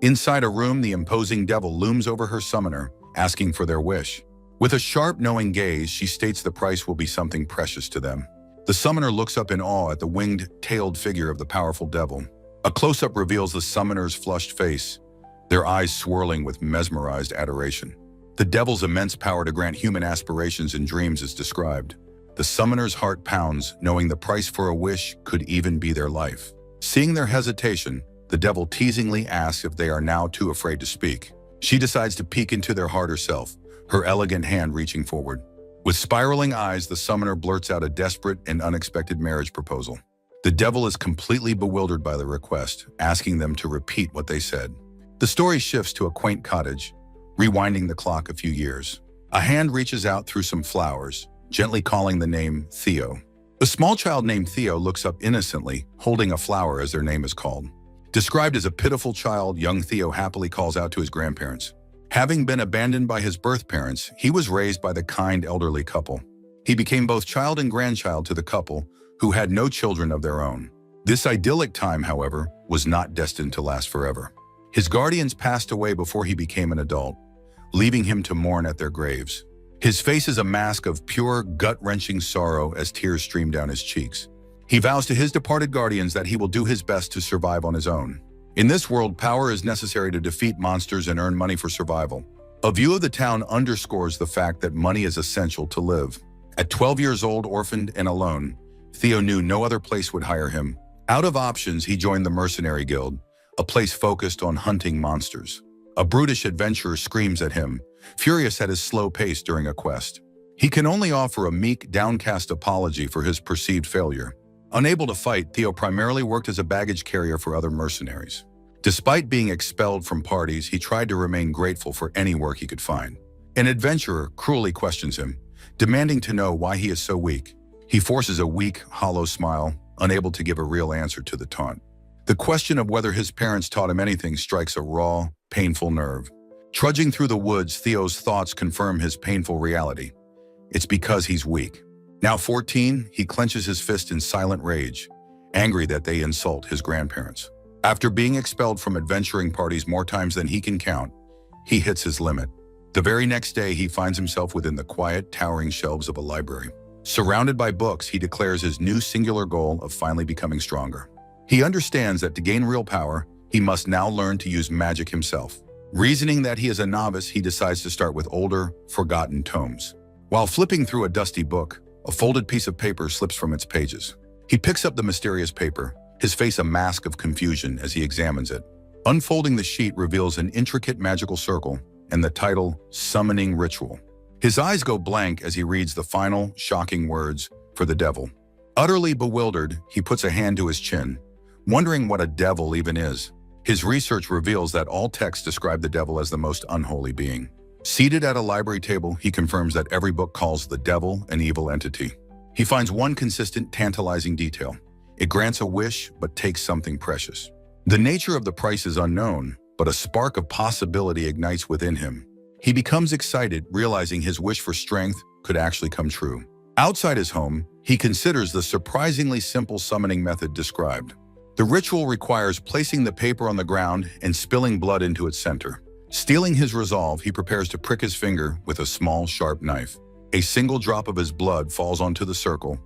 Inside a room, the imposing devil looms over her summoner, asking for their wish. With a sharp, knowing gaze, she states the price will be something precious to them. The summoner looks up in awe at the winged, tailed figure of the powerful devil. A close-up reveals the summoner's flushed face, their eyes swirling with mesmerized adoration. The devil's immense power to grant human aspirations and dreams is described. The summoner's heart pounds, knowing the price for a wish could even be their life. Seeing their hesitation, the devil teasingly asks if they are now too afraid to speak. She decides to peek into their heart herself, her elegant hand reaching forward. With spiraling eyes, the summoner blurts out a desperate and unexpected marriage proposal. The devil is completely bewildered by the request, asking them to repeat what they said. The story shifts to a quaint cottage, rewinding the clock a few years. A hand reaches out through some flowers, gently calling the name Theo. A small child named Theo looks up innocently, holding a flower as their name is called. Described as a pitiful child, young Theo happily calls out to his grandparents. Having been abandoned by his birth parents, he was raised by the kind elderly couple. He became both child and grandchild to the couple, who had no children of their own. This idyllic time, however, was not destined to last forever. His guardians passed away before he became an adult, leaving him to mourn at their graves. His face is a mask of pure, gut-wrenching sorrow as tears stream down his cheeks. He vows to his departed guardians that he will do his best to survive on his own. In this world, power is necessary to defeat monsters and earn money for survival. A view of the town underscores the fact that money is essential to live. At 12 years old, orphaned and alone, Theo knew no other place would hire him. Out of options, he joined the Mercenary Guild, a place focused on hunting monsters. A brutish adventurer screams at him, furious at his slow pace during a quest. He can only offer a meek, downcast apology for his perceived failure. Unable to fight, Theo primarily worked as a baggage carrier for other mercenaries. Despite being expelled from parties, he tried to remain grateful for any work he could find. An adventurer cruelly questions him, demanding to know why he is so weak. He forces a weak, hollow smile, unable to give a real answer to the taunt. The question of whether his parents taught him anything strikes a raw, painful nerve. Trudging through the woods, Theo's thoughts confirm his painful reality. It's because he's weak. Now 14, he clenches his fist in silent rage, angry that they insult his grandparents. After being expelled from adventuring parties more times than he can count, he hits his limit. The very next day, he finds himself within the quiet, towering shelves of a library. Surrounded by books, he declares his new singular goal of finally becoming stronger. He understands that to gain real power, he must now learn to use magic himself. Reasoning that he is a novice, he decides to start with older, forgotten tomes. While flipping through a dusty book, a folded piece of paper slips from its pages. He picks up the mysterious paper, his face a mask of confusion as he examines it. Unfolding the sheet reveals an intricate magical circle and the title, Summoning Ritual. His eyes go blank as he reads the final, shocking words for the devil. Utterly bewildered, he puts a hand to his chin, wondering what a devil even is. His research reveals that all texts describe the devil as the most unholy being. Seated at a library table, he confirms that every book calls the devil an evil entity. He finds one consistent, tantalizing detail. It grants a wish, but takes something precious. The nature of the price is unknown, but a spark of possibility ignites within him. He becomes excited, realizing his wish for strength could actually come true. Outside his home, he considers the surprisingly simple summoning method described. The ritual requires placing the paper on the ground and spilling blood into its center. Steeling his resolve, he prepares to prick his finger with a small, sharp knife. A single drop of his blood falls onto the circle,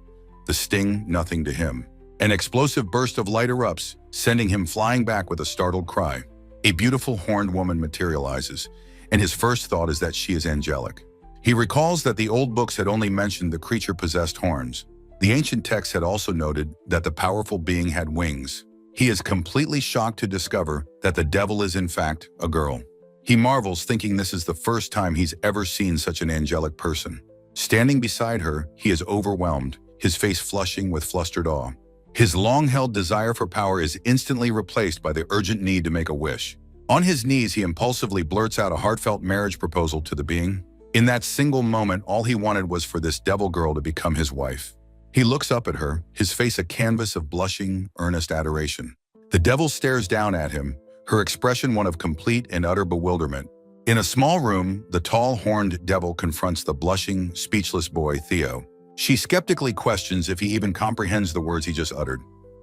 the sting nothing to him. An explosive burst of light erupts, sending him flying back with a startled cry. A beautiful horned woman materializes, and his first thought is that she is angelic. He recalls that the old books had only mentioned the creature possessed horns. The ancient texts had also noted that the powerful being had wings. He is completely shocked to discover that the devil is in fact a girl. He marvels, thinking this is the first time he's ever seen such an angelic person. Standing beside her, he is overwhelmed, his face flushing with flustered awe. His long-held desire for power is instantly replaced by the urgent need to make a wish. On his knees, he impulsively blurts out a heartfelt marriage proposal to the being. In that single moment, all he wanted was for this devil girl to become his wife. He looks up at her, his face a canvas of blushing, earnest adoration. The devil stares down at him, her expression one of complete and utter bewilderment. In a small room, the tall, horned devil confronts the blushing, speechless boy, Theo. She skeptically questions if he even comprehends the words he just uttered.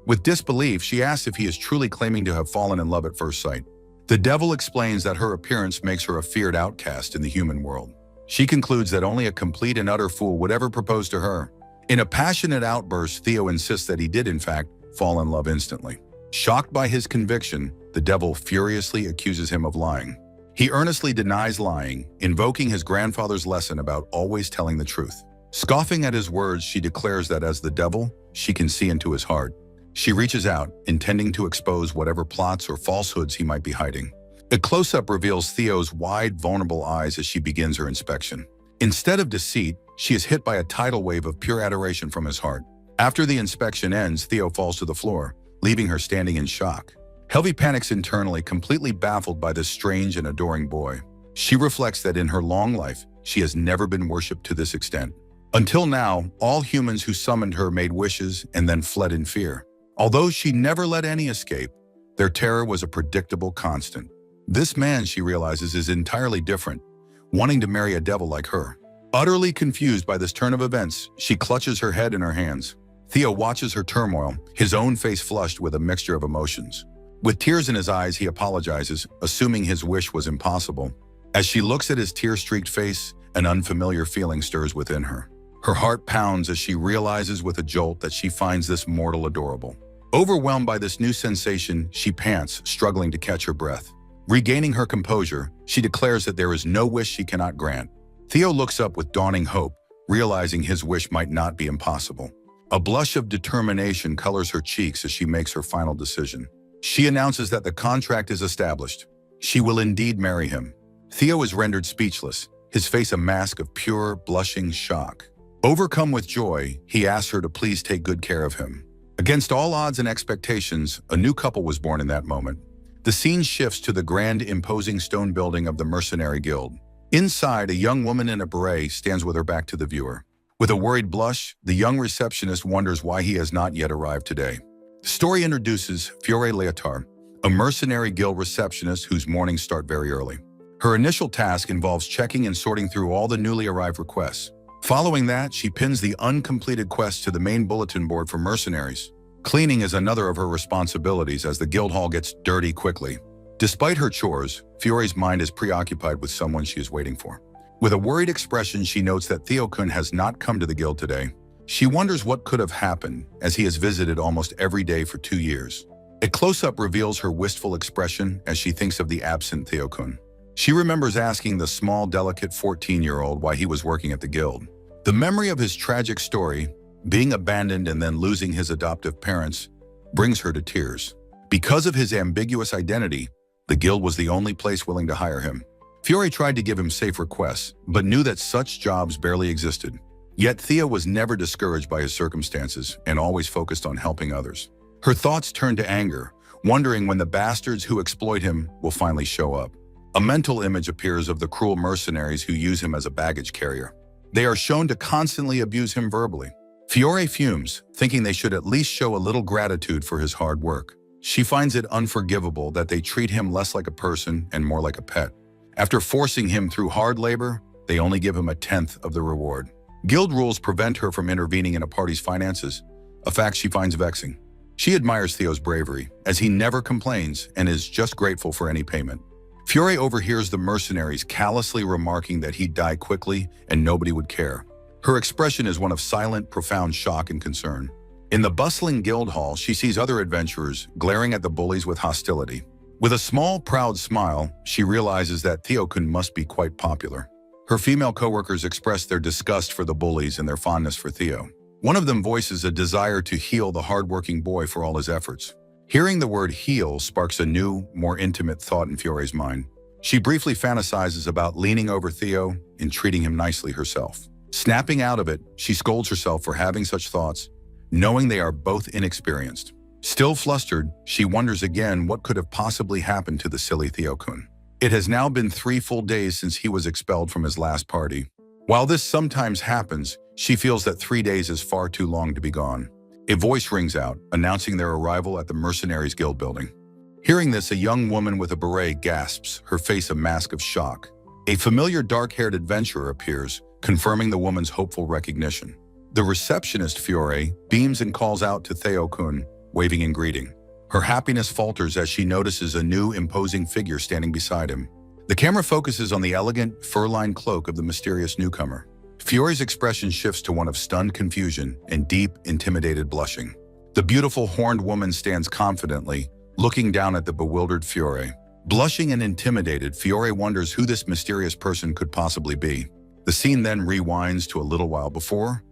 With disbelief, she asks if he is truly claiming to have fallen in love at first sight. The devil explains that her appearance makes her a feared outcast in the human world. She concludes that only a complete and utter fool would ever propose to her. In a passionate outburst, Theo insists that he did, in fact, fall in love instantly. Shocked by his conviction, the devil furiously accuses him of lying. He earnestly denies lying, invoking his grandfather's lesson about always telling the truth. Scoffing at his words, she declares that as the devil, she can see into his heart. She reaches out, intending to expose whatever plots or falsehoods he might be hiding. A close-up reveals Theo's wide, vulnerable eyes as she begins her inspection. Instead of deceit, she is hit by a tidal wave of pure adoration from his heart. After the inspection ends, Theo falls to the floor, leaving her standing in shock. Helvi panics internally, completely baffled by this strange and adoring boy. She reflects that in her long life, she has never been worshipped to this extent. Until now, all humans who summoned her made wishes and then fled in fear. Although she never let any escape, their terror was a predictable constant. This man, she realizes, is entirely different, wanting to marry a devil like her. Utterly confused by this turn of events, she clutches her head in her hands. Theo watches her turmoil, his own face flushed with a mixture of emotions. With tears in his eyes, he apologizes, assuming his wish was impossible. As she looks at his tear-streaked face, an unfamiliar feeling stirs within her. Her heart pounds as she realizes with a jolt that she finds this mortal adorable. Overwhelmed by this new sensation, she pants, struggling to catch her breath. Regaining her composure, she declares that there is no wish she cannot grant. Theo looks up with dawning hope, realizing his wish might not be impossible. A blush of determination colors her cheeks as she makes her final decision. She announces that the contract is established. She will indeed marry him. Theo is rendered speechless, his face a mask of pure, blushing shock. Overcome with joy, he asks her to please take good care of him. Against all odds and expectations, a new couple was born in that moment. The scene shifts to the grand, imposing stone building of the Mercenary Guild. Inside, a young woman in a beret stands with her back to the viewer. With a worried blush, the young receptionist wonders why he has not yet arrived today. The story introduces Fiore Leotar, a Mercenary Guild receptionist whose mornings start very early. Her initial task involves checking and sorting through all the newly arrived requests. Following that, she pins the uncompleted quests to the main bulletin board for mercenaries. Cleaning is another of her responsibilities as the guild hall gets dirty quickly. Despite her chores, Fiore's mind is preoccupied with someone she is waiting for. With a worried expression, she notes that Theo-kun has not come to the guild today. She wonders what could have happened, as he has visited almost every day for 2 years. A close-up reveals her wistful expression as she thinks of the absent Theo-kun. She remembers asking the small, delicate 14-year-old why he was working at the guild. The memory of his tragic story, being abandoned and then losing his adoptive parents, brings her to tears. Because of his ambiguous identity, the guild was the only place willing to hire him. Fiore tried to give him safe requests, but knew that such jobs barely existed. Yet Theo was never discouraged by his circumstances and always focused on helping others. Her thoughts turn to anger, wondering when the bastards who exploit him will finally show up. A mental image appears of the cruel mercenaries who use him as a baggage carrier. They are shown to constantly abuse him verbally. Fiore fumes, thinking they should at least show a little gratitude for his hard work. She finds it unforgivable that they treat him less like a person and more like a pet. After forcing him through hard labor, they only give him 1/10 of the reward. Guild rules prevent her from intervening in a party's finances, a fact she finds vexing. She admires Theo's bravery, as he never complains and is just grateful for any payment. Fiore overhears the mercenaries callously remarking that he'd die quickly and nobody would care. Her expression is one of silent, profound shock and concern. In the bustling guild hall, she sees other adventurers glaring at the bullies with hostility. With a small, proud smile, she realizes that Theo-kun must be quite popular. Her female coworkers express their disgust for the bullies and their fondness for Theo. One of them voices a desire to heal the hardworking boy for all his efforts. Hearing the word heal sparks a new, more intimate thought in Fiore's mind. She briefly fantasizes about leaning over Theo and treating him nicely herself. Snapping out of it, she scolds herself for having such thoughts, knowing they are both inexperienced. Still flustered, she wonders again what could have possibly happened to the silly Theo-kun. It has now been 3 full days since he was expelled from his last party. While this sometimes happens, she feels that 3 days is far too long to be gone. A voice rings out, announcing their arrival at the Mercenaries Guild building. Hearing this, a young woman with a beret gasps, her face a mask of shock. A familiar dark-haired adventurer appears, confirming the woman's hopeful recognition. The receptionist, Fiore, beams and calls out to Theo-kun, waving in greeting. Her happiness falters as she notices a new, imposing figure standing beside him. The camera focuses on the elegant, fur-lined cloak of the mysterious newcomer. Fiore's expression shifts to one of stunned confusion and deep, intimidated blushing. The beautiful horned woman stands confidently, looking down at the bewildered Fiore. Blushing and intimidated, Fiore wonders who this mysterious person could possibly be. The scene then rewinds to a little while before,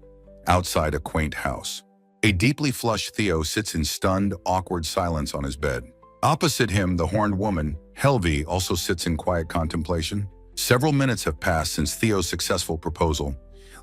outside a quaint house. A deeply flushed Theo sits in stunned, awkward silence on his bed. Opposite him, the horned woman, Helvi, also sits in quiet contemplation. Several minutes have passed since Theo's successful proposal,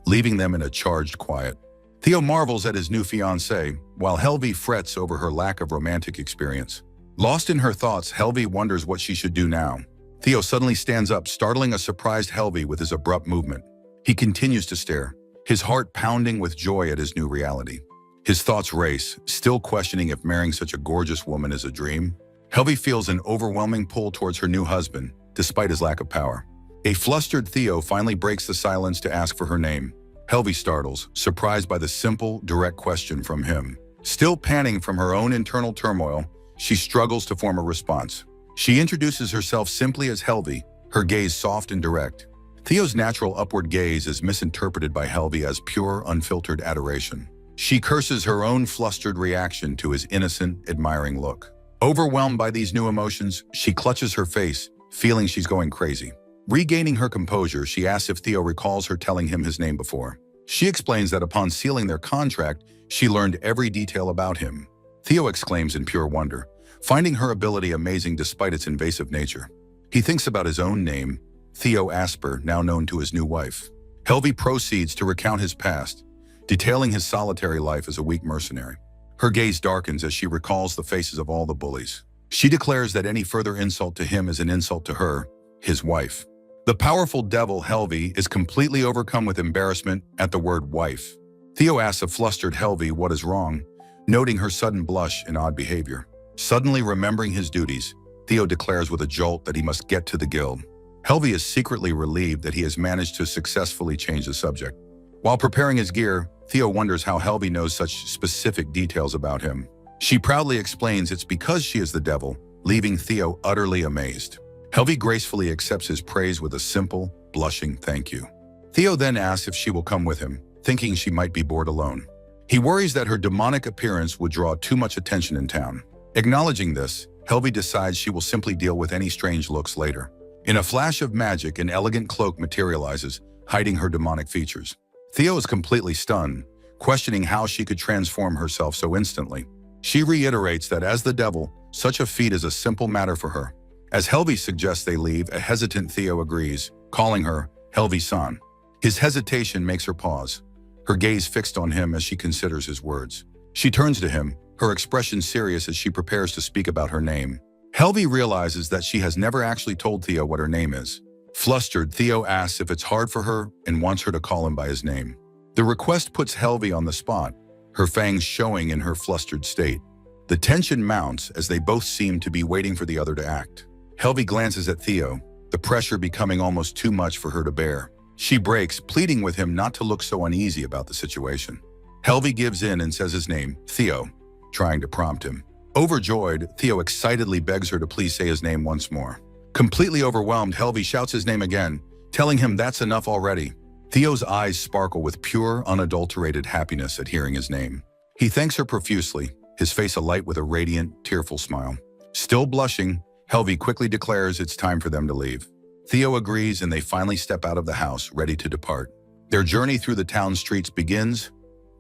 leaving them in a charged quiet. Theo marvels at his new fiancée, while Helvi frets over her lack of romantic experience. Lost in her thoughts, Helvi wonders what she should do now. Theo suddenly stands up, startling a surprised Helvi with his abrupt movement. He continues to stare, his heart pounding with joy at his new reality. His thoughts race, still questioning if marrying such a gorgeous woman is a dream. Helvi feels an overwhelming pull towards her new husband, despite his lack of power. A flustered Theo finally breaks the silence to ask for her name. Helvi startles, surprised by the simple, direct question from him. Still panting from her own internal turmoil, she struggles to form a response. She introduces herself simply as Helvi, her gaze soft and direct. Theo's natural upward gaze is misinterpreted by Helvi as pure, unfiltered adoration. She curses her own flustered reaction to his innocent, admiring look. Overwhelmed by these new emotions, she clutches her face, feeling she's going crazy. Regaining her composure, she asks if Theo recalls her telling him his name before. She explains that upon sealing their contract, she learned every detail about him. Theo exclaims in pure wonder, finding her ability amazing despite its invasive nature. He thinks about his own name, Theo Asper, now known to his new wife. Helvi proceeds to recount his past, detailing his solitary life as a weak mercenary. Her gaze darkens as she recalls the faces of all the bullies. She declares that any further insult to him is an insult to her, his wife. The powerful devil Helvi is completely overcome with embarrassment at the word wife. Theo asks a flustered Helvi what is wrong, noting her sudden blush and odd behavior. Suddenly remembering his duties, Theo declares with a jolt that he must get to the guild. Helvi is secretly relieved that he has managed to successfully change the subject. While preparing his gear, Theo wonders how Helvi knows such specific details about him. She proudly explains it's because she is the devil, leaving Theo utterly amazed. Helvi gracefully accepts his praise with a simple, blushing thank you. Theo then asks if she will come with him, thinking she might be bored alone. He worries that her demonic appearance would draw too much attention in town. Acknowledging this, Helvi decides she will simply deal with any strange looks later. In a flash of magic, an elegant cloak materializes, hiding her demonic features. Theo is completely stunned, questioning how she could transform herself so instantly. She reiterates that as the devil, such a feat is a simple matter for her. As Helvi suggests they leave, a hesitant Theo agrees, calling her Helvi-san. His hesitation makes her pause, her gaze fixed on him as she considers his words. She turns to him, her expression serious as she prepares to speak about her name. Helvi realizes that she has never actually told Theo what her name is. Flustered, Theo asks if it's hard for her and wants her to call him by his name. The request puts Helvi on the spot, her fangs showing in her flustered state. The tension mounts as they both seem to be waiting for the other to act. Helvi glances at Theo, the pressure becoming almost too much for her to bear. She breaks, pleading with him not to look so uneasy about the situation. Helvi gives in and says his name, Theo, trying to prompt him. Overjoyed, Theo excitedly begs her to please say his name once more. Completely overwhelmed, Helvi shouts his name again, telling him that's enough already. Theo's eyes sparkle with pure, unadulterated happiness at hearing his name. He thanks her profusely, his face alight with a radiant, tearful smile. Still blushing, Helvi quickly declares it's time for them to leave. Theo agrees and they finally step out of the house, ready to depart. Their journey through the town streets begins,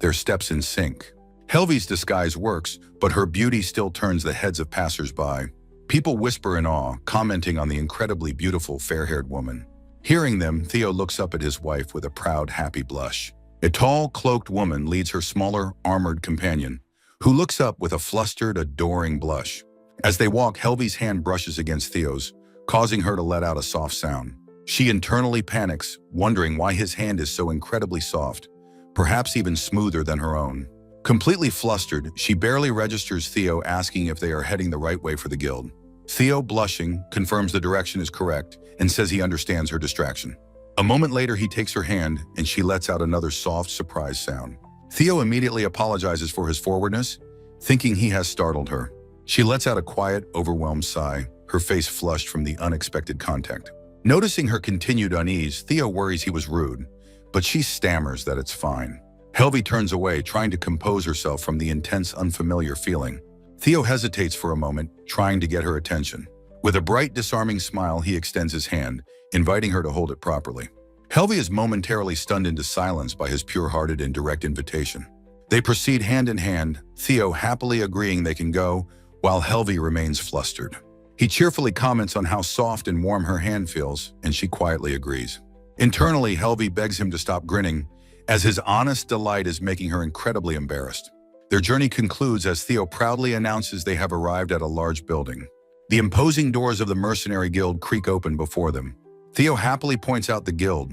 their steps in sync. Helvi's disguise works, but her beauty still turns the heads of passers-by. People whisper in awe, commenting on the incredibly beautiful fair-haired woman. Hearing them, Theo looks up at his wife with a proud, happy blush. A tall, cloaked woman leads her smaller, armored companion, who looks up with a flustered, adoring blush. As they walk, Helvi's hand brushes against Theo's, causing her to let out a soft sound. She internally panics, wondering why his hand is so incredibly soft, perhaps even smoother than her own. Completely flustered, she barely registers Theo asking if they are heading the right way for the guild. Theo, blushing, confirms the direction is correct and says he understands her distraction. A moment later, he takes her hand and she lets out another soft, surprise sound. Theo immediately apologizes for his forwardness, thinking he has startled her. She lets out a quiet, overwhelmed sigh, her face flushed from the unexpected contact. Noticing her continued unease, Theo worries he was rude, but she stammers that it's fine. Helvi turns away, trying to compose herself from the intense, unfamiliar feeling. Theo hesitates for a moment, trying to get her attention. With a bright, disarming smile, he extends his hand, inviting her to hold it properly. Helvi is momentarily stunned into silence by his pure-hearted and direct invitation. They proceed hand in hand, Theo happily agreeing they can go, while Helvi remains flustered. He cheerfully comments on how soft and warm her hand feels, and she quietly agrees. Internally, Helvi begs him to stop grinning, as his honest delight is making her incredibly embarrassed. Their journey concludes as Theo proudly announces they have arrived at a large building. The imposing doors of the mercenary guild creak open before them. Theo happily points out the guild,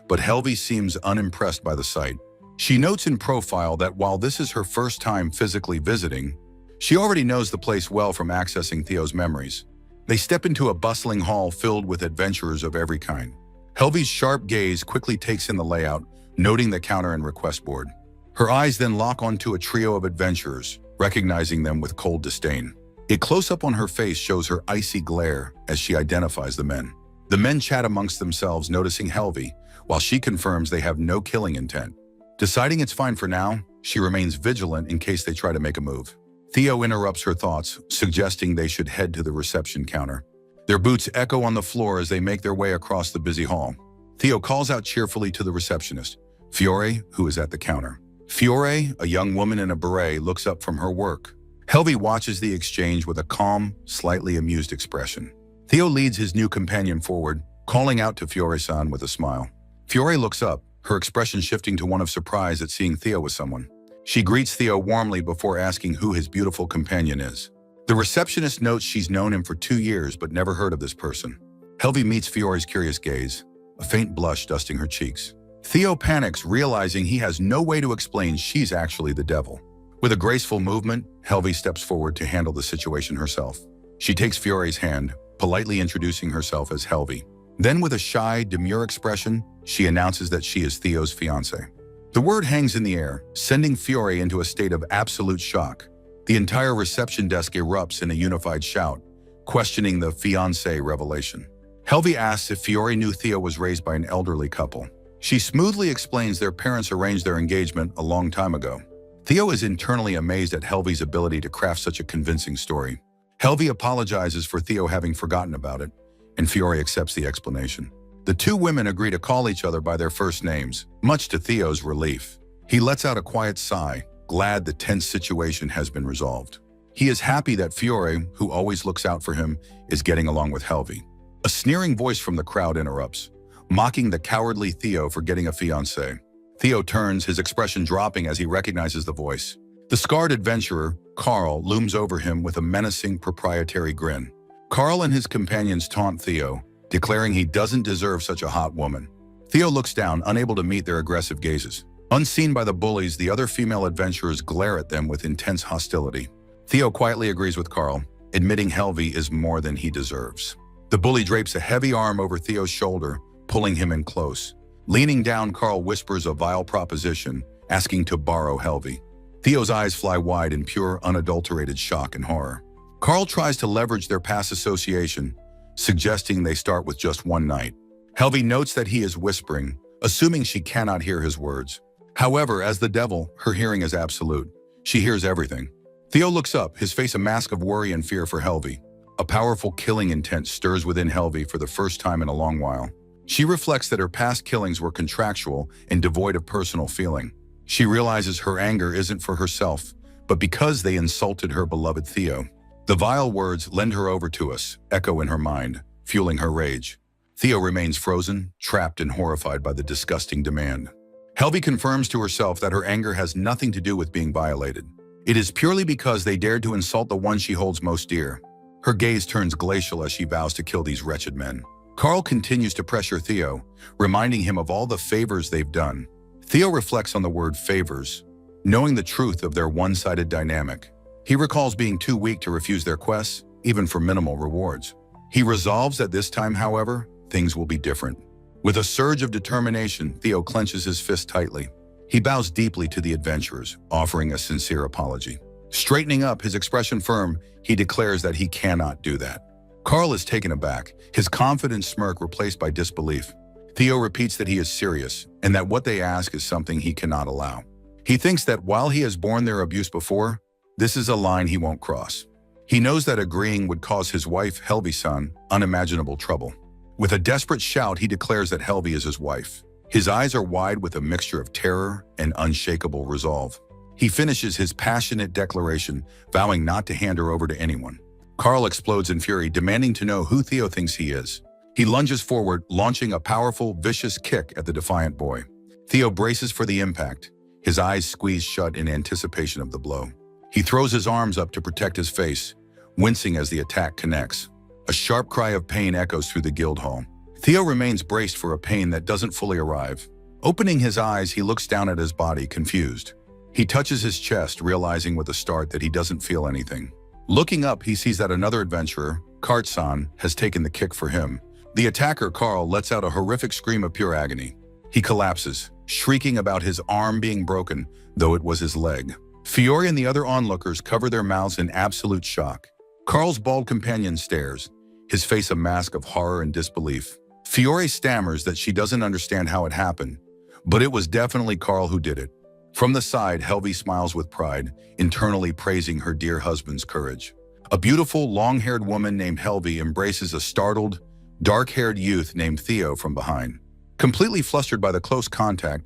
but Helvi seems unimpressed by the sight. She notes in profile that while this is her first time physically visiting, she already knows the place well from accessing Theo's memories. They step into a bustling hall filled with adventurers of every kind. Helvi's sharp gaze quickly takes in the layout, noting the counter and request board. Her eyes then lock onto a trio of adventurers, recognizing them with cold disdain. A close-up on her face shows her icy glare as she identifies the men. The men chat amongst themselves, noticing Helvi, while she confirms they have no killing intent. Deciding it's fine for now, she remains vigilant in case they try to make a move. Theo interrupts her thoughts, suggesting they should head to the reception counter. Their boots echo on the floor as they make their way across the busy hall. Theo calls out cheerfully to the receptionist, Fiore, who is at the counter. Fiore, a young woman in a beret, looks up from her work. Helvi watches the exchange with a calm, slightly amused expression. Theo leads his new companion forward, calling out to Fiore-san with a smile. Fiore looks up, her expression shifting to one of surprise at seeing Theo with someone. She greets Theo warmly before asking who his beautiful companion is. The receptionist notes she's known him for 2 years but never heard of this person. Helvi meets Fiore's curious gaze, a faint blush dusting her cheeks. Theo panics, realizing he has no way to explain she's actually the devil. With a graceful movement, Helvi steps forward to handle the situation herself. She takes Fiore's hand, politely introducing herself as Helvi. Then with a shy, demure expression, she announces that she is Theo's fiancé. The word hangs in the air, sending Fiore into a state of absolute shock. The entire reception desk erupts in a unified shout, questioning the fiancé revelation. Helvi asks if Fiore knew Theo was raised by an elderly couple. She smoothly explains their parents arranged their engagement a long time ago. Theo is internally amazed at Helvi's ability to craft such a convincing story. Helvi apologizes for Theo having forgotten about it, and Fiore accepts the explanation. The two women agree to call each other by their first names, much to Theo's relief. He lets out a quiet sigh, glad the tense situation has been resolved. He is happy that Fiore, who always looks out for him, is getting along with Helvi. A sneering voice from the crowd interrupts, mocking the cowardly Theo for getting a fiancé. Theo turns, his expression dropping as he recognizes the voice. The scarred adventurer, Carl, looms over him with a menacing proprietary grin. Carl and his companions taunt Theo, declaring he doesn't deserve such a hot woman. Theo looks down, unable to meet their aggressive gazes. Unseen by the bullies, the other female adventurers glare at them with intense hostility. Theo quietly agrees with Carl, admitting Helvi is more than he deserves. The bully drapes a heavy arm over Theo's shoulder, pulling him in close. Leaning down, Carl whispers a vile proposition, asking to borrow Helvi. Theo's eyes fly wide in pure, unadulterated shock and horror. Carl tries to leverage their past association, suggesting they start with just one night. Helvi notes that he is whispering, assuming she cannot hear his words. However, as the devil, her hearing is absolute. She hears everything. Theo looks up, his face a mask of worry and fear for Helvi. A powerful killing intent stirs within Helvi for the first time in a long while. She reflects that her past killings were contractual and devoid of personal feeling. She realizes her anger isn't for herself, but because they insulted her beloved Theo. The vile words "lend her over to us" echo in her mind, fueling her rage. Theo remains frozen, trapped and horrified by the disgusting demand. Helvi confirms to herself that her anger has nothing to do with being violated. It is purely because they dared to insult the one she holds most dear. Her gaze turns glacial as she vows to kill these wretched men. Carl continues to pressure Theo, reminding him of all the favors they've done. Theo reflects on the word favors, knowing the truth of their one-sided dynamic. He recalls being too weak to refuse their quests, even for minimal rewards. He resolves that this time, however, things will be different. With a surge of determination, Theo clenches his fist tightly. He bows deeply to the adventurers, offering a sincere apology. Straightening up, his expression firm, he declares that he cannot do that. Carl is taken aback, his confident smirk replaced by disbelief. Theo repeats that he is serious and that what they ask is something he cannot allow. He thinks that while he has borne their abuse before, this is a line he won't cross. He knows that agreeing would cause his wife, Helvi-san, unimaginable trouble. With a desperate shout, he declares that Helvi is his wife. His eyes are wide with a mixture of terror and unshakable resolve. He finishes his passionate declaration, vowing not to hand her over to anyone. Carl explodes in fury, demanding to know who Theo thinks he is. He lunges forward, launching a powerful, vicious kick at the defiant boy. Theo braces for the impact, his eyes squeezed shut in anticipation of the blow. He throws his arms up to protect his face, wincing as the attack connects. A sharp cry of pain echoes through the guild hall. Theo remains braced for a pain that doesn't fully arrive. Opening his eyes, he looks down at his body, confused. He touches his chest, realizing with a start that he doesn't feel anything. Looking up, he sees that another adventurer, Kart-san, has taken the kick for him. The attacker, Carl, lets out a horrific scream of pure agony. He collapses, shrieking about his arm being broken, though it was his leg. Fiore and the other onlookers cover their mouths in absolute shock. Carl's bald companion stares, his face a mask of horror and disbelief. Fiore stammers that she doesn't understand how it happened, but it was definitely Carl who did it. From the side, Helvi smiles with pride, internally praising her dear husband's courage. A beautiful, long-haired woman named Helvi embraces a startled, dark-haired youth named Theo from behind. Completely flustered by the close contact,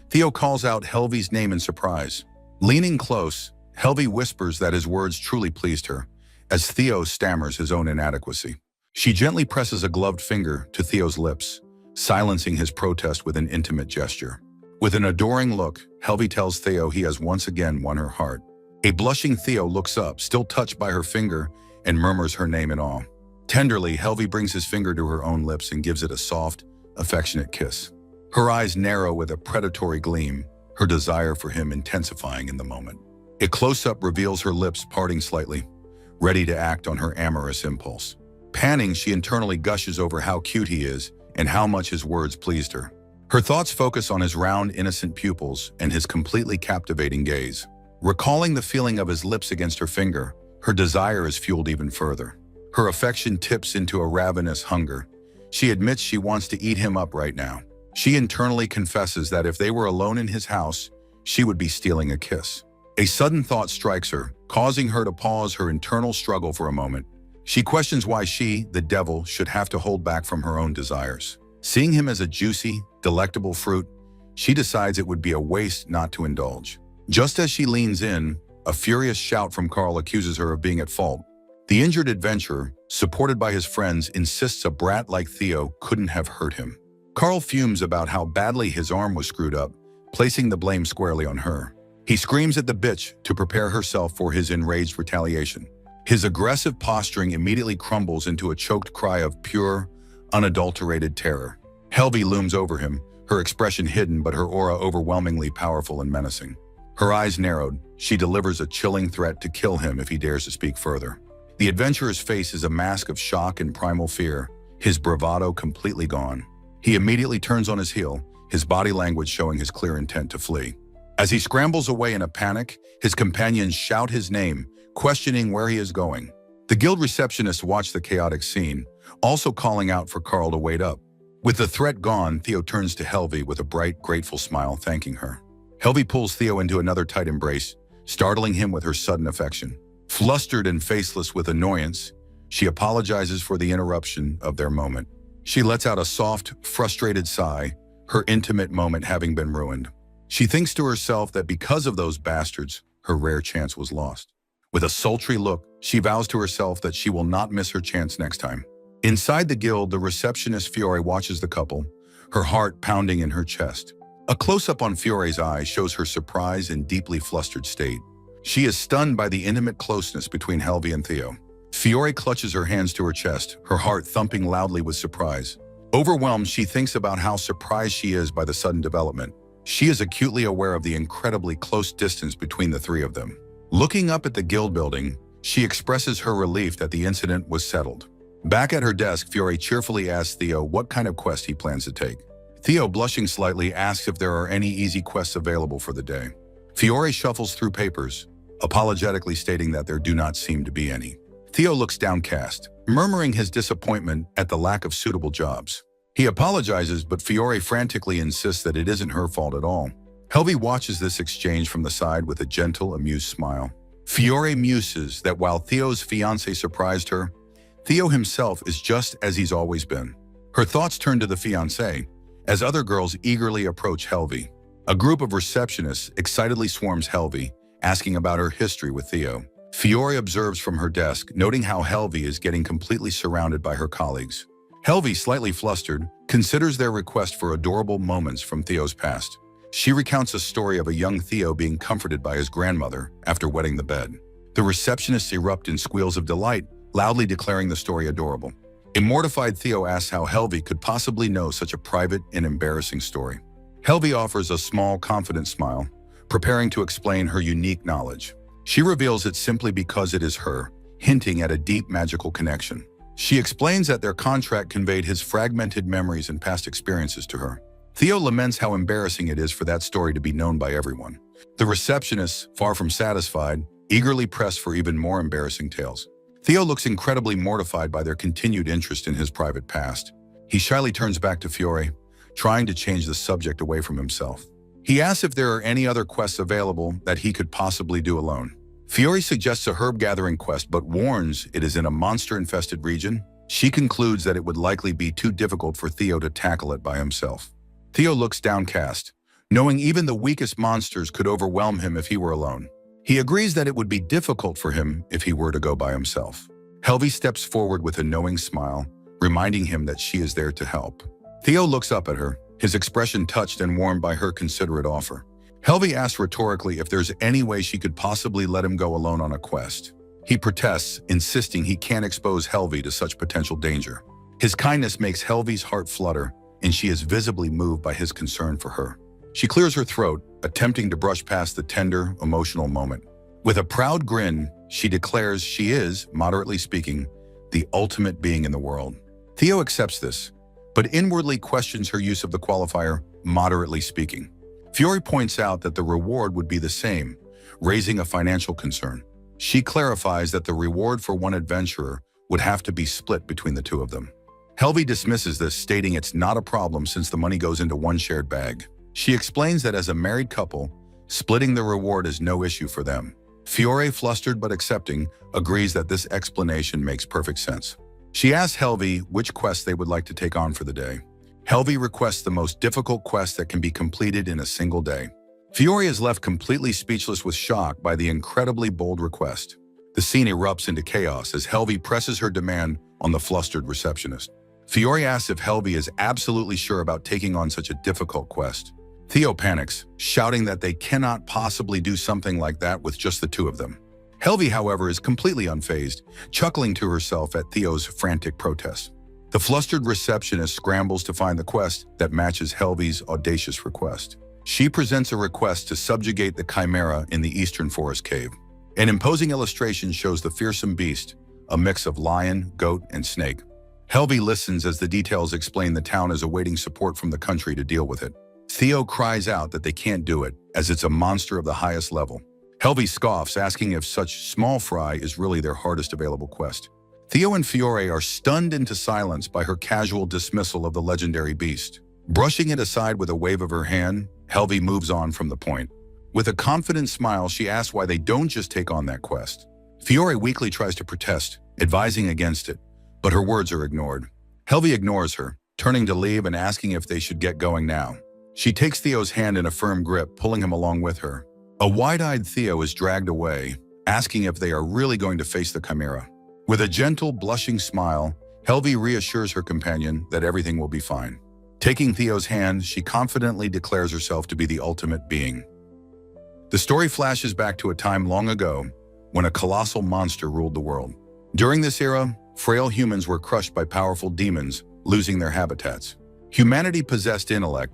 Theo calls out Helvi's name in surprise. Leaning close, Helvi whispers that his words truly pleased her, as Theo stammers his own inadequacy. She gently presses a gloved finger to Theo's lips, silencing his protest with an intimate gesture. With an adoring look, Helvi tells Theo he has once again won her heart. A blushing Theo looks up, still touched by her finger, and murmurs her name in awe. Tenderly, Helvi brings his finger to her own lips and gives it a soft, affectionate kiss. Her eyes narrow with a predatory gleam, her desire for him intensifying in the moment. A close-up reveals her lips parting slightly, ready to act on her amorous impulse. Panning, she internally gushes over how cute he is and how much his words pleased her. Her thoughts focus on his round, innocent pupils and his completely captivating gaze. Recalling the feeling of his lips against her finger, her desire is fueled even further. Her affection tips into a ravenous hunger. She admits she wants to eat him up right now. She internally confesses that if they were alone in his house, she would be stealing a kiss. A sudden thought strikes her, causing her to pause her internal struggle for a moment. She questions why she, the devil, should have to hold back from her own desires. Seeing him as a juicy, delectable fruit, she decides it would be a waste not to indulge. Just as she leans in, a furious shout from Carl accuses her of being at fault. The injured adventurer, supported by his friends, insists a brat like Theo couldn't have hurt him. Carl fumes about how badly his arm was screwed up, placing the blame squarely on her. He screams at the bitch to prepare herself for his enraged retaliation. His aggressive posturing immediately crumbles into a choked cry of pure, unadulterated terror. Helvi looms over him, her expression hidden but her aura overwhelmingly powerful and menacing. Her eyes narrowed, she delivers a chilling threat to kill him if he dares to speak further. The adventurer's face is a mask of shock and primal fear, his bravado completely gone. He immediately turns on his heel, his body language showing his clear intent to flee. As he scrambles away in a panic, his companions shout his name, questioning where he is going. The guild receptionists watch the chaotic scene, also calling out for Carl to wait up. With the threat gone, Theo turns to Helvi with a bright, grateful smile, thanking her. Helvi pulls Theo into another tight embrace, startling him with her sudden affection. Flustered and faceless with annoyance, she apologizes for the interruption of their moment. She lets out a soft, frustrated sigh, her intimate moment having been ruined. She thinks to herself that because of those bastards, her rare chance was lost. With a sultry look, she vows to herself that she will not miss her chance next time. Inside the guild, the receptionist Fiore watches the couple, her heart pounding in her chest. A close-up on Fiore's eye shows her surprised and deeply flustered state. She is stunned by the intimate closeness between Helvi and Theo. Fiore clutches her hands to her chest, her heart thumping loudly with surprise. Overwhelmed, she thinks about how surprised she is by the sudden development. She is acutely aware of the incredibly close distance between the three of them. Looking up at the guild building, she expresses her relief that the incident was settled. Back at her desk, Fiore cheerfully asks Theo what kind of quest he plans to take. Theo, blushing slightly, asks if there are any easy quests available for the day. Fiore shuffles through papers, apologetically stating that there do not seem to be any. Theo looks downcast, murmuring his disappointment at the lack of suitable jobs. He apologizes, but Fiore frantically insists that it isn't her fault at all. Helvi watches this exchange from the side with a gentle, amused smile. Fiore muses that while Theo's fiancé surprised her, Theo himself is just as he's always been. Her thoughts turn to the fiancé as other girls eagerly approach Helvi. A group of receptionists excitedly swarms Helvi, asking about her history with Theo. Fiore observes from her desk, noting how Helvi is getting completely surrounded by her colleagues. Helvi, slightly flustered, considers their request for adorable moments from Theo's past. She recounts a story of a young Theo being comforted by his grandmother after wetting the bed. The receptionists erupt in squeals of delight, loudly declaring the story adorable. A mortified Theo asks how Helvi could possibly know such a private and embarrassing story. Helvi offers a small, confident smile, preparing to explain her unique knowledge. She reveals it simply because it is her, hinting at a deep magical connection. She explains that their contract conveyed his fragmented memories and past experiences to her. Theo laments how embarrassing it is for that story to be known by everyone. The receptionists, far from satisfied, eagerly press for even more embarrassing tales. Theo looks incredibly mortified by their continued interest in his private past. He shyly turns back to Fiore, trying to change the subject away from himself. He asks if there are any other quests available that he could possibly do alone. Fiore suggests a herb-gathering quest but warns it is in a monster-infested region. She concludes that it would likely be too difficult for Theo to tackle it by himself. Theo looks downcast, knowing even the weakest monsters could overwhelm him if he were alone. He agrees that it would be difficult for him if he were to go by himself. Helvi steps forward with a knowing smile, reminding him that she is there to help. Theo looks up at her, his expression touched and warmed by her considerate offer. Helvi asks rhetorically if there's any way she could possibly let him go alone on a quest. He protests, insisting he can't expose Helvi to such potential danger. His kindness makes Helvi's heart flutter, and she is visibly moved by his concern for her. She clears her throat, attempting to brush past the tender, emotional moment. With a proud grin, she declares she is, moderately speaking, the ultimate being in the world. Theo accepts this, but inwardly questions her use of the qualifier, moderately speaking. Fiore points out that the reward would be the same, raising a financial concern. She clarifies that the reward for one adventurer would have to be split between the two of them. Helvi dismisses this, stating it's not a problem since the money goes into one shared bag. She explains that as a married couple, splitting the reward is no issue for them. Fiore, flustered but accepting, agrees that this explanation makes perfect sense. She asks Helvi which quest they would like to take on for the day. Helvi requests the most difficult quest that can be completed in a single day. Fiore is left completely speechless with shock by the incredibly bold request. The scene erupts into chaos as Helvi presses her demand on the flustered receptionist. Fiore asks if Helvi is absolutely sure about taking on such a difficult quest. Theo panics, shouting that they cannot possibly do something like that with just the two of them. Helvi, however, is completely unfazed, chuckling to herself at Theo's frantic protest. The flustered receptionist scrambles to find the quest that matches Helvi's audacious request. She presents a request to subjugate the Chimera in the eastern forest cave. An imposing illustration shows the fearsome beast, a mix of lion, goat, and snake. Helvi listens as the details explain the town is awaiting support from the country to deal with it. Theo cries out that they can't do it, as it's a monster of the highest level. Helvi scoffs, asking if such small fry is really their hardest available quest. Theo and Fiore are stunned into silence by her casual dismissal of the legendary beast. Brushing it aside with a wave of her hand, Helvi moves on from the point. With a confident smile, she asks why they don't just take on that quest. Fiore weakly tries to protest, advising against it, but her words are ignored. Helvi ignores her, turning to leave and asking if they should get going now. She takes Theo's hand in a firm grip, pulling him along with her. A wide-eyed Theo is dragged away, asking if they are really going to face the Chimera. With a gentle, blushing smile, Helvi reassures her companion that everything will be fine. Taking Theo's hand, she confidently declares herself to be the ultimate being. The story flashes back to a time long ago when a colossal monster ruled the world. During this era, frail humans were crushed by powerful demons, losing their habitats. Humanity possessed intellect,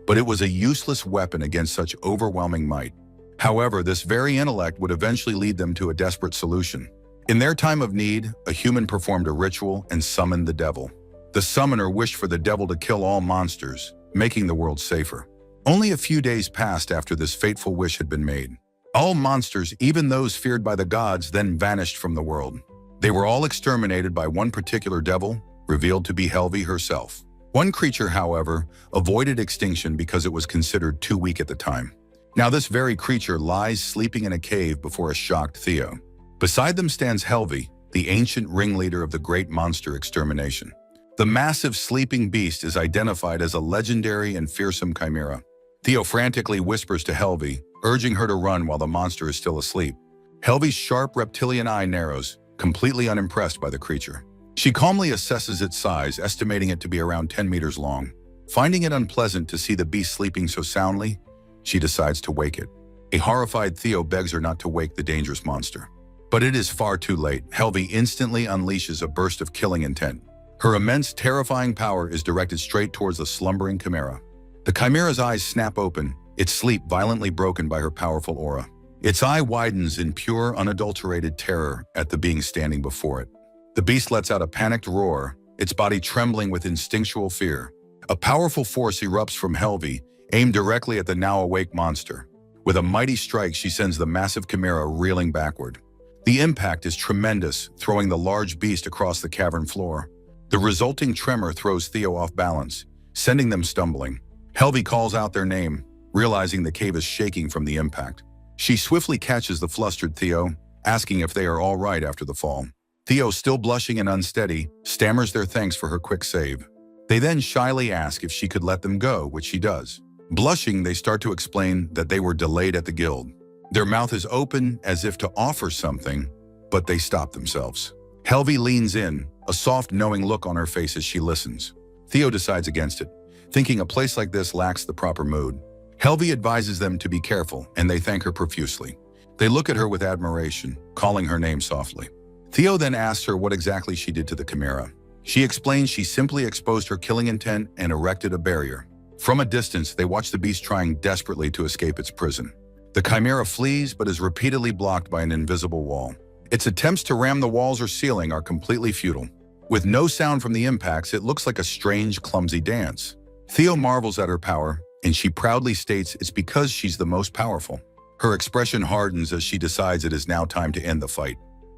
but it was a useless weapon against such overwhelming might. However, this very intellect would eventually lead them to a desperate solution. In their time of need, a human performed a ritual and summoned the devil. The summoner wished for the devil to kill all monsters, making the world safer. Only a few days passed after this fateful wish had been made. All monsters, even those feared by the gods, then vanished from the world. They were all exterminated by one particular devil, revealed to be Helvi herself. One creature, however, avoided extinction because it was considered too weak at the time. Now this very creature lies sleeping in a cave before a shocked Theo. Beside them stands Helvi, the ancient ringleader of the great monster extermination. The massive sleeping beast is identified as a legendary and fearsome chimera. Theo frantically whispers to Helvi, urging her to run while the monster is still asleep. Helvi's sharp reptilian eye narrows, completely unimpressed by the creature. She calmly assesses its size, estimating it to be around 10 meters long. Finding it unpleasant to see the beast sleeping so soundly, she decides to wake it. A horrified Theo begs her not to wake the dangerous monster. But it is far too late. Helvi instantly unleashes a burst of killing intent. Her immense, terrifying power is directed straight towards the slumbering chimera. The chimera's eyes snap open, its sleep violently broken by her powerful aura. Its eye widens in pure, unadulterated terror at the being standing before it. The beast lets out a panicked roar, its body trembling with instinctual fear. A powerful force erupts from Helvi, aimed directly at the now-awake monster. With a mighty strike, she sends the massive chimera reeling backward. The impact is tremendous, throwing the large beast across the cavern floor. The resulting tremor throws Theo off balance, sending them stumbling. Helvi calls out their name, realizing the cave is shaking from the impact. She swiftly catches the flustered Theo, asking if they are all right after the fall. Theo, still blushing and unsteady, stammers their thanks for her quick save. They then shyly ask if she could let them go, which she does. Blushing, they start to explain that they were delayed at the guild. Their mouth is open as if to offer something, but they stop themselves. Helvi leans in, a soft, knowing look on her face as she listens. Theo decides against it, thinking a place like this lacks the proper mood. Helvi advises them to be careful, and they thank her profusely. They look at her with admiration, calling her name softly. Theo then asks her what exactly she did to the chimera. She explains she simply exposed her killing intent and erected a barrier. From a distance, they watch the beast trying desperately to escape its prison. The chimera flees, but is repeatedly blocked by an invisible wall. Its attempts to ram the walls or ceiling are completely futile. With no sound from the impacts, it looks like a strange, clumsy dance. Theo marvels at her power, and she proudly states it's because she's the most powerful. Her expression hardens as she decides it is now time to end the fight.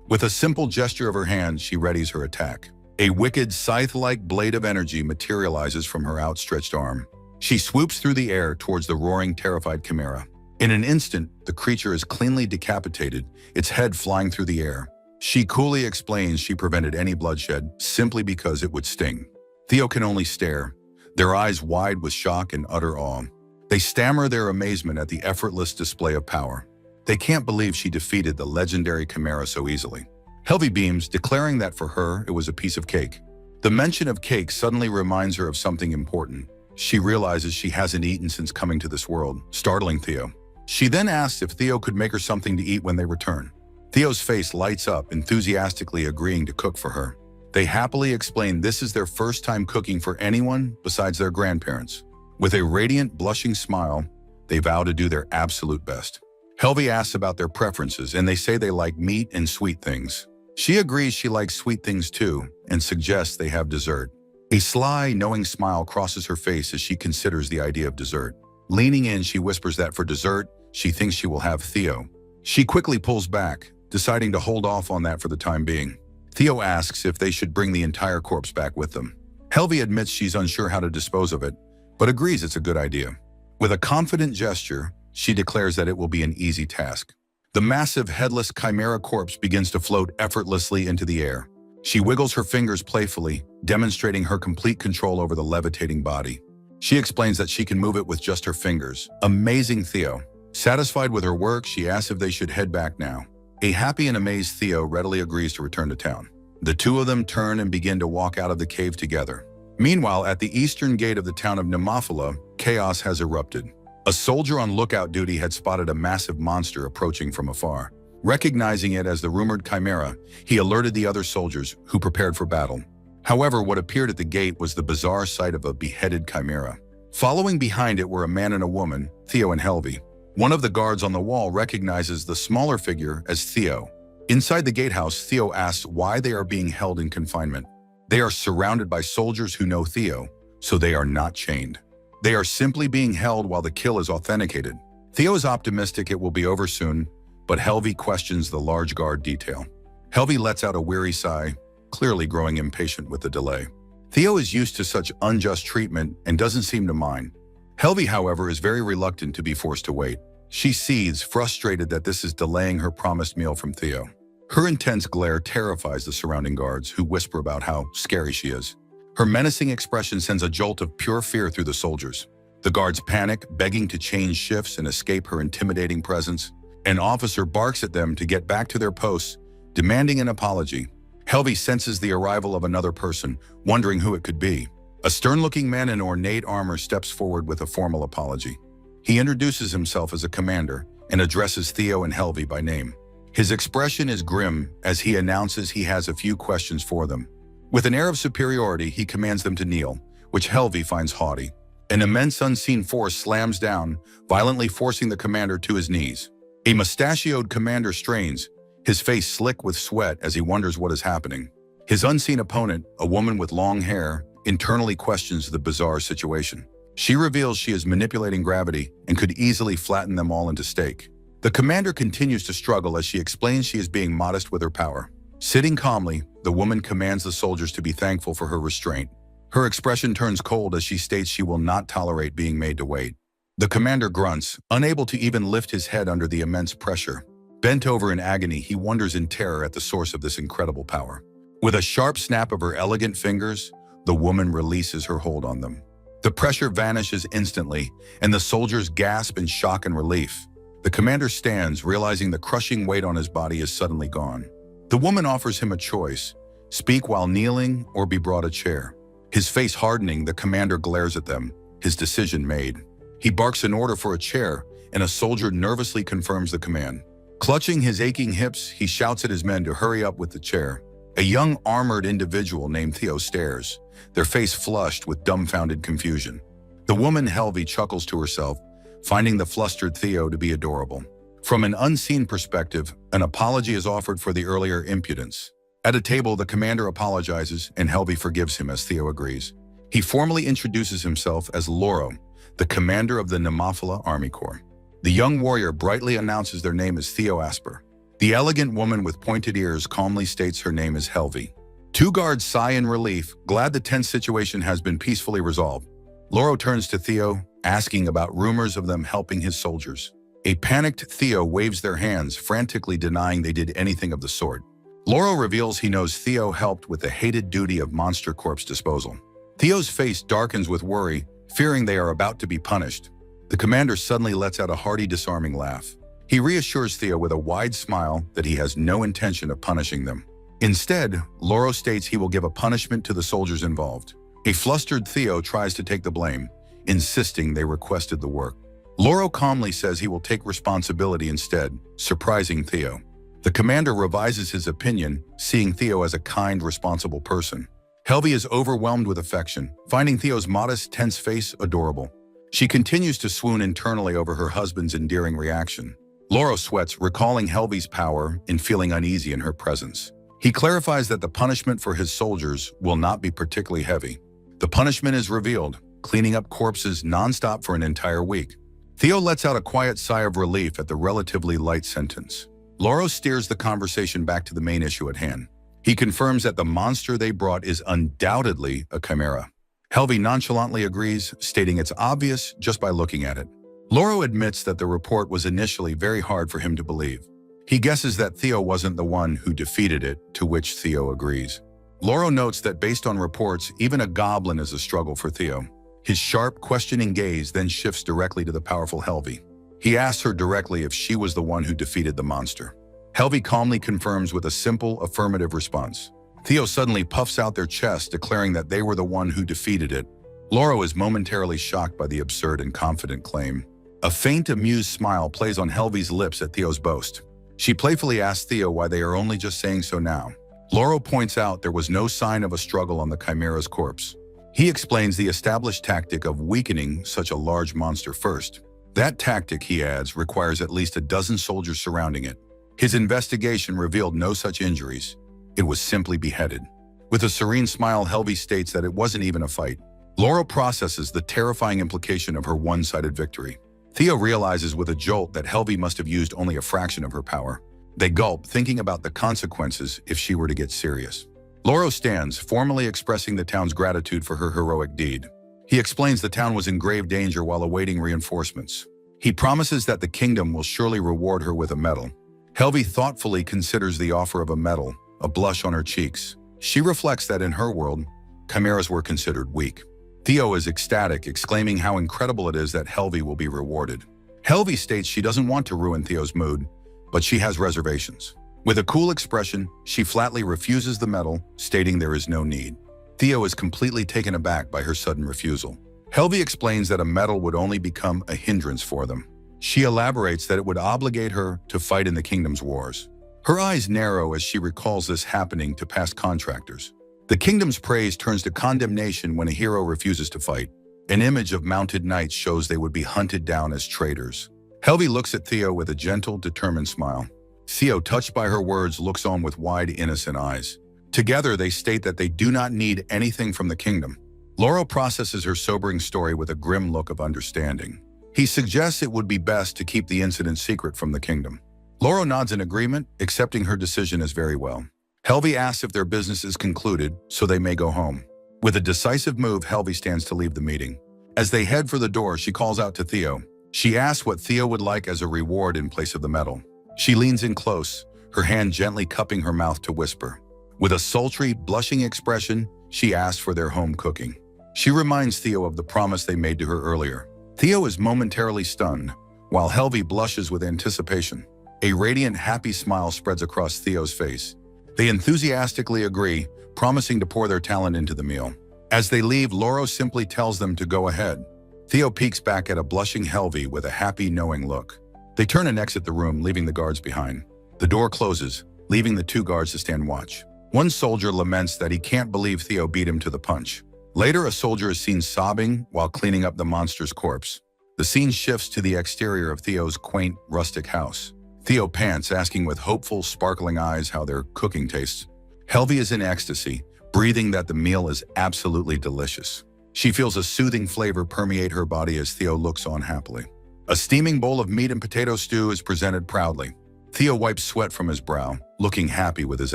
With a simple gesture of her hand, she readies her attack. A wicked, scythe-like blade of energy materializes from her outstretched arm. She swoops through the air towards the roaring, terrified chimera. In an instant, the creature is cleanly decapitated, its head flying through the air. She coolly explains she prevented any bloodshed simply because it would sting. Theo can only stare, their eyes wide with shock and utter awe. They stammer their amazement at the effortless display of power. They can't believe she defeated the legendary chimera so easily. Helvi beams, declaring that for her, it was a piece of cake. The mention of cake suddenly reminds her of something important. She realizes she hasn't eaten since coming to this world, startling Theo. She then asks if Theo could make her something to eat when they return. Theo's face lights up, enthusiastically agreeing to cook for her. They happily explain this is their first time cooking for anyone besides their grandparents. With a radiant, blushing smile, they vow to do their absolute best. Helvi asks about their preferences, and they say they like meat and sweet things. She agrees she likes sweet things too, and suggests they have dessert. A sly, knowing smile crosses her face as she considers the idea of dessert. Leaning in, she whispers that for dessert, she thinks she will have Theo. She quickly pulls back, deciding to hold off on that for the time being. Theo asks if they should bring the entire corpse back with them. Helvi admits she's unsure how to dispose of it, but agrees it's a good idea. With a confident gesture, she declares that it will be an easy task. The massive headless chimera corpse begins to float effortlessly into the air. She wiggles her fingers playfully, demonstrating her complete control over the levitating body. She explains that she can move it with just her fingers. Amazing Theo. Satisfied with her work, she asks if they should head back now. A happy and amazed Theo readily agrees to return to town. The two of them turn and begin to walk out of the cave together. Meanwhile, at the eastern gate of the town of Nemophila, chaos has erupted. A soldier on lookout duty had spotted a massive monster approaching from afar. Recognizing it as the rumored chimera, he alerted the other soldiers, who prepared for battle. However, what appeared at the gate was the bizarre sight of a beheaded chimera. Following behind it were a man and a woman, Theo and Helvi. One of the guards on the wall recognizes the smaller figure as Theo. Inside the gatehouse, Theo asks why they are being held in confinement. They are surrounded by soldiers who know Theo, so they are not chained. They are simply being held while the kill is authenticated. Theo is optimistic it will be over soon, but Helvi questions the large guard detail. Helvi lets out a weary sigh, clearly growing impatient with the delay. Theo is used to such unjust treatment and doesn't seem to mind. Helvi, however, is very reluctant to be forced to wait. She seethes, frustrated that this is delaying her promised meal from Theo. Her intense glare terrifies the surrounding guards, who whisper about how scary she is. Her menacing expression sends a jolt of pure fear through the soldiers. The guards panic, begging to change shifts and escape her intimidating presence. An officer barks at them to get back to their posts, demanding an apology. Helvi senses the arrival of another person, wondering who it could be. A stern-looking man in ornate armor steps forward with a formal apology. He introduces himself as a commander and addresses Theo and Helvi by name. His expression is grim as he announces he has a few questions for them. With an air of superiority, he commands them to kneel, which Helvi finds haughty. An immense unseen force slams down, violently forcing the commander to his knees. A mustachioed commander strains, his face slick with sweat as he wonders what is happening. His unseen opponent, a woman with long hair, internally questions the bizarre situation. She reveals she is manipulating gravity and could easily flatten them all into steak. The commander continues to struggle as she explains she is being modest with her power. Sitting calmly, the woman commands the soldiers to be thankful for her restraint. Her expression turns cold as she states she will not tolerate being made to wait. The commander grunts, unable to even lift his head under the immense pressure. Bent over in agony, he wonders in terror at the source of this incredible power. With a sharp snap of her elegant fingers, the woman releases her hold on them. The pressure vanishes instantly, and the soldiers gasp in shock and relief. The commander stands, realizing the crushing weight on his body is suddenly gone. The woman offers him a choice: speak while kneeling or be brought a chair. His face hardening, the commander glares at them, his decision made. He barks an order for a chair, and a soldier nervously confirms the command. Clutching his aching hips, he shouts at his men to hurry up with the chair. A young armored individual named Theo stares, their face flushed with dumbfounded confusion. The woman Helvi chuckles to herself, finding the flustered Theo to be adorable. From an unseen perspective, an apology is offered for the earlier impudence. At a table, the commander apologizes and Helvi forgives him as Theo agrees. He formally introduces himself as Loro, the commander of the Nemophila Army Corps. The young warrior brightly announces their name is Theo Asper. The elegant woman with pointed ears calmly states her name is Helvi. Two guards sigh in relief, glad the tense situation has been peacefully resolved. Loro turns to Theo, asking about rumors of them helping his soldiers. A panicked Theo waves their hands, frantically denying they did anything of the sort. Loro reveals he knows Theo helped with the hated duty of monster corpse disposal. Theo's face darkens with worry, fearing they are about to be punished. The commander suddenly lets out a hearty, disarming laugh. He reassures Theo with a wide smile that he has no intention of punishing them. Instead, Loro states he will give a punishment to the soldiers involved. A flustered Theo tries to take the blame, insisting they requested the work. Loro calmly says he will take responsibility instead, surprising Theo. The commander revises his opinion, seeing Theo as a kind, responsible person. Helvi is overwhelmed with affection, finding Theo's modest, tense face adorable. She continues to swoon internally over her husband's endearing reaction. Loro sweats, recalling Helvi's power and feeling uneasy in her presence. He clarifies that the punishment for his soldiers will not be particularly heavy. The punishment is revealed, cleaning up corpses nonstop for an entire week. Theo lets out a quiet sigh of relief at the relatively light sentence. Loro steers the conversation back to the main issue at hand. He confirms that the monster they brought is undoubtedly a chimera. Helvi nonchalantly agrees, stating it's obvious just by looking at it. Loro admits that the report was initially very hard for him to believe. He guesses that Theo wasn't the one who defeated it, to which Theo agrees. Loro notes that based on reports, even a goblin is a struggle for Theo. His sharp, questioning gaze then shifts directly to the powerful Helvi. He asks her directly if she was the one who defeated the monster. Helvi calmly confirms with a simple, affirmative response. Theo suddenly puffs out their chest, declaring that they were the one who defeated it. Loro is momentarily shocked by the absurd and confident claim. A faint, amused smile plays on Helvi's lips at Theo's boast. She playfully asks Theo why they are only just saying so now. Loro points out there was no sign of a struggle on the chimera's corpse. He explains the established tactic of weakening such a large monster first. That tactic, he adds, requires at least a dozen soldiers surrounding it. His investigation revealed no such injuries. It was simply beheaded. With a serene smile, Helvi states that it wasn't even a fight. Loro processes the terrifying implication of her one-sided victory. Theo realizes with a jolt that Helvi must have used only a fraction of her power. They gulp, thinking about the consequences if she were to get serious. Loro stands, formally expressing the town's gratitude for her heroic deed. He explains the town was in grave danger while awaiting reinforcements. He promises that the kingdom will surely reward her with a medal. Helvi thoughtfully considers the offer of a medal, a blush on her cheeks. She reflects that in her world, chimeras were considered weak. Theo is ecstatic, exclaiming how incredible it is that Helvi will be rewarded. Helvi states she doesn't want to ruin Theo's mood, but she has reservations. With a cool expression, she flatly refuses the medal, stating there is no need. Theo is completely taken aback by her sudden refusal. Helvi explains that a medal would only become a hindrance for them. She elaborates that it would obligate her to fight in the kingdom's wars. Her eyes narrow as she recalls this happening to past contractors. The kingdom's praise turns to condemnation when a hero refuses to fight. An image of mounted knights shows they would be hunted down as traitors. Helvi looks at Theo with a gentle, determined smile. Theo, touched by her words, looks on with wide, innocent eyes. Together, they state that they do not need anything from the kingdom. Loro processes her sobering story with a grim look of understanding. He suggests it would be best to keep the incident secret from the kingdom. Loro nods in agreement, accepting her decision as very well. Helvi asks if their business is concluded, so they may go home. With a decisive move, Helvi stands to leave the meeting. As they head for the door, she calls out to Theo. She asks what Theo would like as a reward in place of the medal. She leans in close, her hand gently cupping her mouth to whisper. With a sultry, blushing expression, she asks for their home cooking. She reminds Theo of the promise they made to her earlier. Theo is momentarily stunned, while Helvi blushes with anticipation. A radiant, happy smile spreads across Theo's face. They enthusiastically agree, promising to pour their talent into the meal. As they leave, Loro simply tells them to go ahead. Theo peeks back at a blushing Helvi with a happy, knowing look. They turn and exit the room, leaving the guards behind. The door closes, leaving the two guards to stand watch. One soldier laments that he can't believe Theo beat him to the punch. Later, a soldier is seen sobbing while cleaning up the monster's corpse. The scene shifts to the exterior of Theo's quaint, rustic house. Theo pants, asking with hopeful, sparkling eyes how their cooking tastes. Helvi is in ecstasy, breathing that the meal is absolutely delicious. She feels a soothing flavor permeate her body as Theo looks on happily. A steaming bowl of meat and potato stew is presented proudly. Theo wipes sweat from his brow, looking happy with his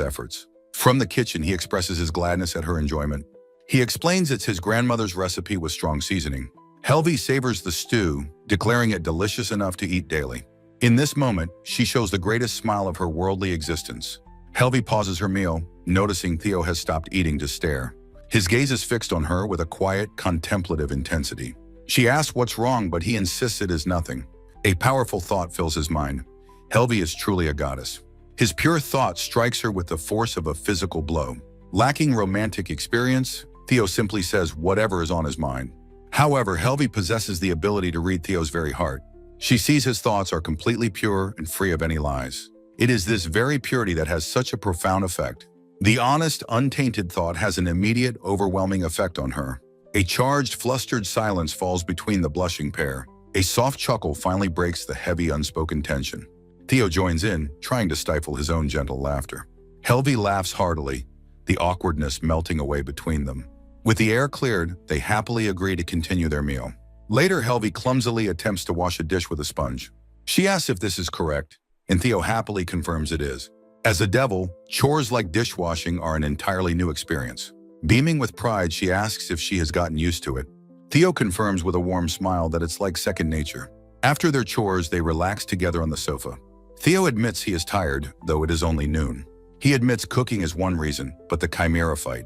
efforts. From the kitchen, he expresses his gladness at her enjoyment. He explains it's his grandmother's recipe with strong seasoning. Helvi savors the stew, declaring it delicious enough to eat daily. In this moment, she shows the greatest smile of her worldly existence. Helvi pauses her meal, noticing Theo has stopped eating to stare. His gaze is fixed on her with a quiet, contemplative intensity. She asks what's wrong, but he insists it is nothing. A powerful thought fills his mind. Helvi is truly a goddess. His pure thought strikes her with the force of a physical blow. Lacking romantic experience, Theo simply says whatever is on his mind. However, Helvi possesses the ability to read Theo's very heart. She sees his thoughts are completely pure and free of any lies. It is this very purity that has such a profound effect. The honest, untainted thought has an immediate, overwhelming effect on her. A charged, flustered silence falls between the blushing pair. A soft chuckle finally breaks the heavy, unspoken tension. Theo joins in, trying to stifle his own gentle laughter. Helvi laughs heartily, the awkwardness melting away between them. With the air cleared, they happily agree to continue their meal. Later, Helvi clumsily attempts to wash a dish with a sponge. She asks if this is correct, and Theo happily confirms it is. As a devil, chores like dishwashing are an entirely new experience. Beaming with pride, she asks if she has gotten used to it. Theo confirms with a warm smile that it's like second nature. After their chores, they relax together on the sofa. Theo admits he is tired, though it is only noon. He admits cooking is one reason, but the chimera fight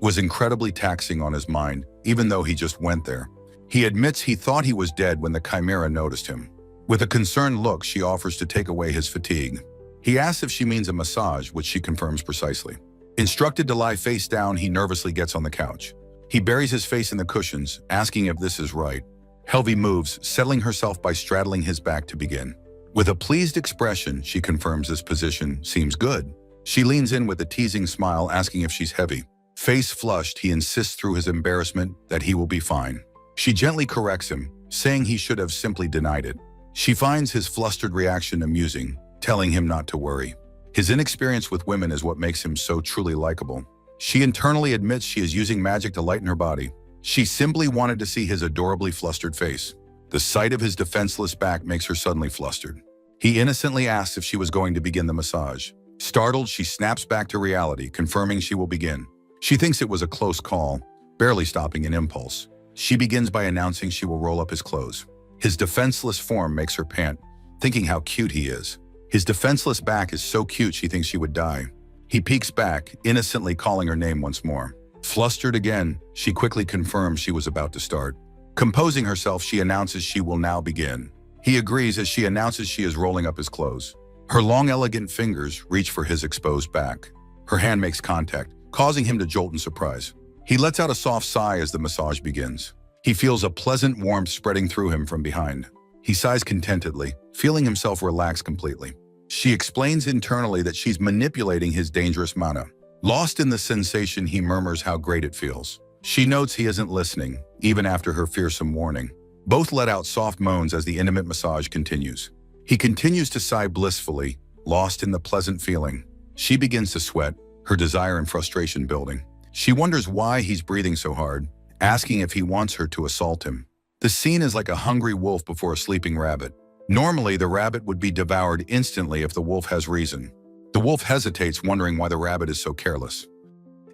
was incredibly taxing on his mind, even though he just went there. He admits he thought he was dead when the chimera noticed him. With a concerned look, she offers to take away his fatigue. He asks if she means a massage, which she confirms precisely. Instructed to lie face down, he nervously gets on the couch. He buries his face in the cushions, asking if this is right. Helvi moves, settling herself by straddling his back to begin. With a pleased expression, she confirms this position seems good. She leans in with a teasing smile, asking if she's heavy. Face flushed, he insists through his embarrassment that he will be fine. She gently corrects him, saying he should have simply denied it. She finds his flustered reaction amusing, telling him not to worry. His inexperience with women is what makes him so truly likable. She internally admits she is using magic to lighten her body. She simply wanted to see his adorably flustered face. The sight of his defenseless back makes her suddenly flustered. He innocently asks if she was going to begin the massage. Startled, she snaps back to reality, confirming she will begin. She thinks it was a close call, barely stopping an impulse. She begins by announcing she will roll up his clothes. His defenseless form makes her pant, thinking how cute he is. His defenseless back is so cute she thinks she would die. He peeks back, innocently calling her name once more. Flustered again, she quickly confirms she was about to start. Composing herself, she announces she will now begin. He agrees as she announces she is rolling up his clothes. Her long, elegant fingers reach for his exposed back. Her hand makes contact, causing him to jolt in surprise. He lets out a soft sigh as the massage begins. He feels a pleasant warmth spreading through him from behind. He sighs contentedly, feeling himself relax completely. She explains internally that she's manipulating his dangerous mana. Lost in the sensation, he murmurs how great it feels. She notes he isn't listening, even after her fearsome warning. Both let out soft moans as the intimate massage continues. He continues to sigh blissfully, lost in the pleasant feeling. She begins to sweat, her desire and frustration building. She wonders why he's breathing so hard, asking if he wants her to assault him. The scene is like a hungry wolf before a sleeping rabbit. Normally, the rabbit would be devoured instantly if the wolf has reason. The wolf hesitates, wondering why the rabbit is so careless.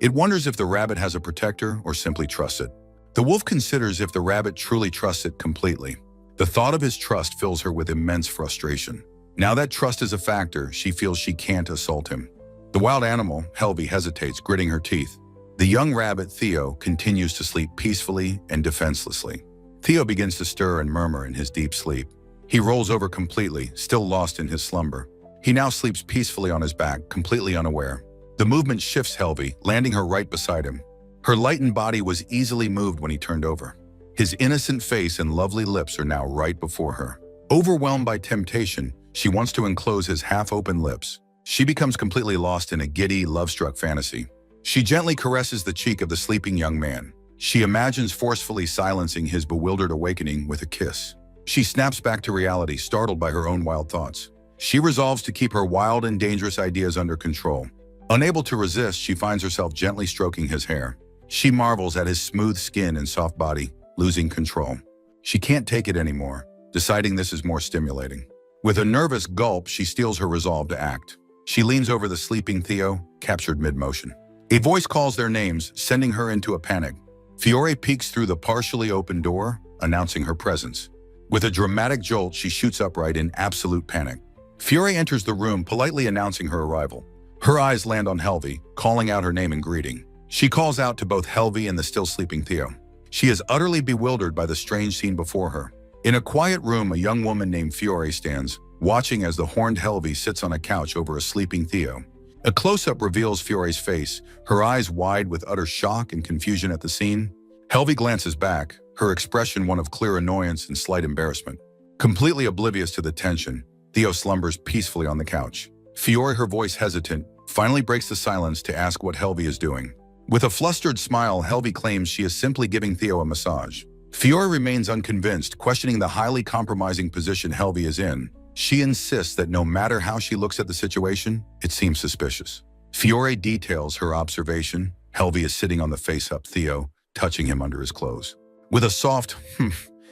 It wonders if the rabbit has a protector or simply trusts it. The wolf considers if the rabbit truly trusts it completely. The thought of his trust fills her with immense frustration. Now that trust is a factor, she feels she can't assault him. The wild animal, Helvi, hesitates, gritting her teeth. The young rabbit, Theo, continues to sleep peacefully and defenselessly. Theo begins to stir and murmur in his deep sleep. He rolls over completely, still lost in his slumber. He now sleeps peacefully on his back, completely unaware. The movement shifts Helvi, landing her right beside him. Her lightened body was easily moved when he turned over. His innocent face and lovely lips are now right before her. Overwhelmed by temptation, she wants to enclose his half-open lips. She becomes completely lost in a giddy, love-struck fantasy. She gently caresses the cheek of the sleeping young man. She imagines forcefully silencing his bewildered awakening with a kiss. She snaps back to reality, startled by her own wild thoughts. She resolves to keep her wild and dangerous ideas under control. Unable to resist, she finds herself gently stroking his hair. She marvels at his smooth skin and soft body, losing control. She can't take it anymore, deciding this is more stimulating. With a nervous gulp, she steels her resolve to act. She leans over the sleeping Theo, captured mid-motion. A voice calls their names, sending her into a panic. Fiore peeks through the partially open door, announcing her presence. With a dramatic jolt, she shoots upright in absolute panic. Fiore enters the room, politely announcing her arrival. Her eyes land on Helvi, calling out her name in greeting. She calls out to both Helvi and the still sleeping Theo. She is utterly bewildered by the strange scene before her. In a quiet room, a young woman named Fiore stands, watching as the horned Helvi sits on a couch over a sleeping Theo. A close-up reveals Fiore's face, her eyes wide with utter shock and confusion at the scene. Helvi glances back, her expression one of clear annoyance and slight embarrassment. Completely oblivious to the tension, Theo slumbers peacefully on the couch. Fiore, her voice hesitant, finally breaks the silence to ask what Helvi is doing. With a flustered smile, Helvi claims she is simply giving Theo a massage. Fiore remains unconvinced, questioning the highly compromising position Helvi is in. She insists that no matter how she looks at the situation, it seems suspicious. Fiore details her observation. Helvi is sitting on the face-up Theo, touching him under his clothes. With a soft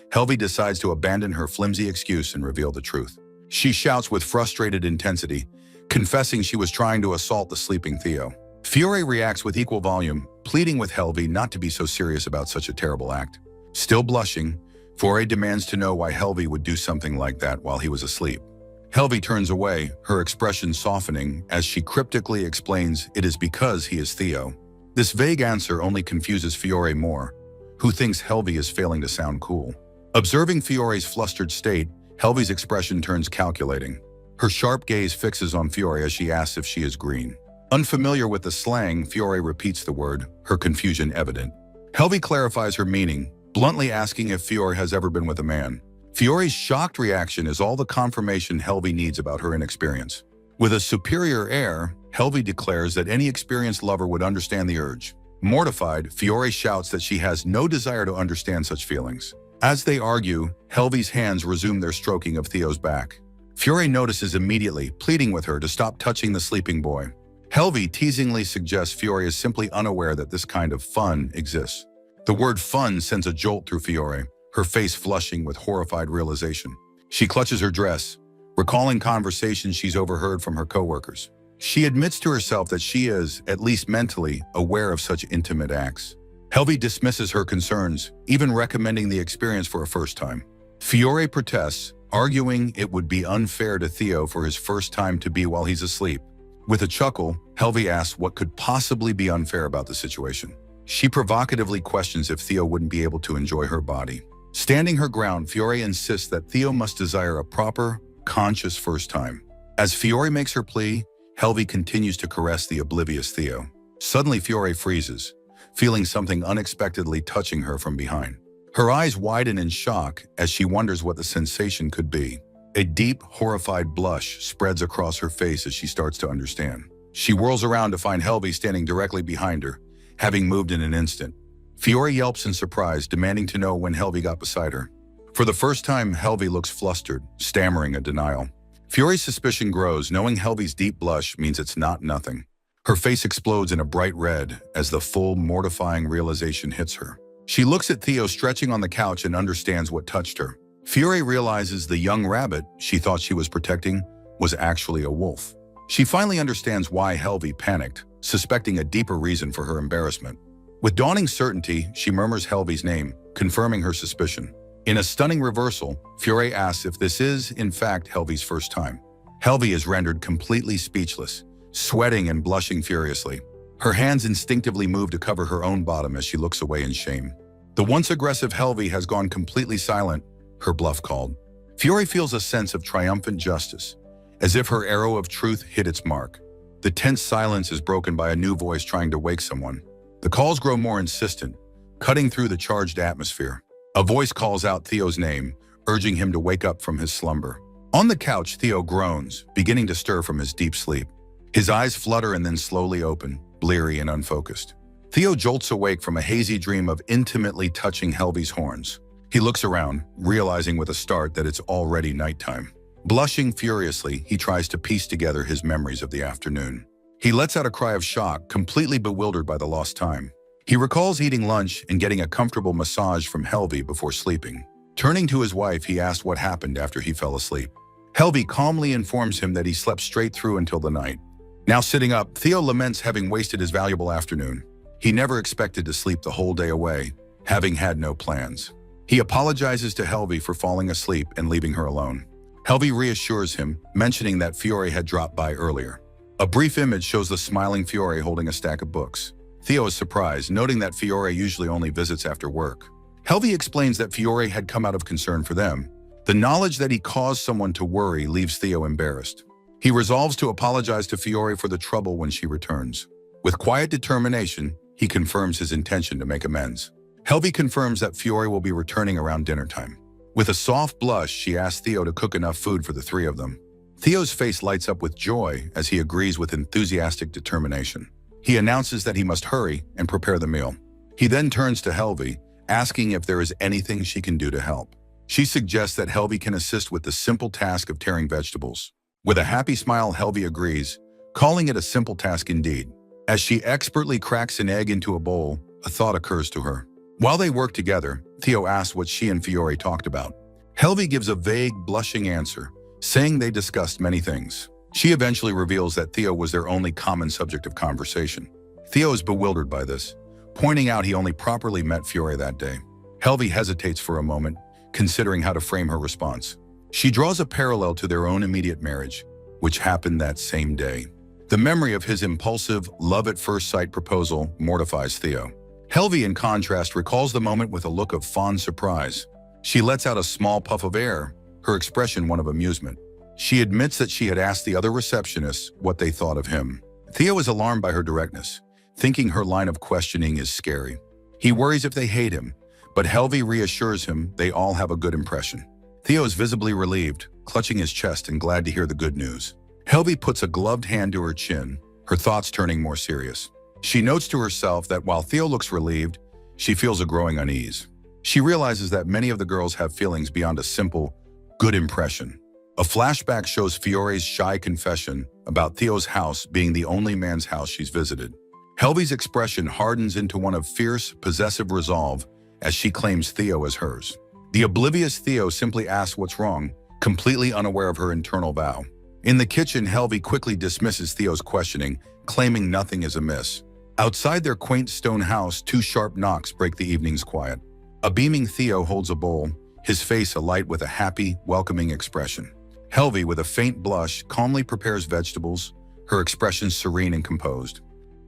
Helvi decides to abandon her flimsy excuse and reveal the truth. She shouts with frustrated intensity, confessing she was trying to assault the sleeping Theo. Fiore reacts with equal volume, pleading with Helvi not to be so serious about such a terrible act. Still blushing, Fiore demands to know why Helvi would do something like that while he was asleep. Helvi turns away, her expression softening as she cryptically explains it is because he is Theo. This vague answer only confuses Fiore more, who thinks Helvi is failing to sound cool. Observing Fiore's flustered state, Helvi's expression turns calculating. Her sharp gaze fixes on Fiore as she asks if she is green. Unfamiliar with the slang, Fiore repeats the word, her confusion evident. Helvi clarifies her meaning, bluntly asking if Fiore has ever been with a man. Fiore's shocked reaction is all the confirmation Helvi needs about her inexperience. With a superior air, Helvi declares that any experienced lover would understand the urge. Mortified, Fiore shouts that she has no desire to understand such feelings. As they argue, Helvi's hands resume their stroking of Theo's back. Fiore notices immediately, pleading with her to stop touching the sleeping boy. Helvi teasingly suggests Fiore is simply unaware that this kind of fun exists. The word fun sends a jolt through Fiore, her face flushing with horrified realization. She clutches her dress, recalling conversations she's overheard from her coworkers. She admits to herself that she is, at least mentally, aware of such intimate acts. Helvi dismisses her concerns, even recommending the experience for a first time. Fiore protests, arguing it would be unfair to Theo for his first time to be while he's asleep. With a chuckle, Helvi asks what could possibly be unfair about the situation. She provocatively questions if Theo wouldn't be able to enjoy her body. Standing her ground, Fiore insists that Theo must desire a proper, conscious first time. As Fiore makes her plea, Helvi continues to caress the oblivious Theo. Suddenly, Fiore freezes, feeling something unexpectedly touching her from behind. Her eyes widen in shock as she wonders what the sensation could be. A deep, horrified blush spreads across her face as she starts to understand. She whirls around to find Helvi standing directly behind her, having moved in an instant. Fiore yelps in surprise, demanding to know when Helvi got beside her. For the first time, Helvi looks flustered, stammering a denial. Fiore's suspicion grows, knowing Helvi's deep blush means it's not nothing. Her face explodes in a bright red as the full, mortifying realization hits her. She looks at Theo stretching on the couch and understands what touched her. Fiore realizes the young rabbit she thought she was protecting was actually a wolf. She finally understands why Helvi panicked, suspecting a deeper reason for her embarrassment. With dawning certainty, she murmurs Helvi's name, confirming her suspicion. In a stunning reversal, Fiore asks if this is, in fact, Helvi's first time. Helvi is rendered completely speechless, sweating and blushing furiously. Her hands instinctively move to cover her own bottom as she looks away in shame. The once aggressive Helvi has gone completely silent, her bluff called. Fiore feels a sense of triumphant justice, as if her arrow of truth hit its mark. The tense silence is broken by a new voice trying to wake someone. The calls grow more insistent, cutting through the charged atmosphere. A voice calls out Theo's name, urging him to wake up from his slumber. On the couch, Theo groans, beginning to stir from his deep sleep. His eyes flutter and then slowly open, bleary and unfocused. Theo jolts awake from a hazy dream of intimately touching Helvi's horns. He looks around, realizing with a start that it's already nighttime. Blushing furiously, he tries to piece together his memories of the afternoon. He lets out a cry of shock, completely bewildered by the lost time. He recalls eating lunch and getting a comfortable massage from Helvi before sleeping. Turning to his wife, he asks what happened after he fell asleep. Helvi calmly informs him that he slept straight through until the night. Now sitting up, Theo laments having wasted his valuable afternoon. He never expected to sleep the whole day away, having had no plans. He apologizes to Helvi for falling asleep and leaving her alone. Helvi reassures him, mentioning that Fiore had dropped by earlier. A brief image shows the smiling Fiore holding a stack of books. Theo is surprised, noting that Fiore usually only visits after work. Helvi explains that Fiore had come out of concern for them. The knowledge that he caused someone to worry leaves Theo embarrassed. He resolves to apologize to Fiore for the trouble when she returns. With quiet determination, he confirms his intention to make amends. Helvi confirms that Fiore will be returning around dinner time. With a soft blush, she asks Theo to cook enough food for the three of them. Theo's face lights up with joy as he agrees with enthusiastic determination. He announces that he must hurry and prepare the meal. He then turns to Helvi, asking if there is anything she can do to help. She suggests that Helvi can assist with the simple task of tearing vegetables. With a happy smile, Helvi agrees, calling it a simple task indeed. As she expertly cracks an egg into a bowl, a thought occurs to her. While they work together, Theo asks what she and Fiore talked about. Helvi gives a vague, blushing answer, saying they discussed many things. She eventually reveals that Theo was their only common subject of conversation. Theo is bewildered by this, pointing out he only properly met Fiore that day. Helvi hesitates for a moment, considering how to frame her response. She draws a parallel to their own immediate marriage, which happened that same day. The memory of his impulsive, love-at-first-sight proposal mortifies Theo. Helvi, in contrast, recalls the moment with a look of fond surprise. She lets out a small puff of air, her expression one of amusement. She admits that she had asked the other receptionists what they thought of him. Theo is alarmed by her directness, thinking her line of questioning is scary. He worries if they hate him, but Helvi reassures him they all have a good impression. Theo is visibly relieved, clutching his chest and glad to hear the good news. Helvi puts a gloved hand to her chin, her thoughts turning more serious. She notes to herself that while Theo looks relieved, she feels a growing unease. She realizes that many of the girls have feelings beyond a simple, good impression. A flashback shows Fiore's shy confession about Theo's house being the only man's house she's visited. Helvi's expression hardens into one of fierce, possessive resolve as she claims Theo as hers. The oblivious Theo simply asks what's wrong, completely unaware of her internal vow. In the kitchen, Helvi quickly dismisses Theo's questioning, claiming nothing is amiss. Outside their quaint stone house, two sharp knocks break the evening's quiet. A beaming Theo holds a bowl, his face alight with a happy, welcoming expression. Helvi, with a faint blush, calmly prepares vegetables, her expression serene and composed.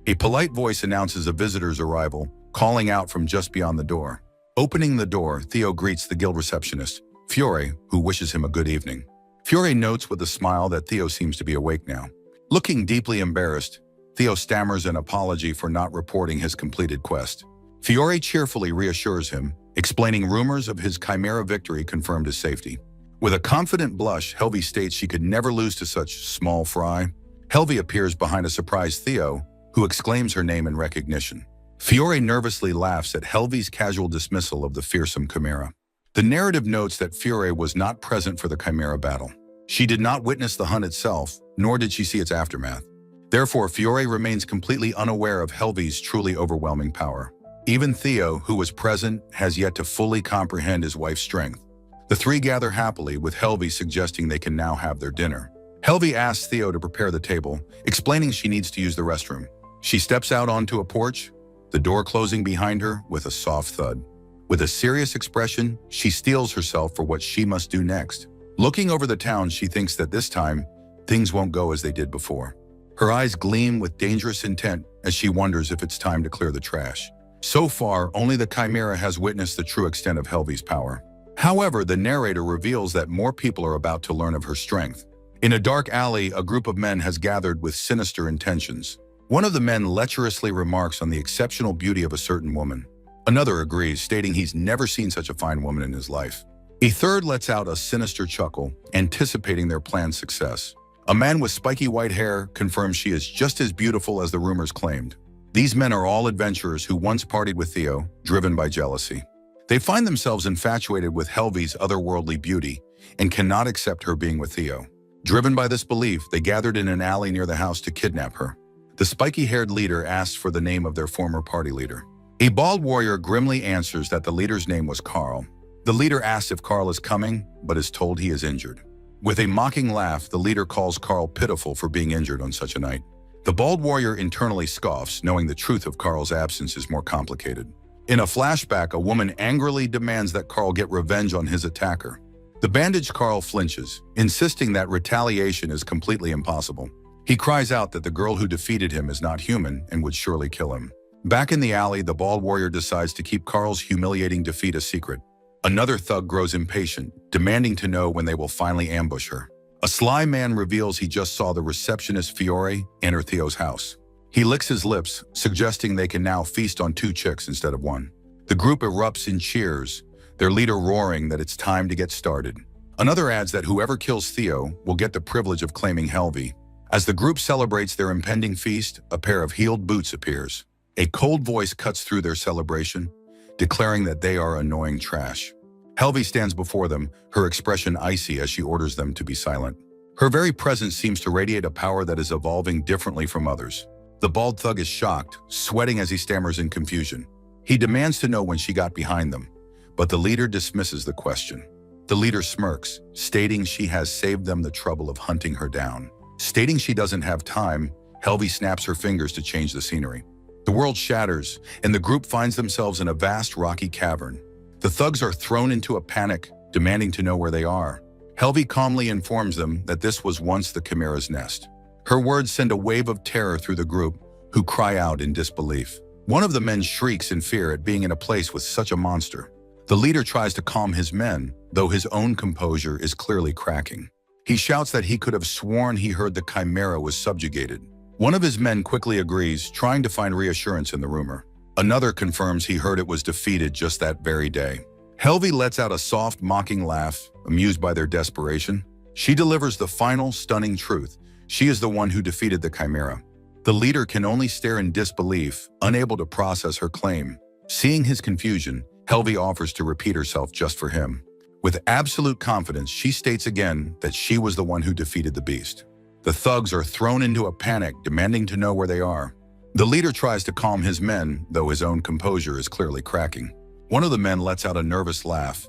A polite voice announces a visitor's arrival, calling out from just beyond the door. Opening the door, Theo greets the guild receptionist, Fiore, who wishes him a good evening. Fiore notes with a smile that Theo seems to be awake now. Looking deeply embarrassed, Theo stammers an apology for not reporting his completed quest. Fiore cheerfully reassures him, explaining rumors of his chimera victory confirmed his safety. With a confident blush, Helvi states she could never lose to such small fry. Helvi appears behind a surprised Theo, who exclaims her name in recognition. Fiore nervously laughs at Helvi's casual dismissal of the fearsome chimera. The narrative notes that Fiore was not present for the chimera battle. She did not witness the hunt itself, nor did she see its aftermath. Therefore, Fiore remains completely unaware of Helvi's truly overwhelming power. Even Theo, who was present, has yet to fully comprehend his wife's strength. The three gather happily, with Helvi suggesting they can now have their dinner. Helvi asks Theo to prepare the table, explaining she needs to use the restroom. She steps out onto a porch, the door closing behind her with a soft thud. With a serious expression, she steels herself for what she must do next. Looking over the town, she thinks that this time, things won't go as they did before. Her eyes gleam with dangerous intent as she wonders if it's time to clear the trash. So far, only the chimera has witnessed the true extent of Helvi's power. However, the narrator reveals that more people are about to learn of her strength. In a dark alley, a group of men has gathered with sinister intentions. One of the men lecherously remarks on the exceptional beauty of a certain woman. Another agrees, stating he's never seen such a fine woman in his life. A third lets out a sinister chuckle, anticipating their planned success. A man with spiky white hair confirms she is just as beautiful as the rumors claimed. These men are all adventurers who once partied with Theo, driven by jealousy. They find themselves infatuated with Helvi's otherworldly beauty and cannot accept her being with Theo. Driven by this belief, they gathered in an alley near the house to kidnap her. The spiky-haired leader asks for the name of their former party leader. A bald warrior grimly answers that the leader's name was Carl. The leader asks if Carl is coming, but is told he is injured. With a mocking laugh, the leader calls Carl pitiful for being injured on such a night. The bald warrior internally scoffs, knowing the truth of Carl's absence is more complicated. In a flashback, a woman angrily demands that Carl get revenge on his attacker. The bandaged Carl flinches, insisting that retaliation is completely impossible. He cries out that the girl who defeated him is not human and would surely kill him. Back in the alley, the bald warrior decides to keep Carl's humiliating defeat a secret. Another thug grows impatient, demanding to know when they will finally ambush her. A sly man reveals he just saw the receptionist Fiore enter Theo's house. He licks his lips, suggesting they can now feast on 2 chicks instead of 1. The group erupts in cheers, their leader roaring that it's time to get started. Another adds that whoever kills Theo will get the privilege of claiming Helvi. As the group celebrates their impending feast, a pair of heeled boots appears. A cold voice cuts through their celebration, declaring that they are annoying trash. Helvi stands before them, her expression icy as she orders them to be silent. Her very presence seems to radiate a power that is evolving differently from others. The bald thug is shocked, sweating as he stammers in confusion. He demands to know when she got behind them, but the leader dismisses the question. The leader smirks, stating she has saved them the trouble of hunting her down. Stating she doesn't have time, Helvi snaps her fingers to change the scenery. The world shatters, and the group finds themselves in a vast rocky cavern. The thugs are thrown into a panic, demanding to know where they are. Helvi calmly informs them that this was once the Chimera's nest. Her words send a wave of terror through the group, who cry out in disbelief. One of the men shrieks in fear at being in a place with such a monster. The leader tries to calm his men, though his own composure is clearly cracking. He shouts that he could have sworn he heard the Chimera was subjugated. One of his men quickly agrees, trying to find reassurance in the rumor. Another confirms he heard it was defeated just that very day. Helvi lets out a soft, mocking laugh, amused by their desperation. She delivers the final, stunning truth. She is the one who defeated the Chimera. The leader can only stare in disbelief, unable to process her claim. Seeing his confusion, Helvi offers to repeat herself just for him. With absolute confidence, she states again that she was the one who defeated the beast. The thugs are thrown into a panic, demanding to know where they are. The leader tries to calm his men, though his own composure is clearly cracking. One of the men lets out a nervous laugh.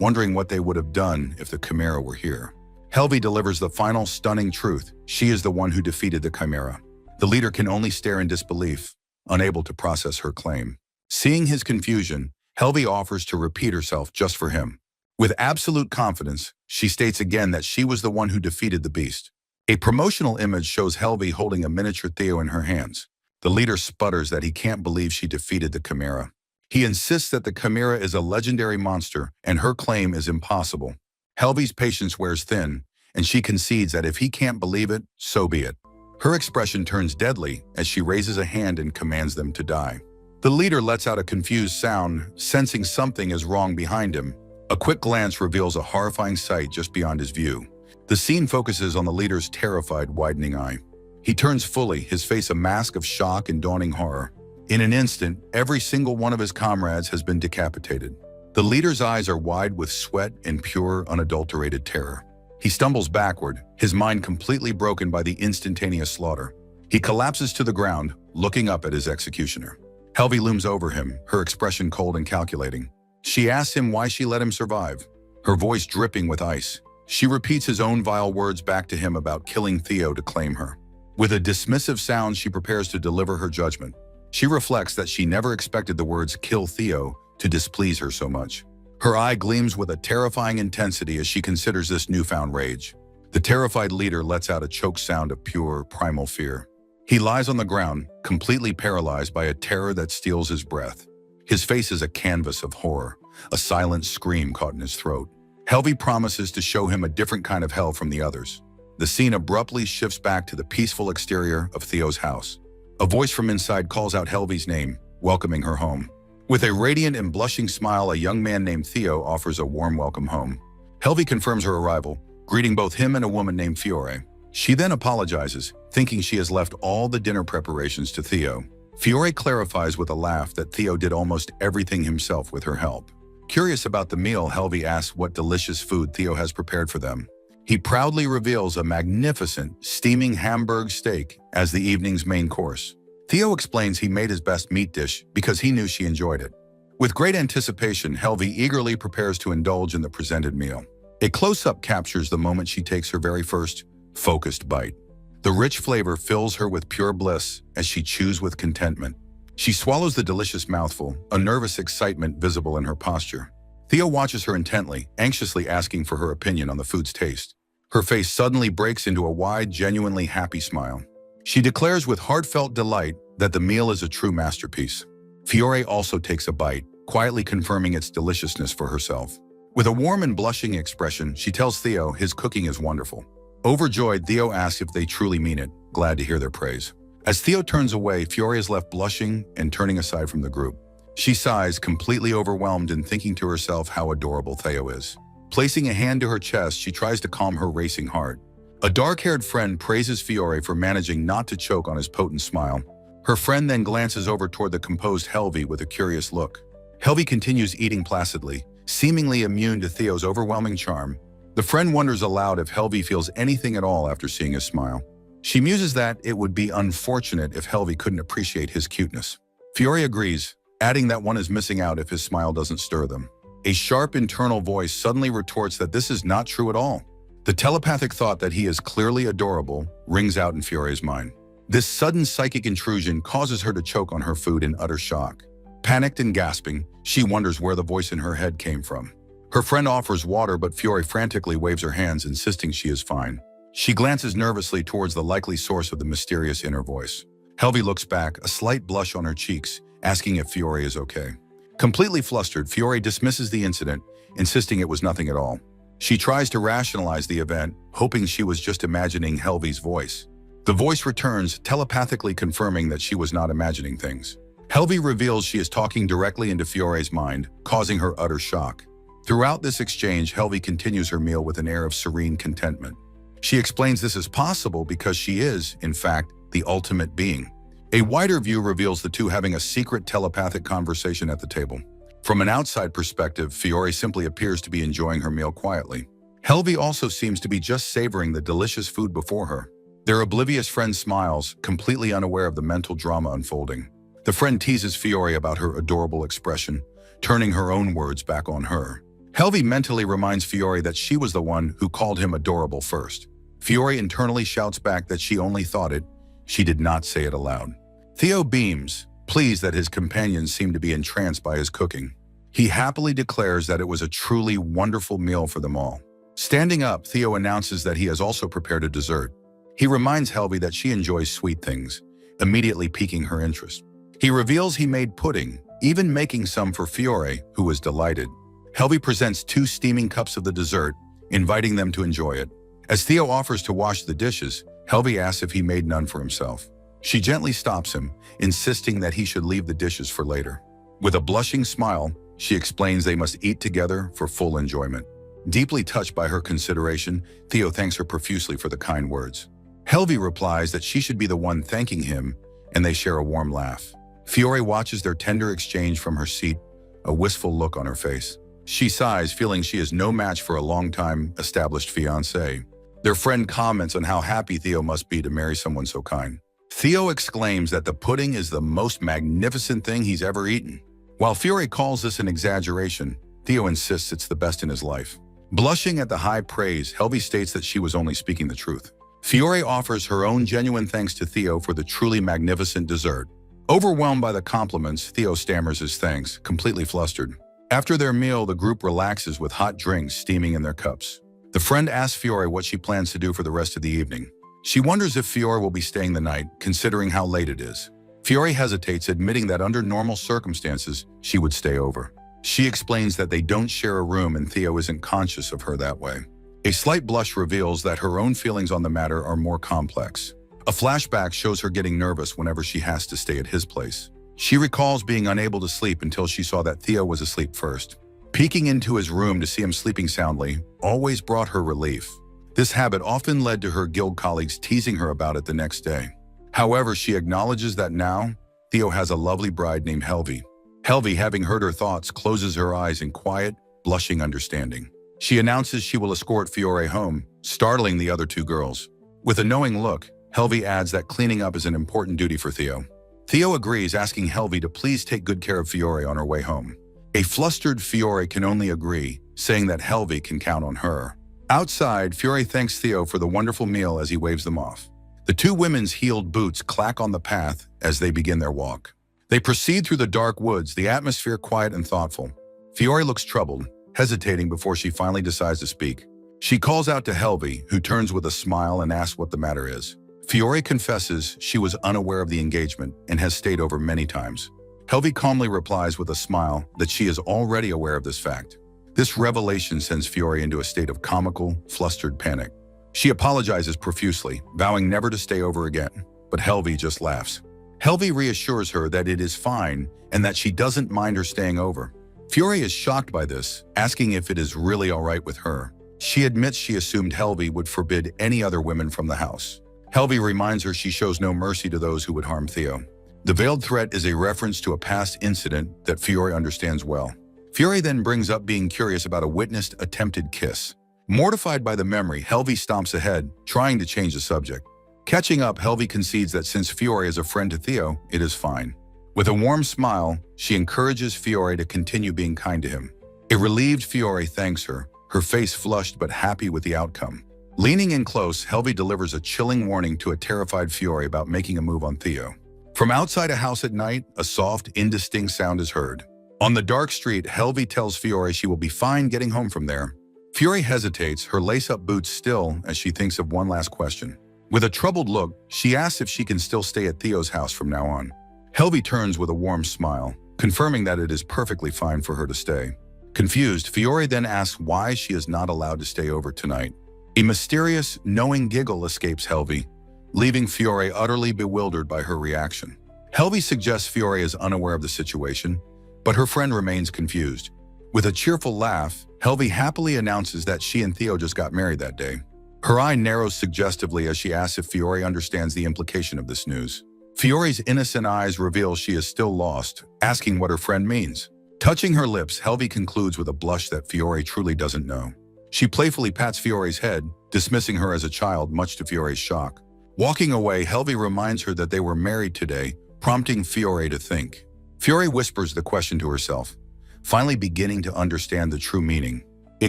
wondering what they would have done if the Chimera were here. Helvi delivers the final stunning truth. She is the one who defeated the Chimera. The leader can only stare in disbelief, unable to process her claim. Seeing his confusion, Helvi offers to repeat herself just for him. With absolute confidence, she states again that she was the one who defeated the beast. A promotional image shows Helvi holding a miniature Theo in her hands. The leader sputters that he can't believe she defeated the Chimera. He insists that the Chimera is a legendary monster and her claim is impossible. Helvi's patience wears thin, and she concedes that if he can't believe it, so be it. Her expression turns deadly as she raises a hand and commands them to die. The leader lets out a confused sound, sensing something is wrong behind him. A quick glance reveals a horrifying sight just beyond his view. The scene focuses on the leader's terrified, widening eye. He turns fully, his face a mask of shock and dawning horror. In an instant, every single one of his comrades has been decapitated. The leader's eyes are wide with sweat and pure, unadulterated terror. He stumbles backward, his mind completely broken by the instantaneous slaughter. He collapses to the ground, looking up at his executioner. Helvi looms over him, her expression cold and calculating. She asks him why she let him survive, her voice dripping with ice. She repeats his own vile words back to him about killing Theo to claim her. With a dismissive sound, she prepares to deliver her judgment. She reflects that she never expected the words "kill Theo" to displease her so much. Her eye gleams with a terrifying intensity as she considers this newfound rage. The terrified leader lets out a choked sound of pure, primal fear. He lies on the ground, completely paralyzed by a terror that steals his breath. His face is a canvas of horror, a silent scream caught in his throat. Helvi promises to show him a different kind of hell from the others. The scene abruptly shifts back to the peaceful exterior of Theo's house. A voice from inside calls out Helvi's name, welcoming her home. With a radiant and blushing smile, a young man named Theo offers a warm welcome home. Helvi confirms her arrival, greeting both him and a woman named Fiore. She then apologizes, thinking she has left all the dinner preparations to Theo. Fiore clarifies with a laugh that Theo did almost everything himself with her help. Curious about the meal, Helvi asks what delicious food Theo has prepared for them. He proudly reveals a magnificent, steaming Hamburg steak as the evening's main course. Theo explains he made his best meat dish because he knew she enjoyed it. With great anticipation, Helvi eagerly prepares to indulge in the presented meal. A close-up captures the moment she takes her very first, focused bite. The rich flavor fills her with pure bliss as she chews with contentment. She swallows the delicious mouthful, a nervous excitement visible in her posture. Theo watches her intently, anxiously asking for her opinion on the food's taste. Her face suddenly breaks into a wide, genuinely happy smile. She declares with heartfelt delight that the meal is a true masterpiece. Fiore also takes a bite, quietly confirming its deliciousness for herself. With a warm and blushing expression, she tells Theo his cooking is wonderful. Overjoyed, Theo asks if they truly mean it, glad to hear their praise. As Theo turns away, Fiore is left blushing and turning aside from the group. She sighs, completely overwhelmed and thinking to herself how adorable Theo is. Placing a hand to her chest, she tries to calm her racing heart. A dark-haired friend praises Fiore for managing not to choke on his potent smile. Her friend then glances over toward the composed Helvi with a curious look. Helvi continues eating placidly, seemingly immune to Theo's overwhelming charm. The friend wonders aloud if Helvi feels anything at all after seeing his smile. She muses that it would be unfortunate if Helvi couldn't appreciate his cuteness. Fiore agrees, adding that one is missing out if his smile doesn't stir them. A sharp internal voice suddenly retorts that this is not true at all. The telepathic thought that he is clearly adorable rings out in Fiore's mind. This sudden psychic intrusion causes her to choke on her food in utter shock. Panicked and gasping, she wonders where the voice in her head came from. Her friend offers water, but Fiore frantically waves her hands, insisting she is fine. She glances nervously towards the likely source of the mysterious inner voice. Helvi looks back, a slight blush on her cheeks, asking if Fiore is okay. Completely flustered, Fiore dismisses the incident, insisting it was nothing at all. She tries to rationalize the event, hoping she was just imagining Helvi's voice. The voice returns, telepathically confirming that she was not imagining things. Helvi reveals she is talking directly into Fiore's mind, causing her utter shock. Throughout this exchange, Helvi continues her meal with an air of serene contentment. She explains this is possible because she is, in fact, the ultimate being. A wider view reveals the two having a secret telepathic conversation at the table. From an outside perspective, Fiore simply appears to be enjoying her meal quietly. Helvi also seems to be just savoring the delicious food before her. Their oblivious friend smiles, completely unaware of the mental drama unfolding. The friend teases Fiore about her adorable expression, turning her own words back on her. Helvi mentally reminds Fiore that she was the one who called him adorable first. Fiore internally shouts back that she only thought it, she did not say it aloud. Theo beams, pleased that his companions seem to be entranced by his cooking. He happily declares that it was a truly wonderful meal for them all. Standing up, Theo announces that he has also prepared a dessert. He reminds Helvi that she enjoys sweet things, immediately piquing her interest. He reveals he made pudding, even making some for Fiore, who was delighted. Helvi presents 2 steaming cups of the dessert, inviting them to enjoy it. As Theo offers to wash the dishes, Helvi asks if he made none for himself. She gently stops him, insisting that he should leave the dishes for later. With a blushing smile, she explains they must eat together for full enjoyment. Deeply touched by her consideration, Theo thanks her profusely for the kind words. Helvi replies that she should be the one thanking him, and they share a warm laugh. Fiore watches their tender exchange from her seat, a wistful look on her face. She sighs, feeling she is no match for a long-time established fiancé. Their friend comments on how happy Theo must be to marry someone so kind. Theo exclaims that the pudding is the most magnificent thing he's ever eaten. While Fiore calls this an exaggeration, Theo insists it's the best in his life. Blushing at the high praise, Helvi states that she was only speaking the truth. Fiore offers her own genuine thanks to Theo for the truly magnificent dessert. Overwhelmed by the compliments, Theo stammers his thanks, completely flustered. After their meal, the group relaxes with hot drinks steaming in their cups. The friend asks Fiore what she plans to do for the rest of the evening. She wonders if Fiore will be staying the night, considering how late it is. Fiore hesitates, admitting that under normal circumstances, she would stay over. She explains that they don't share a room and Theo isn't conscious of her that way. A slight blush reveals that her own feelings on the matter are more complex. A flashback shows her getting nervous whenever she has to stay at his place. She recalls being unable to sleep until she saw that Theo was asleep first. Peeking into his room to see him sleeping soundly always brought her relief. This habit often led to her guild colleagues teasing her about it the next day. However, she acknowledges that now, Theo has a lovely bride named Helvi. Helvi, having heard her thoughts, closes her eyes in quiet, blushing understanding. She announces she will escort Fiore home, startling the other 2 girls. With a knowing look, Helvi adds that cleaning up is an important duty for Theo. Theo agrees, asking Helvi to please take good care of Fiore on her way home. A flustered Fiore can only agree, saying that Helvi can count on her. Outside, Fiore thanks Theo for the wonderful meal as he waves them off. The 2 women's heeled boots clack on the path as they begin their walk. They proceed through the dark woods, the atmosphere quiet and thoughtful. Fiore looks troubled, hesitating before she finally decides to speak. She calls out to Helvi, who turns with a smile and asks what the matter is. Fiore confesses she was unaware of the engagement and has stayed over many times. Helvi calmly replies with a smile that she is already aware of this fact. This revelation sends Fiore into a state of comical, flustered panic. She apologizes profusely, vowing never to stay over again, but Helvi just laughs. Helvi reassures her that it is fine and that she doesn't mind her staying over. Fiore is shocked by this, asking if it is really all right with her. She admits she assumed Helvi would forbid any other women from the house. Helvi reminds her she shows no mercy to those who would harm Theo. The veiled threat is a reference to a past incident that Fiore understands well. Fiore then brings up being curious about a witnessed attempted kiss. Mortified by the memory, Helvi stomps ahead, trying to change the subject. Catching up, Helvi concedes that since Fiore is a friend to Theo, it is fine. With a warm smile, she encourages Fiore to continue being kind to him. A relieved Fiore thanks her, her face flushed but happy with the outcome. Leaning in close, Helvi delivers a chilling warning to a terrified Fiore about making a move on Theo. From outside a house at night, a soft, indistinct sound is heard. On the dark street, Helvi tells Fiore she will be fine getting home from there. Fiore hesitates, her lace-up boots still, as she thinks of one last question. With a troubled look, she asks if she can still stay at Theo's house from now on. Helvi turns with a warm smile, confirming that it is perfectly fine for her to stay. Confused, Fiore then asks why she is not allowed to stay over tonight. A mysterious, knowing giggle escapes Helvi, leaving Fiore utterly bewildered by her reaction. Helvi suggests Fiore is unaware of the situation, but her friend remains confused. With a cheerful laugh, Helvi happily announces that she and Theo just got married that day. Her eye narrows suggestively as she asks if Fiore understands the implication of this news. Fiore's innocent eyes reveal she is still lost, asking what her friend means. Touching her lips, Helvi concludes with a blush that Fiore truly doesn't know. She playfully pats Fiore's head, dismissing her as a child, much to Fiore's shock. Walking away, Helvi reminds her that they were married today, prompting Fiore to think. Fiore whispers the question to herself. finally beginning to understand the true meaning. A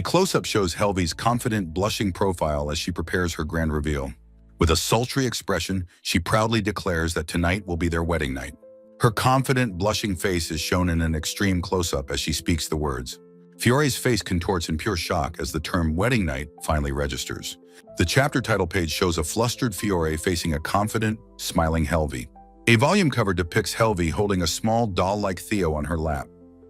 close-up shows Helvi's confident, blushing profile as she prepares her grand reveal. With a sultry expression, she proudly declares that tonight will be their wedding night. Her confident, blushing face is shown in an extreme close-up as she speaks the words. Fiore's face contorts in pure shock as the term wedding night finally registers. The chapter title page shows a flustered Fiore facing a confident, smiling Helvi. A volume cover depicts Helvi holding a small doll-like Theo on her lap.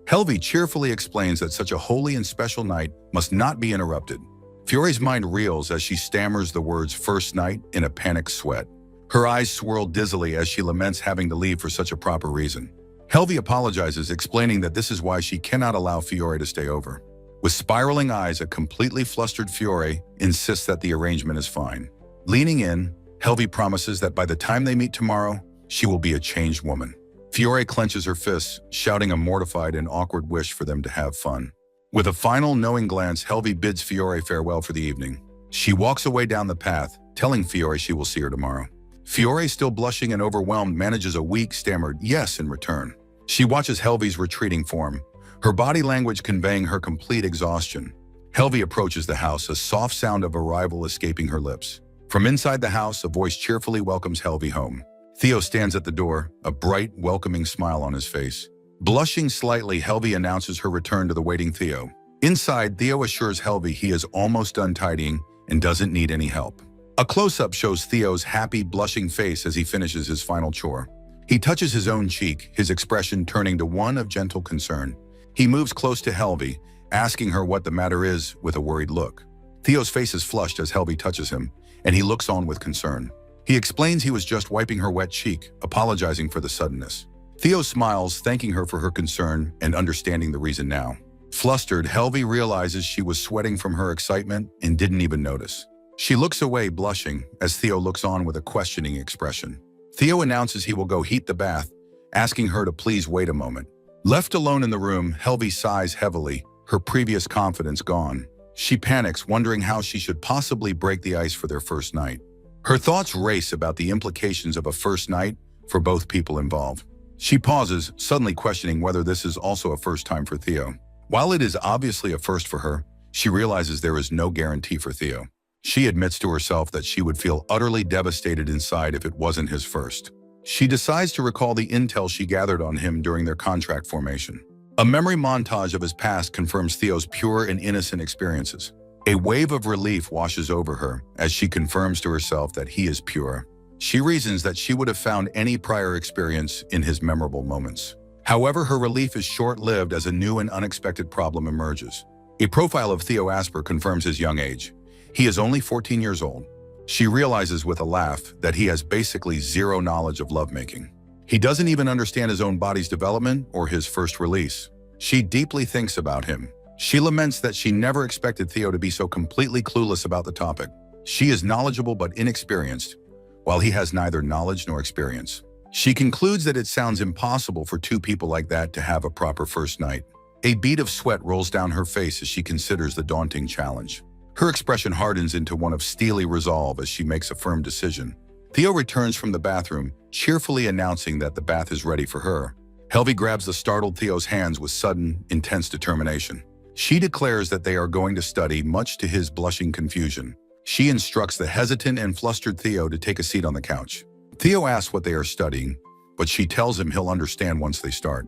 Helvi cheerfully explains that such a holy and special night must not be interrupted. Fiore's mind reels as she stammers the words first night in a panicked sweat. Her eyes swirl dizzily as she laments having to leave for such a proper reason. Helvi apologizes, explaining that this is why she cannot allow Fiore to stay over. With spiraling eyes, a completely flustered Fiore insists that the arrangement is fine. Leaning in, Helvi promises that by the time they meet tomorrow, she will be a changed woman. Fiore clenches her fists, shouting a mortified and awkward wish for them to have fun. With a final knowing glance, Helvi bids Fiore farewell for the evening. She walks away down the path, telling Fiore she will see her tomorrow. Fiore, still blushing and overwhelmed, manages a weak, stammered yes in return. She watches Helvi's retreating form, her body language conveying her complete exhaustion. Helvi approaches the house, a soft sound of arrival escaping her lips. From inside the house, a voice cheerfully welcomes Helvi home. Theo stands at the door, a bright, welcoming smile on his face. Blushing slightly, Helvi announces her return to the waiting Theo. Inside, Theo assures Helvi he is almost done tidying and doesn't need any help. A close-up shows Theo's happy, blushing face as he finishes his final chore. He touches his own cheek, his expression turning to one of gentle concern. He moves close to Helvi, asking her what the matter is with a worried look. Theo's face is flushed as Helvi touches him, and he looks on with concern. He explains he was just wiping her wet cheek, apologizing for the suddenness. Theo smiles, thanking her for her concern and understanding the reason now. Flustered, Helvi realizes she was sweating from her excitement and didn't even notice. She looks away, blushing, as Theo looks on with a questioning expression. Theo announces he will go heat the bath, asking her to please wait a moment. Left alone in the room, Helvi sighs heavily, her previous confidence gone. She panics, wondering how she should possibly break the ice for their first night. Her thoughts race about the implications of a first night for both people involved. She pauses, suddenly questioning whether this is also a first time for Theo. While it is obviously a first for her, she realizes there is no guarantee for Theo. She admits to herself that she would feel utterly devastated inside if it wasn't his first. She decides to recall the intel she gathered on him during their contract formation. A memory montage of his past confirms Theo's pure and innocent experiences. A wave of relief washes over her as she confirms to herself that he is pure. She reasons that she would have found any prior experience in his memorable moments. However, her relief is short-lived as a new and unexpected problem emerges. A profile of Theo Asper confirms his young age. He is only 14 years old. She realizes with a laugh that he has basically zero knowledge of lovemaking. He doesn't even understand his own body's development or his first release. She deeply thinks about him. She laments that she never expected Theo to be so completely clueless about the topic. She is knowledgeable but inexperienced, while he has neither knowledge nor experience. She concludes that it sounds impossible for two people like that to have a proper first night. A bead of sweat rolls down her face as she considers the daunting challenge. Her expression hardens into one of steely resolve as she makes a firm decision. Theo returns from the bathroom, cheerfully announcing that the bath is ready for her. Helvi grabs the startled Theo's hands with sudden, intense determination. She declares that they are going to study, much to his blushing confusion. She instructs the hesitant and flustered Theo to take a seat on the couch. Theo asks what they are studying, but she tells him he'll understand once they start.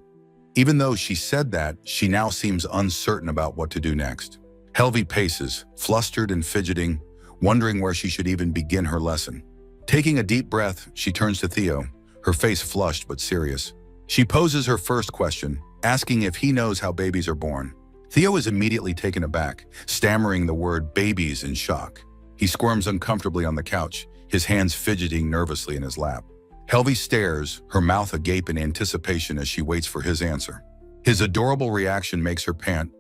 Even though she said that, she now seems uncertain about what to do next. Helvi paces, flustered and fidgeting, wondering where she should even begin her lesson. Taking a deep breath, she turns to Theo, her face flushed but serious. She poses her first question, asking if he knows how babies are born. Theo is immediately taken aback, stammering the word babies in shock. He squirms uncomfortably on the couch, his hands fidgeting nervously in his lap. Helvi stares, her mouth agape in anticipation as she waits for his answer. His adorable reaction makes her pant,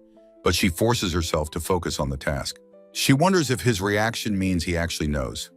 but she forces herself to focus on the task. She wonders if his reaction means he actually knows,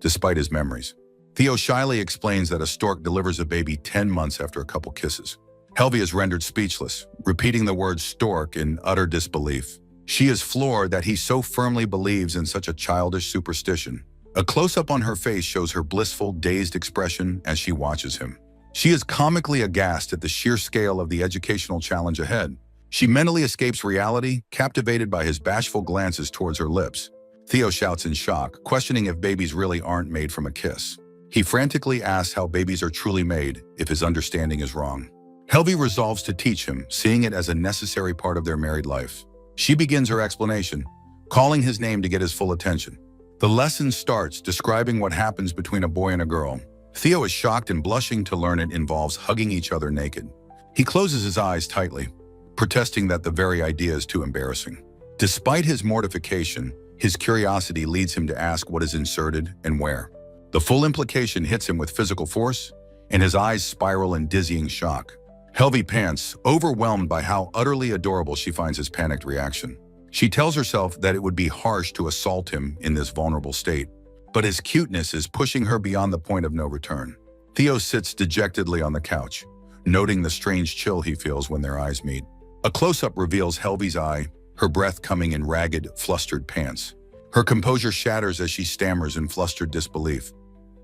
despite his memories. Theo shyly explains that a stork delivers a baby 10 months after a couple kisses. Helvi is rendered speechless, repeating the word stork in utter disbelief. She is floored that he so firmly believes in such a childish superstition. A close-up on her face shows her blissful, dazed expression as she watches him. She is comically aghast at the sheer scale of the educational challenge ahead. She mentally escapes reality, captivated by his bashful glances towards her lips. Theo shouts in shock, questioning if babies really aren't made from a kiss. He frantically asks how babies are truly made if his understanding is wrong. Helvi resolves to teach him, seeing it as a necessary part of their married life. She begins her explanation, calling his name to get his full attention. The lesson starts describing what happens between a boy and a girl. Theo is shocked and blushing to learn it involves hugging each other naked. He closes his eyes tightly, protesting that the very idea is too embarrassing. Despite his mortification, his curiosity leads him to ask what is inserted and where. The full implication hits him with physical force, and his eyes spiral in dizzying shock. Helvi pants, overwhelmed by how utterly adorable she finds his panicked reaction. She tells herself that it would be harsh to assault him in this vulnerable state, but his cuteness is pushing her beyond the point of no return. Theo sits dejectedly on the couch, noting the strange chill he feels when their eyes meet. A close-up reveals Helvi's eye, her breath coming in ragged, flustered pants. Her composure shatters as she stammers in flustered disbelief,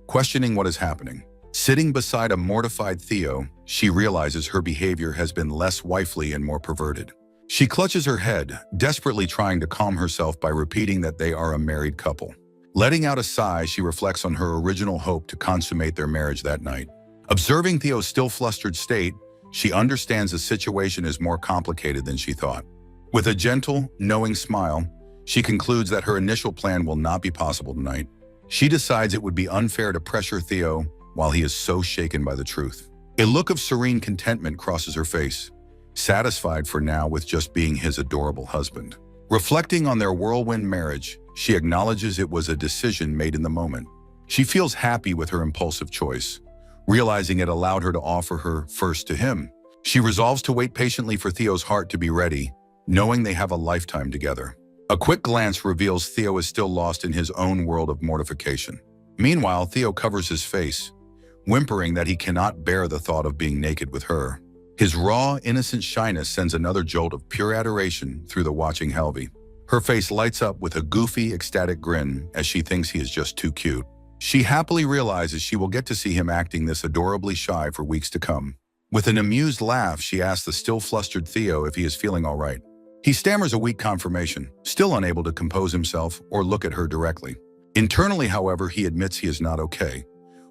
questioning what is happening. Sitting beside a mortified Theo, she realizes her behavior has been less wifely and more perverted. She clutches her head, desperately trying to calm herself by repeating that they are a married couple. Letting out a sigh, she reflects on her original hope to consummate their marriage that night. Observing Theo's still flustered state, she understands the situation is more complicated than she thought. With a gentle, knowing smile, she concludes that her initial plan will not be possible tonight. She decides it would be unfair to pressure Theo while he is so shaken by the truth. A look of serene contentment crosses her face, satisfied for now with just being his adorable husband. Reflecting on their whirlwind marriage, she acknowledges it was a decision made in the moment. She feels happy with her impulsive choice, realizing it allowed her to offer her first to him. She resolves to wait patiently for Theo's heart to be ready, knowing they have a lifetime together. A quick glance reveals Theo is still lost in his own world of mortification. Meanwhile, Theo covers his face, whimpering that he cannot bear the thought of being naked with her. His raw, innocent shyness sends another jolt of pure adoration through the watching Helvi. Her face lights up with a goofy, ecstatic grin as she thinks he is just too cute. She happily realizes she will get to see him acting this adorably shy for weeks to come. With an amused laugh, she asks the still flustered Theo if he is feeling all right. He stammers a weak confirmation, still unable to compose himself or look at her directly. Internally, however, he admits he is not okay,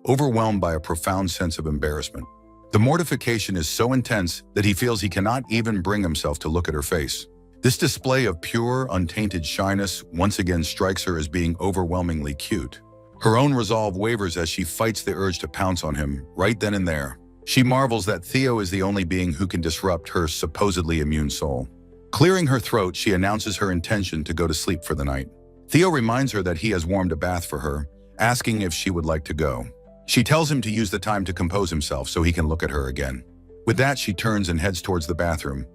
overwhelmed by a profound sense of embarrassment. The mortification is so intense that he feels he cannot even bring himself to look at her face. This display of pure, untainted shyness once again strikes her as being overwhelmingly cute. Her own resolve wavers as she fights the urge to pounce on him right then and there. She marvels that Theo is the only being who can disrupt her supposedly immune soul. Clearing her throat, she announces her intention to go to sleep for the night. Theo reminds her that he has warmed a bath for her, asking if she would like to go. She tells him to use the time to compose himself so he can look at her again. With that, she turns and heads towards the bathroom,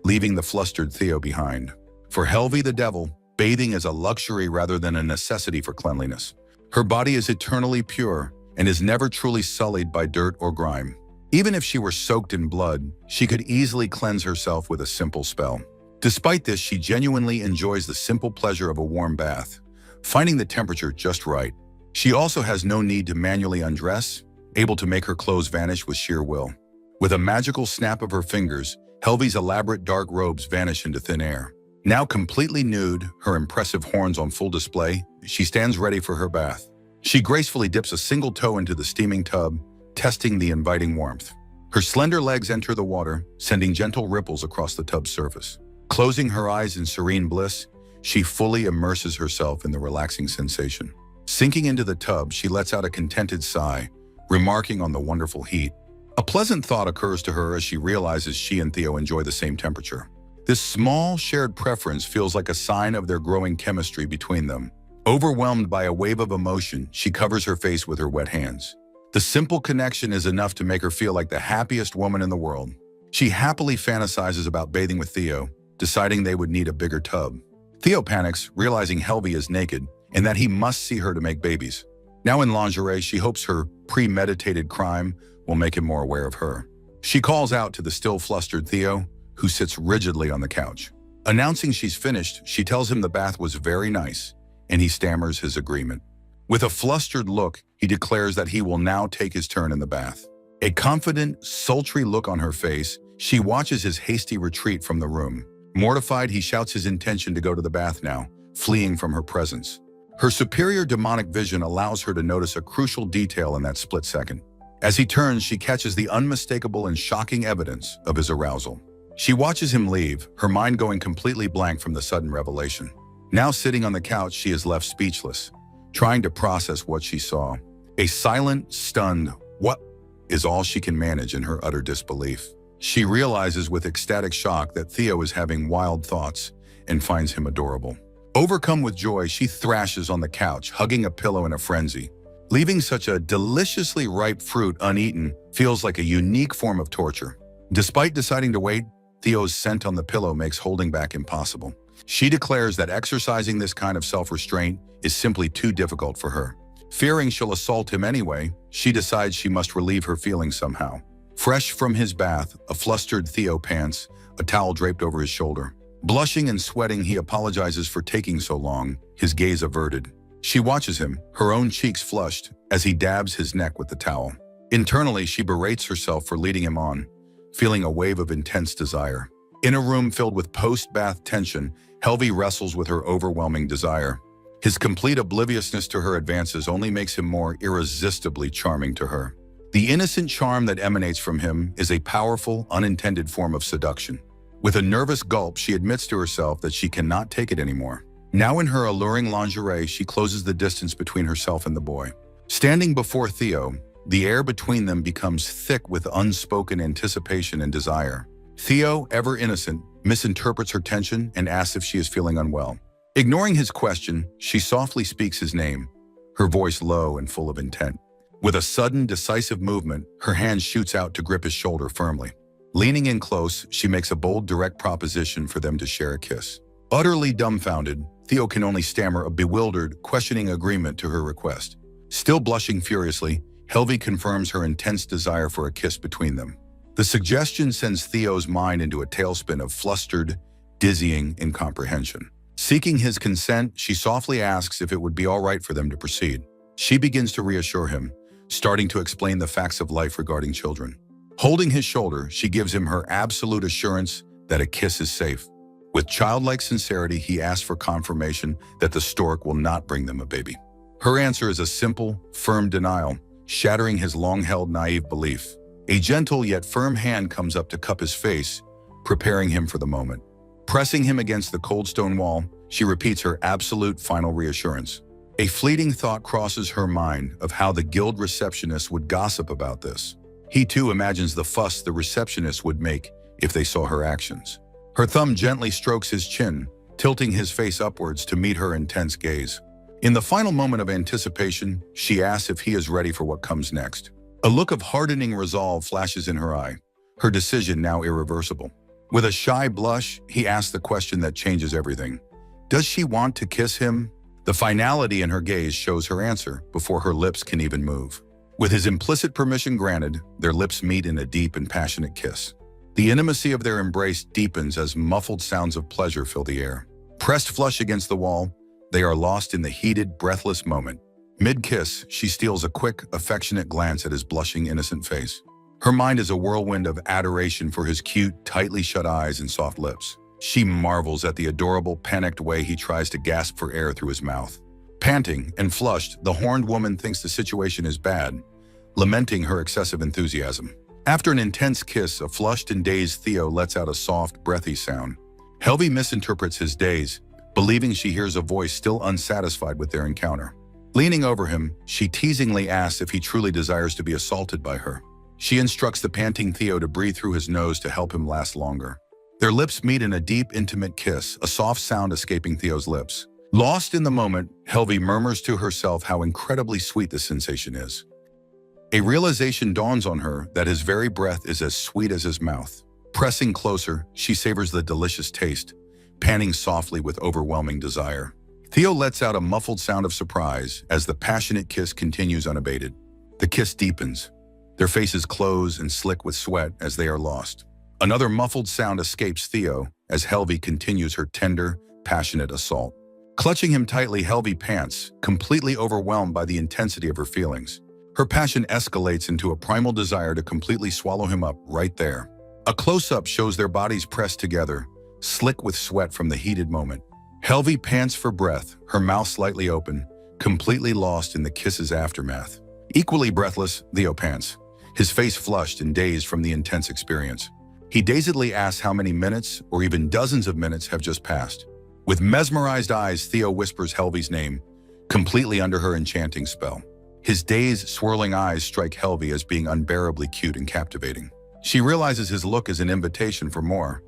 leaving the flustered Theo behind. For Helvi the devil, bathing is a luxury rather than a necessity for cleanliness. Her body is eternally pure and is never truly sullied by dirt or grime. Even if she were soaked in blood, she could easily cleanse herself with a simple spell. Despite this, she genuinely enjoys the simple pleasure of a warm bath, finding the temperature just right. She also has no need to manually undress, able to make her clothes vanish with sheer will. With a magical snap of her fingers, Helvi's elaborate dark robes vanish into thin air. Now completely nude, her impressive horns on full display, she stands ready for her bath. She gracefully dips a single toe into the steaming tub, testing the inviting warmth. Her slender legs enter the water, sending gentle ripples across the tub's surface. Closing her eyes in serene bliss, she fully immerses herself in the relaxing sensation. Sinking into the tub, she lets out a contented sigh, remarking on the wonderful heat. A pleasant thought occurs to her as she realizes she and Theo enjoy the same temperature. This small, shared preference feels like a sign of their growing chemistry between them. Overwhelmed by a wave of emotion, she covers her face with her wet hands. The simple connection is enough to make her feel like the happiest woman in the world. She happily fantasizes about bathing with Theo, deciding they would need a bigger tub. Theo panics, realizing Helvi is naked and that he must see her to make babies. Now in lingerie, she hopes her premeditated crime will make him more aware of her. She calls out to the still flustered Theo, who sits rigidly on the couch. Announcing she's finished, she tells him the bath was very nice, and he stammers his agreement. With a flustered look, he declares that he will now take his turn in the bath. A confident, sultry look on her face She watches his hasty retreat from the room. Mortified, he shouts his intention to go to the bath now, fleeing from her presence. Her superior demonic vision allows her to notice a crucial detail in that split second. As he turns, she catches the unmistakable and shocking evidence of his arousal. She watches him leave, her mind going completely blank from the sudden revelation. Now sitting on the couch, she is left speechless, trying to process what she saw. A silent, stunned, "What?" is all she can manage in her utter disbelief. She realizes with ecstatic shock that Theo is having wild thoughts and finds him adorable. Overcome with joy, she thrashes on the couch, hugging a pillow in a frenzy. Leaving such a deliciously ripe fruit uneaten feels like a unique form of torture. Despite deciding to wait, Theo's scent on the pillow makes holding back impossible. She declares that exercising this kind of self-restraint is simply too difficult for her. Fearing she'll assault him anyway, she decides she must relieve her feelings somehow. Fresh from his bath, a flustered Theo pants, a towel draped over his shoulder. Blushing and sweating, he apologizes for taking so long, his gaze averted. She watches him, her own cheeks flushed, as he dabs his neck with the towel. Internally, she berates herself for leading him on, feeling a wave of intense desire. In a room filled with post-bath tension, Helvey wrestles with her overwhelming desire. His complete obliviousness to her advances only makes him more irresistibly charming to her. The innocent charm that emanates from him is a powerful, unintended form of seduction. With a nervous gulp, she admits to herself that she cannot take it anymore. Now in her alluring lingerie, she closes the distance between herself and the boy. Standing before Theo, the air between them becomes thick with unspoken anticipation and desire. Theo, ever innocent, misinterprets her tension and asks if she is feeling unwell. Ignoring his question, she softly speaks his name, her voice low and full of intent. With a sudden, decisive movement, her hand shoots out to grip his shoulder firmly. Leaning in close, she makes a bold, direct proposition for them to share a kiss. Utterly dumbfounded, Theo can only stammer a bewildered, questioning agreement to her request. Still blushing furiously, Helvey confirms her intense desire for a kiss between them. The suggestion sends Theo's mind into a tailspin of flustered, dizzying incomprehension. Seeking his consent, she softly asks if it would be all right for them to proceed. She begins to reassure him, starting to explain the facts of life regarding children. Holding his shoulder, she gives him her absolute assurance that a kiss is safe. With childlike sincerity, he asks for confirmation that the stork will not bring them a baby. Her answer is a simple, firm denial, shattering his long-held naive belief. A gentle yet firm hand comes up to cup his face, preparing him for the moment. Pressing him against the cold stone wall, she repeats her absolute final reassurance. A fleeting thought crosses her mind of how the guild receptionist would gossip about this. He too imagines the fuss the receptionist would make if they saw her actions. Her thumb gently strokes his chin, tilting his face upwards to meet her intense gaze. In the final moment of anticipation, she asks if he is ready for what comes next. A look of hardening resolve flashes in her eye, her decision now irreversible. With a shy blush, he asks the question that changes everything. Does she want to kiss him? The finality in her gaze shows her answer before her lips can even move. With his implicit permission granted, their lips meet in a deep and passionate kiss. The intimacy of their embrace deepens as muffled sounds of pleasure fill the air. Pressed flush against the wall, they are lost in the heated, breathless moment. Mid-kiss, she steals a quick, affectionate glance at his blushing, innocent face. Her mind is a whirlwind of adoration for his cute, tightly shut eyes and soft lips. She marvels at the adorable, panicked way he tries to gasp for air through his mouth. Panting and flushed, the horned woman thinks the situation is bad, lamenting her excessive enthusiasm. After an intense kiss, a flushed and dazed Theo lets out a soft, breathy sound. Helvey misinterprets his daze, believing she hears a voice still unsatisfied with their encounter. Leaning over him, she teasingly asks if he truly desires to be assaulted by her. She instructs the panting Theo to breathe through his nose to help him last longer. Their lips meet in a deep, intimate kiss, a soft sound escaping Theo's lips. Lost in the moment, Helvey murmurs to herself how incredibly sweet the sensation is. A realization dawns on her that his very breath is as sweet as his mouth. Pressing closer, she savors the delicious taste, panting softly with overwhelming desire. Theo lets out a muffled sound of surprise as the passionate kiss continues unabated. The kiss deepens. Their faces close and slick with sweat as they are lost. Another muffled sound escapes Theo as Helvey continues her tender, passionate assault. Clutching him tightly, Helvey pants, completely overwhelmed by the intensity of her feelings. Her passion escalates into a primal desire to completely swallow him up right there. A close-up shows their bodies pressed together, slick with sweat from the heated moment. Helvi pants for breath, her mouth slightly open, completely lost in the kiss's aftermath. Equally breathless, Theo pants, his face flushed and dazed from the intense experience. He dazedly asks how many minutes, or even dozens of minutes, have just passed. With mesmerized eyes, Theo whispers Helvi's name, completely under her enchanting spell. His dazed, swirling eyes strike Helvi as being unbearably cute and captivating. She realizes his look is an invitation for more,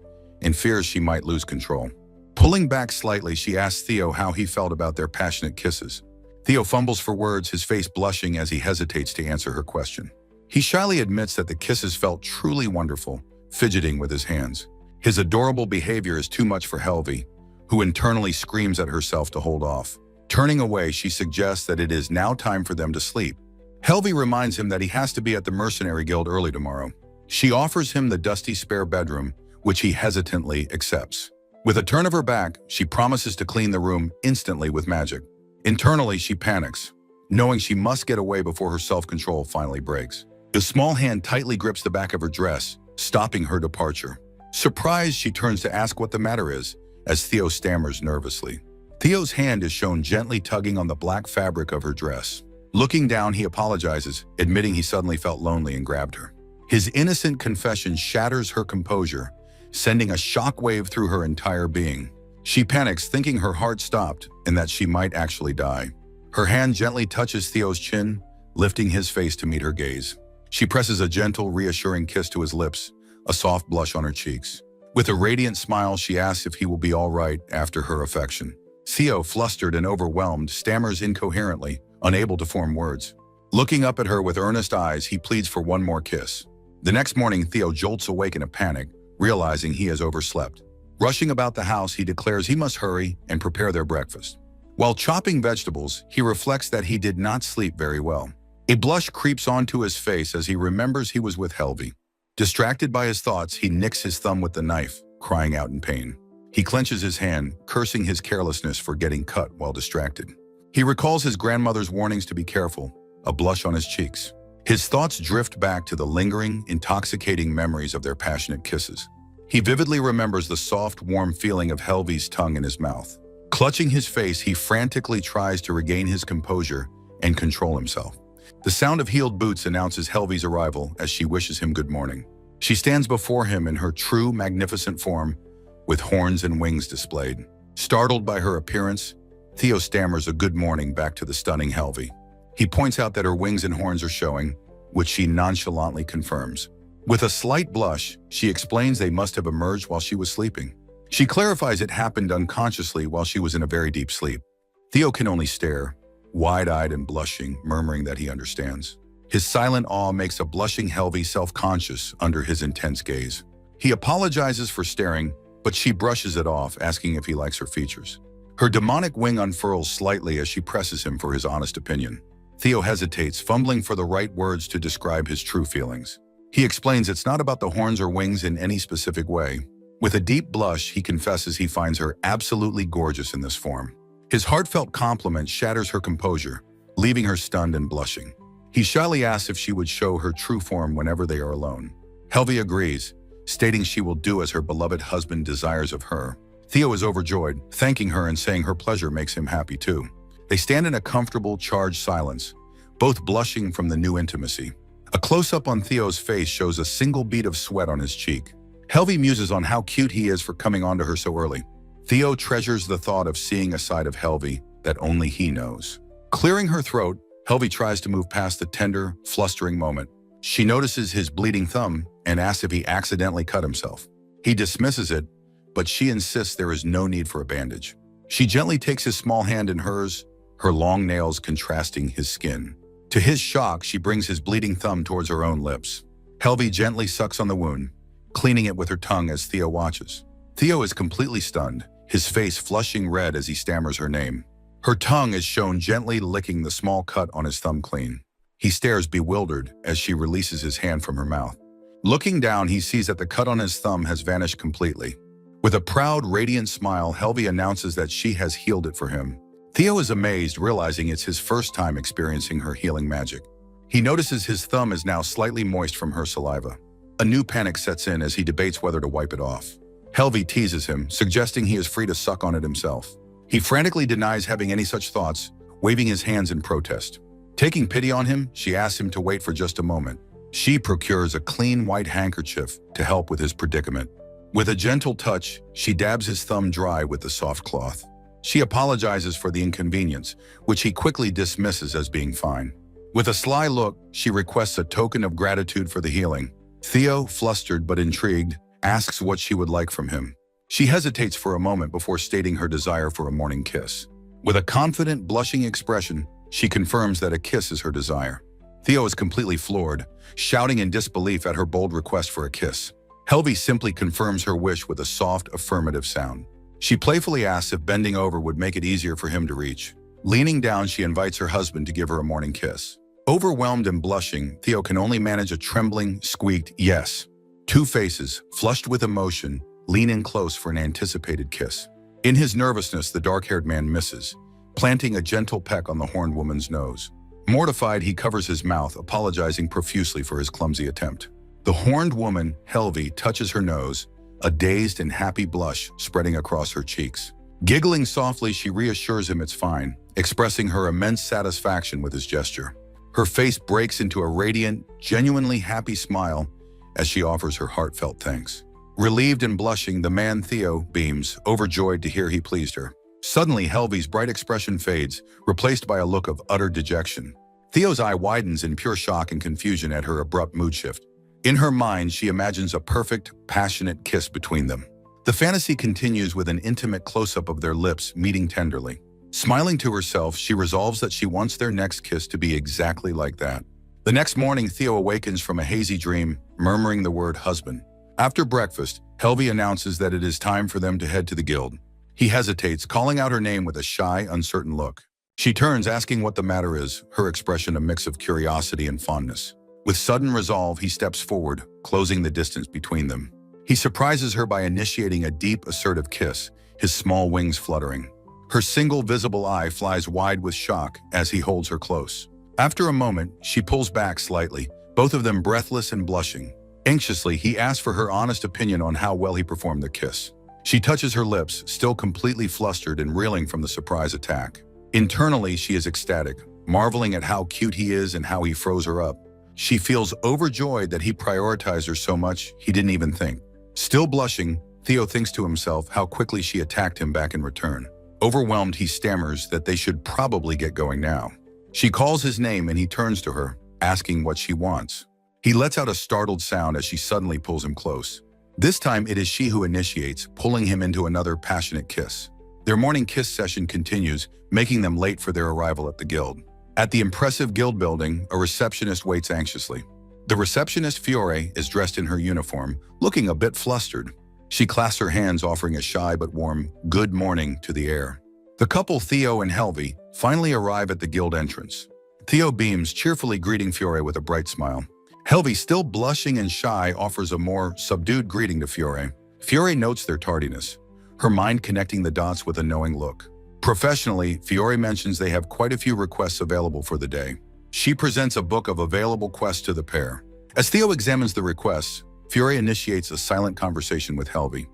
and fears she might lose control. Pulling back slightly, she asks Theo how he felt about their passionate kisses. Theo fumbles for words, his face blushing as he hesitates to answer her question. He shyly admits that the kisses felt truly wonderful, fidgeting with his hands. His adorable behavior is too much for Helvi, who internally screams at herself to hold off. Turning away, she suggests that it is now time for them to sleep. Helvi reminds him that he has to be at the Mercenary Guild early tomorrow. She offers him the dusty spare bedroom, which he hesitantly accepts. With a turn of her back, she promises to clean the room instantly with magic. Internally, she panics, knowing she must get away before her self-control finally breaks. The small hand tightly grips the back of her dress, stopping her departure. Surprised, she turns to ask what the matter is, as Theo stammers nervously. Theo's hand is shown gently tugging on the black fabric of her dress. Looking down, he apologizes, admitting he suddenly felt lonely and grabbed her. His innocent confession shatters her composure, sending a shockwave through her entire being. She panics, thinking her heart stopped and that she might actually die. Her hand gently touches Theo's chin, lifting his face to meet her gaze. She presses a gentle, reassuring kiss to his lips, a soft blush on her cheeks. With a radiant smile, she asks if he will be all right after her affection. Theo, flustered and overwhelmed, stammers incoherently, unable to form words. Looking up at her with earnest eyes, he pleads for one more kiss. The next morning, Theo jolts awake in a panic, realizing he has overslept. Rushing about the house, he declares he must hurry and prepare their breakfast. While chopping vegetables, he reflects that he did not sleep very well. A blush creeps onto his face as he remembers he was with Helvi. Distracted by his thoughts, he nicks his thumb with the knife, crying out in pain. He clenches his hand, cursing his carelessness for getting cut while distracted. He recalls his grandmother's warnings to be careful, a blush on his cheeks. His thoughts drift back to the lingering, intoxicating memories of their passionate kisses. He vividly remembers the soft, warm feeling of Helvi's tongue in his mouth. Clutching his face, he frantically tries to regain his composure and control himself. The sound of heeled boots announces Helvi's arrival as she wishes him good morning. She stands before him in her true, magnificent form, with horns and wings displayed. Startled by her appearance, Theo stammers a good morning back to the stunning Helvi. He points out that her wings and horns are showing, which she nonchalantly confirms. With a slight blush, she explains they must have emerged while she was sleeping. She clarifies it happened unconsciously while she was in a very deep sleep. Theo can only stare, wide-eyed and blushing, murmuring that he understands. His silent awe makes a blushing Helvi self-conscious under his intense gaze. He apologizes for staring, but she brushes it off, asking if he likes her features. Her demonic wing unfurls slightly as she presses him for his honest opinion. Theo hesitates, fumbling for the right words to describe his true feelings. He explains it's not about the horns or wings in any specific way. With a deep blush, he confesses he finds her absolutely gorgeous in this form. His heartfelt compliment shatters her composure, leaving her stunned and blushing. He shyly asks if she would show her true form whenever they are alone. Helvi agrees, stating she will do as her beloved husband desires of her. Theo is overjoyed, thanking her and saying her pleasure makes him happy too. They stand in a comfortable, charged silence, both blushing from the new intimacy. A close-up on Theo's face shows a single bead of sweat on his cheek. Helvi muses on how cute he is for coming onto her so early. Theo treasures the thought of seeing a side of Helvi that only he knows. Clearing her throat, Helvi tries to move past the tender, flustering moment. She notices his bleeding thumb and asks if he accidentally cut himself. He dismisses it, but she insists there is no need for a bandage. She gently takes his small hand in hers, her long nails contrasting his skin. To his shock, she brings his bleeding thumb towards her own lips. Helvi gently sucks on the wound, cleaning it with her tongue as Theo watches. Theo is completely stunned, his face flushing red as he stammers her name. Her tongue is shown gently licking the small cut on his thumb clean. He stares bewildered as she releases his hand from her mouth. Looking down, he sees that the cut on his thumb has vanished completely. With a proud, radiant smile, Helvi announces that she has healed it for him. Theo is amazed, realizing it's his first time experiencing her healing magic. He notices his thumb is now slightly moist from her saliva. A new panic sets in as he debates whether to wipe it off. Helvi teases him, suggesting he is free to suck on it himself. He frantically denies having any such thoughts, waving his hands in protest. Taking pity on him, she asks him to wait for just a moment. She procures a clean white handkerchief to help with his predicament. With a gentle touch, she dabs his thumb dry with the soft cloth. She apologizes for the inconvenience, which he quickly dismisses as being fine. With a sly look, she requests a token of gratitude for the healing. Theo, flustered but intrigued, asks what she would like from him. She hesitates for a moment before stating her desire for a morning kiss. With a confident, blushing expression, she confirms that a kiss is her desire. Theo is completely floored, shouting in disbelief at her bold request for a kiss. Helvi simply confirms her wish with a soft, affirmative sound. She playfully asks if bending over would make it easier for him to reach. Leaning down, she invites her husband to give her a morning kiss. Overwhelmed and blushing, Theo can only manage a trembling, squeaked yes. Two faces, flushed with emotion, lean in close for an anticipated kiss. In his nervousness, the dark-haired man misses, planting a gentle peck on the horned woman's nose. Mortified, he covers his mouth, apologizing profusely for his clumsy attempt. The horned woman, Helvi, touches her nose, a dazed and happy blush spreading across her cheeks. Giggling softly, she reassures him it's fine, expressing her immense satisfaction with his gesture. Her face breaks into a radiant, genuinely happy smile as she offers her heartfelt thanks. Relieved and blushing, the man Theo beams, overjoyed to hear he pleased her. Suddenly, Helvi's bright expression fades, replaced by a look of utter dejection. Theo's eye widens in pure shock and confusion at her abrupt mood shift. In her mind, she imagines a perfect, passionate kiss between them. The fantasy continues with an intimate close-up of their lips meeting tenderly. Smiling to herself, she resolves that she wants their next kiss to be exactly like that. The next morning, Theo awakens from a hazy dream, murmuring the word husband. After breakfast, Helvi announces that it is time for them to head to the guild. He hesitates, calling out her name with a shy, uncertain look. She turns, asking what the matter is, her expression a mix of curiosity and fondness. With sudden resolve, he steps forward, closing the distance between them. He surprises her by initiating a deep, assertive kiss, his small wings fluttering. Her single visible eye flies wide with shock as he holds her close. After a moment, she pulls back slightly, both of them breathless and blushing. Anxiously, he asks for her honest opinion on how well he performed the kiss. She touches her lips, still completely flustered and reeling from the surprise attack. Internally, she is ecstatic, marveling at how cute he is and how he froze her up. She feels overjoyed that he prioritized her so much he didn't even think. Still blushing, Theo thinks to himself how quickly she attacked him back in return. Overwhelmed, he stammers that they should probably get going now. She calls his name and he turns to her, asking what she wants. He lets out a startled sound as she suddenly pulls him close. This time, it is she who initiates, pulling him into another passionate kiss. Their morning kiss session continues, making them late for their arrival at the guild. At the impressive guild building, a receptionist waits anxiously. The receptionist, Fiore, is dressed in her uniform, looking a bit flustered. She clasps her hands, offering a shy but warm good morning to the air. The couple, Theo and Helvi, finally arrive at the guild entrance. Theo beams, cheerfully greeting Fiore with a bright smile. Helvi, still blushing and shy, offers a more subdued greeting to Fiore. Fiore notes their tardiness, her mind connecting the dots with a knowing look. Professionally, Fiore mentions they have quite a few requests available for the day. She presents a book of available quests to the pair. As Theo examines the requests, Fiore initiates a silent conversation with Helvi.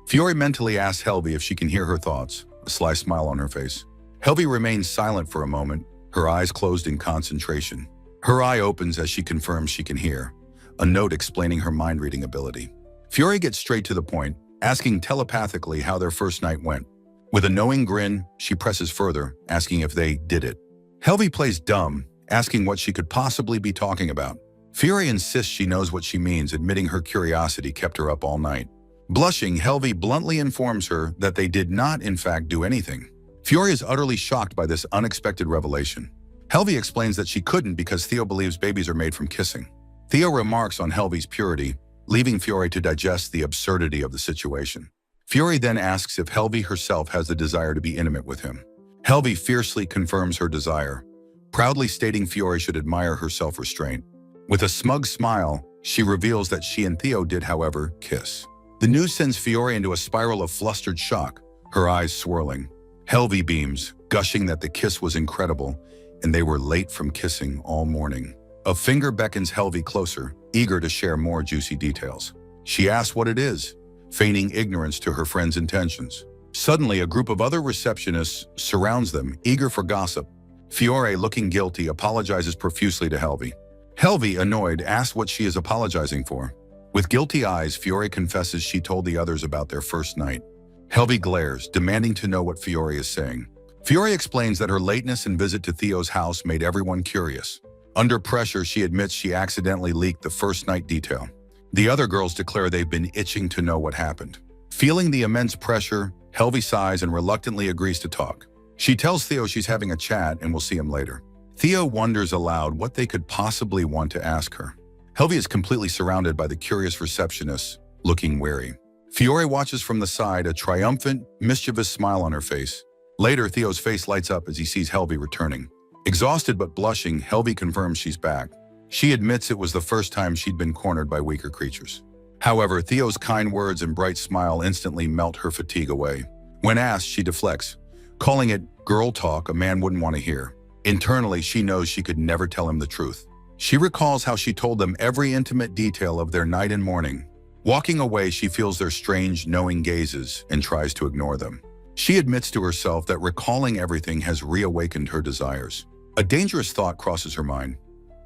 Fiore mentally asks Helvi if she can hear her thoughts, a sly smile on her face. Helvi remains silent for a moment, her eyes closed in concentration. Her eye opens as she confirms she can hear, a note explaining her mind-reading ability. Fiore gets straight to the point, asking telepathically how their first night went. With a knowing grin, she presses further, asking if they did it. Helvi plays dumb, asking what she could possibly be talking about. Fiore insists she knows what she means, admitting her curiosity kept her up all night. Blushing, Helvi bluntly informs her that they did not, in fact, do anything. Fiore is utterly shocked by this unexpected revelation. Helvi explains that she couldn't because Theo believes babies are made from kissing. Theo remarks on Helvi's purity, leaving Fiore to digest the absurdity of the situation. Fiore then asks if Helvi herself has the desire to be intimate with him. Helvi fiercely confirms her desire, proudly stating Fiore should admire her self-restraint. With a smug smile, she reveals that she and Theo did, however, kiss. The news sends Fiore into a spiral of flustered shock, her eyes swirling. Helvi beams, gushing that the kiss was incredible, and they were late from kissing all morning. A finger beckons Helvi closer, eager to share more juicy details. She asks what it is, feigning ignorance to her friend's intentions. Suddenly, a group of other receptionists surrounds them, eager for gossip. Fiore, looking guilty, apologizes profusely to Helvi. Helvi, annoyed, asks what she is apologizing for. With guilty eyes, Fiore confesses she told the others about their first night. Helvi glares, demanding to know what Fiore is saying. Fiore explains that her lateness and visit to Theo's house made everyone curious. Under pressure, she admits she accidentally leaked the first night detail. The other girls declare they've been itching to know what happened. Feeling the immense pressure, Helvi sighs and reluctantly agrees to talk. She tells Theo she's having a chat and will see him later. Theo wonders aloud what they could possibly want to ask her. Helvi is completely surrounded by the curious receptionists, looking wary. Fiore watches from the side, a triumphant, mischievous smile on her face. Later, Theo's face lights up as he sees Helvi returning. Exhausted but blushing, Helvi confirms she's back. She admits it was the first time she'd been cornered by weaker creatures. However, Theo's kind words and bright smile instantly melt her fatigue away. When asked, she deflects, calling it girl talk a man wouldn't want to hear. Internally, she knows she could never tell him the truth. She recalls how she told them every intimate detail of their night and morning. Walking away, she feels their strange, knowing gazes and tries to ignore them. She admits to herself that recalling everything has reawakened her desires. A dangerous thought crosses her mind,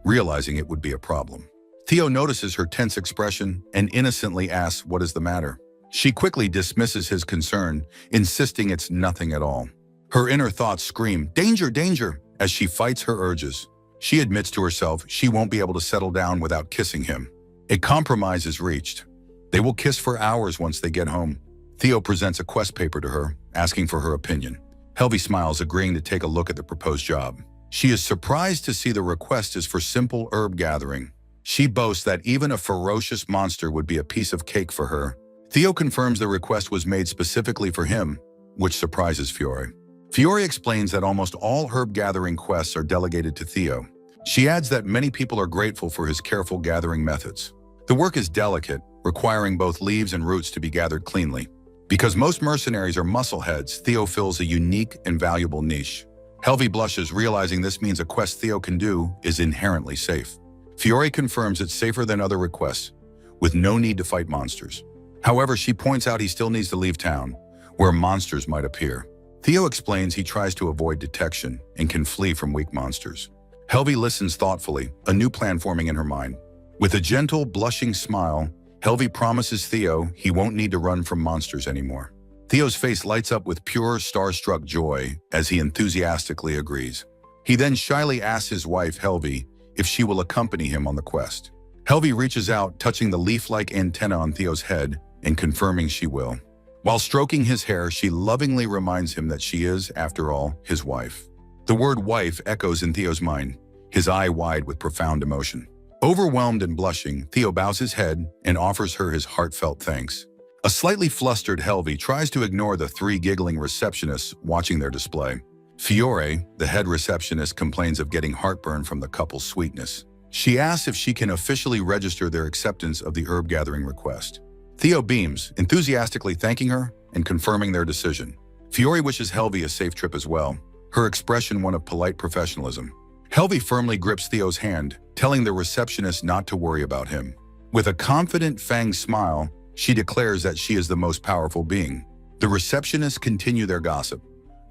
realizing it would be a problem. Theo notices her tense expression and innocently asks what is the matter. She quickly dismisses his concern, insisting it's nothing at all. Her inner thoughts scream, "Danger, danger!" as she fights her urges. She admits to herself she won't be able to settle down without kissing him. A compromise is reached. They will kiss for hours once they get home. Theo presents a quest paper to her, asking for her opinion. Helvi smiles, agreeing to take a look at the proposed job. She is surprised to see the request is for simple herb gathering. She boasts that even a ferocious monster would be a piece of cake for her. Theo confirms the request was made specifically for him, which surprises Fiore. Fiore explains that almost all herb gathering quests are delegated to Theo. She adds that many people are grateful for his careful gathering methods. The work is delicate, requiring both leaves and roots to be gathered cleanly. Because most mercenaries are muscleheads, Theo fills a unique and valuable niche. Helvi blushes, realizing this means a quest Theo can do is inherently safe. Fiore confirms it's safer than other requests, with no need to fight monsters. However, she points out he still needs to leave town, where monsters might appear. Theo explains he tries to avoid detection and can flee from weak monsters. Helvi listens thoughtfully, a new plan forming in her mind. With a gentle, blushing smile, Helvi promises Theo he won't need to run from monsters anymore. Theo's face lights up with pure, starstruck joy as he enthusiastically agrees. He then shyly asks his wife, Helvi, if she will accompany him on the quest. Helvi reaches out, touching the leaf-like antenna on Theo's head and confirming she will. While stroking his hair, she lovingly reminds him that she is, after all, his wife. The word wife echoes in Theo's mind, his eye wide with profound emotion. Overwhelmed and blushing, Theo bows his head and offers her his heartfelt thanks. A slightly flustered Helvi tries to ignore the three giggling receptionists watching their display. Fiore, the head receptionist, complains of getting heartburn from the couple's sweetness. She asks if she can officially register their acceptance of the herb gathering request. Theo beams, enthusiastically thanking her and confirming their decision. Fiore wishes Helvi a safe trip as well, her expression one of polite professionalism. Helvi firmly grips Theo's hand, telling the receptionist not to worry about him. With a confident fanged smile, she declares that she is the most powerful being. The receptionists continue their gossip,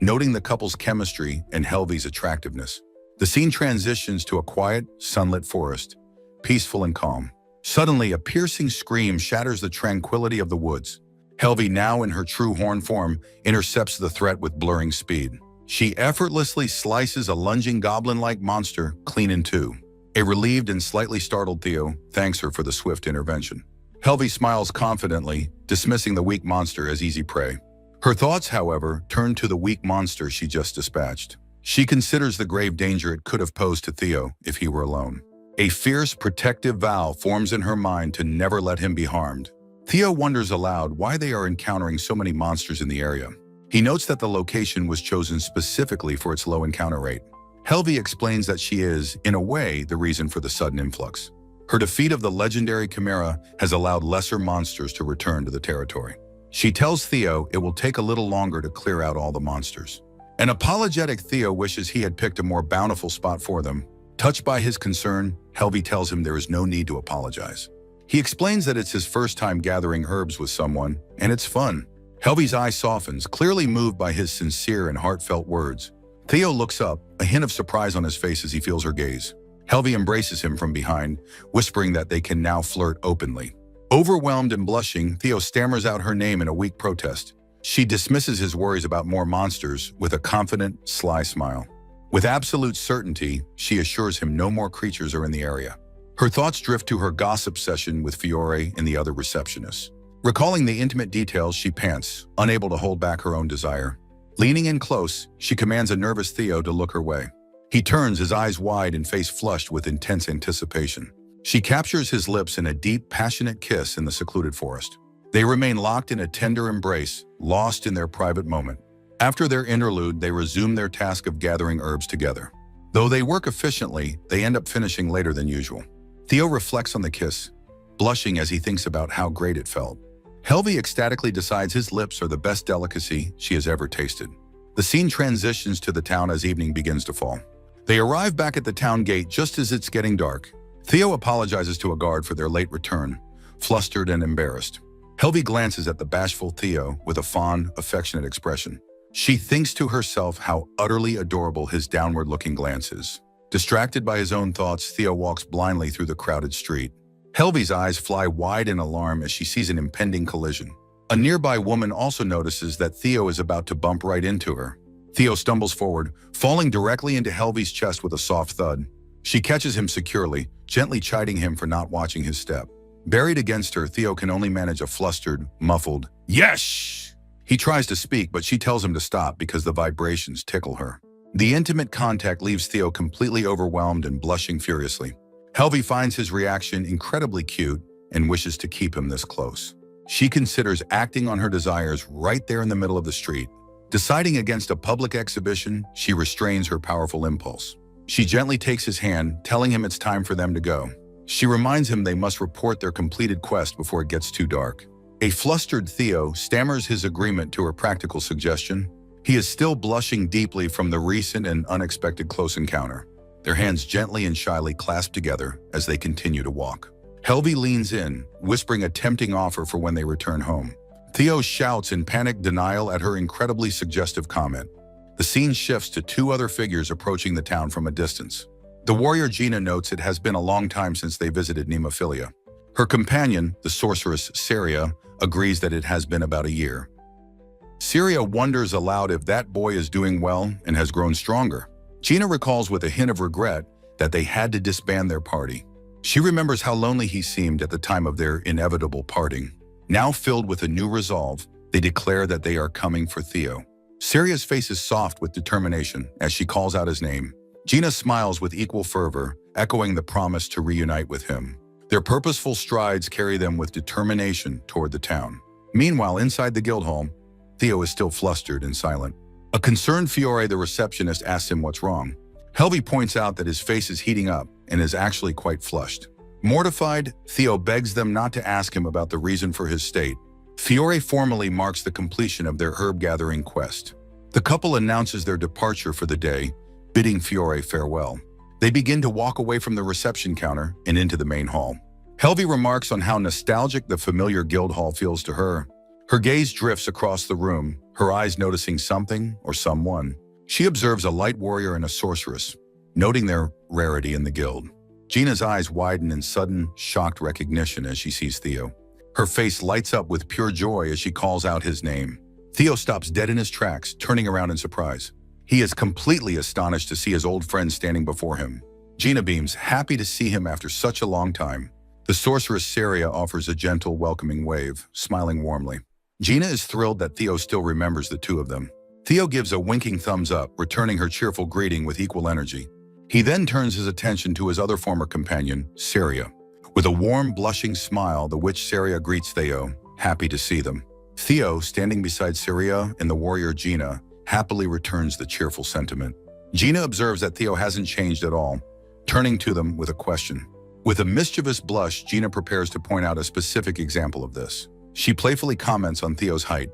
noting the couple's chemistry and Helvi's attractiveness. The scene transitions to a quiet, sunlit forest, peaceful and calm. Suddenly, a piercing scream shatters the tranquility of the woods. Helvi, now in her true horn form, intercepts the threat with blurring speed. She effortlessly slices a lunging goblin-like monster clean in two. A relieved and slightly startled Theo thanks her for the swift intervention. Helvi smiles confidently, dismissing the weak monster as easy prey. Her thoughts, however, turn to the weak monster she just dispatched. She considers the grave danger it could have posed to Theo if he were alone. A fierce, protective vow forms in her mind to never let him be harmed. Theo wonders aloud why they are encountering so many monsters in the area. He notes that the location was chosen specifically for its low encounter rate. Helvi explains that she is, in a way, the reason for the sudden influx. Her defeat of the legendary Chimera has allowed lesser monsters to return to the territory. She tells Theo it will take a little longer to clear out all the monsters. An apologetic Theo wishes he had picked a more bountiful spot for them. Touched by his concern, Helvi tells him there is no need to apologize. He explains that it's his first time gathering herbs with someone, and it's fun. Helvi's eye softens, clearly moved by his sincere and heartfelt words. Theo looks up, a hint of surprise on his face as he feels her gaze. Helvi embraces him from behind, whispering that they can now flirt openly. Overwhelmed and blushing, Theo stammers out her name in a weak protest. She dismisses his worries about more monsters with a confident, sly smile. With absolute certainty, she assures him no more creatures are in the area. Her thoughts drift to her gossip session with Fiore and the other receptionists. Recalling the intimate details, she pants, unable to hold back her own desire. Leaning in close, she commands a nervous Theo to look her way. He turns, his eyes wide and face flushed with intense anticipation. She captures his lips in a deep, passionate kiss in the secluded forest. They remain locked in a tender embrace, lost in their private moment. After their interlude, they resume their task of gathering herbs together. Though they work efficiently, they end up finishing later than usual. Theo reflects on the kiss, blushing as he thinks about how great it felt. Helvi ecstatically decides his lips are the best delicacy she has ever tasted. The scene transitions to the town as evening begins to fall. They arrive back at the town gate just as it's getting dark. Theo apologizes to a guard for their late return, flustered and embarrassed. Helvi glances at the bashful Theo with a fond, affectionate expression. She thinks to herself how utterly adorable his downward-looking glance is. Distracted by his own thoughts, Theo walks blindly through the crowded street. Helvi's eyes fly wide in alarm as she sees an impending collision. A nearby woman also notices that Theo is about to bump right into her. Theo stumbles forward, falling directly into Helvi's chest with a soft thud. She catches him securely, gently chiding him for not watching his step. Buried against her, Theo can only manage a flustered, muffled, "Yes!" He tries to speak, but she tells him to stop because the vibrations tickle her. The intimate contact leaves Theo completely overwhelmed and blushing furiously. Helvi finds his reaction incredibly cute and wishes to keep him this close. She considers acting on her desires right there in the middle of the street. Deciding against a public exhibition, she restrains her powerful impulse. She gently takes his hand, telling him it's time for them to go. She reminds him they must report their completed quest before it gets too dark. A flustered Theo stammers his agreement to her practical suggestion. He is still blushing deeply from the recent and unexpected close encounter. Their hands gently and shyly clasp together as they continue to walk. Helvi leans in, whispering a tempting offer for when they return home. Theo shouts in panicked denial at her incredibly suggestive comment. The scene shifts to two other figures approaching the town from a distance. The warrior Gina notes it has been a long time since they visited Nemophilia. Her companion, the sorceress Saria, agrees that it has been about a year. Saria wonders aloud if that boy is doing well and has grown stronger. Gina recalls with a hint of regret that they had to disband their party. She remembers how lonely he seemed at the time of their inevitable parting. Now filled with a new resolve, they declare that they are coming for Theo. Saria's face is soft with determination as she calls out his name. Gina smiles with equal fervor, echoing the promise to reunite with him. Their purposeful strides carry them with determination toward the town. Meanwhile, inside the guild hall, Theo is still flustered and silent. A concerned Fiore, the receptionist, asks him what's wrong. Helvi points out that his face is heating up and is actually quite flushed. Mortified, Theo begs them not to ask him about the reason for his state. Fiore formally marks the completion of their herb-gathering quest. The couple announces their departure for the day, bidding Fiore farewell. They begin to walk away from the reception counter and into the main hall. Helvi remarks on how nostalgic the familiar guild hall feels to her. Her gaze drifts across the room, her eyes noticing something or someone. She observes a light warrior and a sorceress, noting their rarity in the guild. Gina's eyes widen in sudden, shocked recognition as she sees Theo. Her face lights up with pure joy as she calls out his name. Theo stops dead in his tracks, turning around in surprise. He is completely astonished to see his old friend standing before him. Gina beams, happy to see him after such a long time. The sorceress Saria offers a gentle, welcoming wave, smiling warmly. Gina is thrilled that Theo still remembers the two of them. Theo gives a winking thumbs up, returning her cheerful greeting with equal energy. He then turns his attention to his other former companion, Saria. With a warm, blushing smile, the witch Saria greets Theo, happy to see them. Theo, standing beside Saria and the warrior Gina, happily returns the cheerful sentiment. Gina observes that Theo hasn't changed at all, turning to them with a question. With a mischievous blush, Gina prepares to point out a specific example of this. She playfully comments on Theo's height,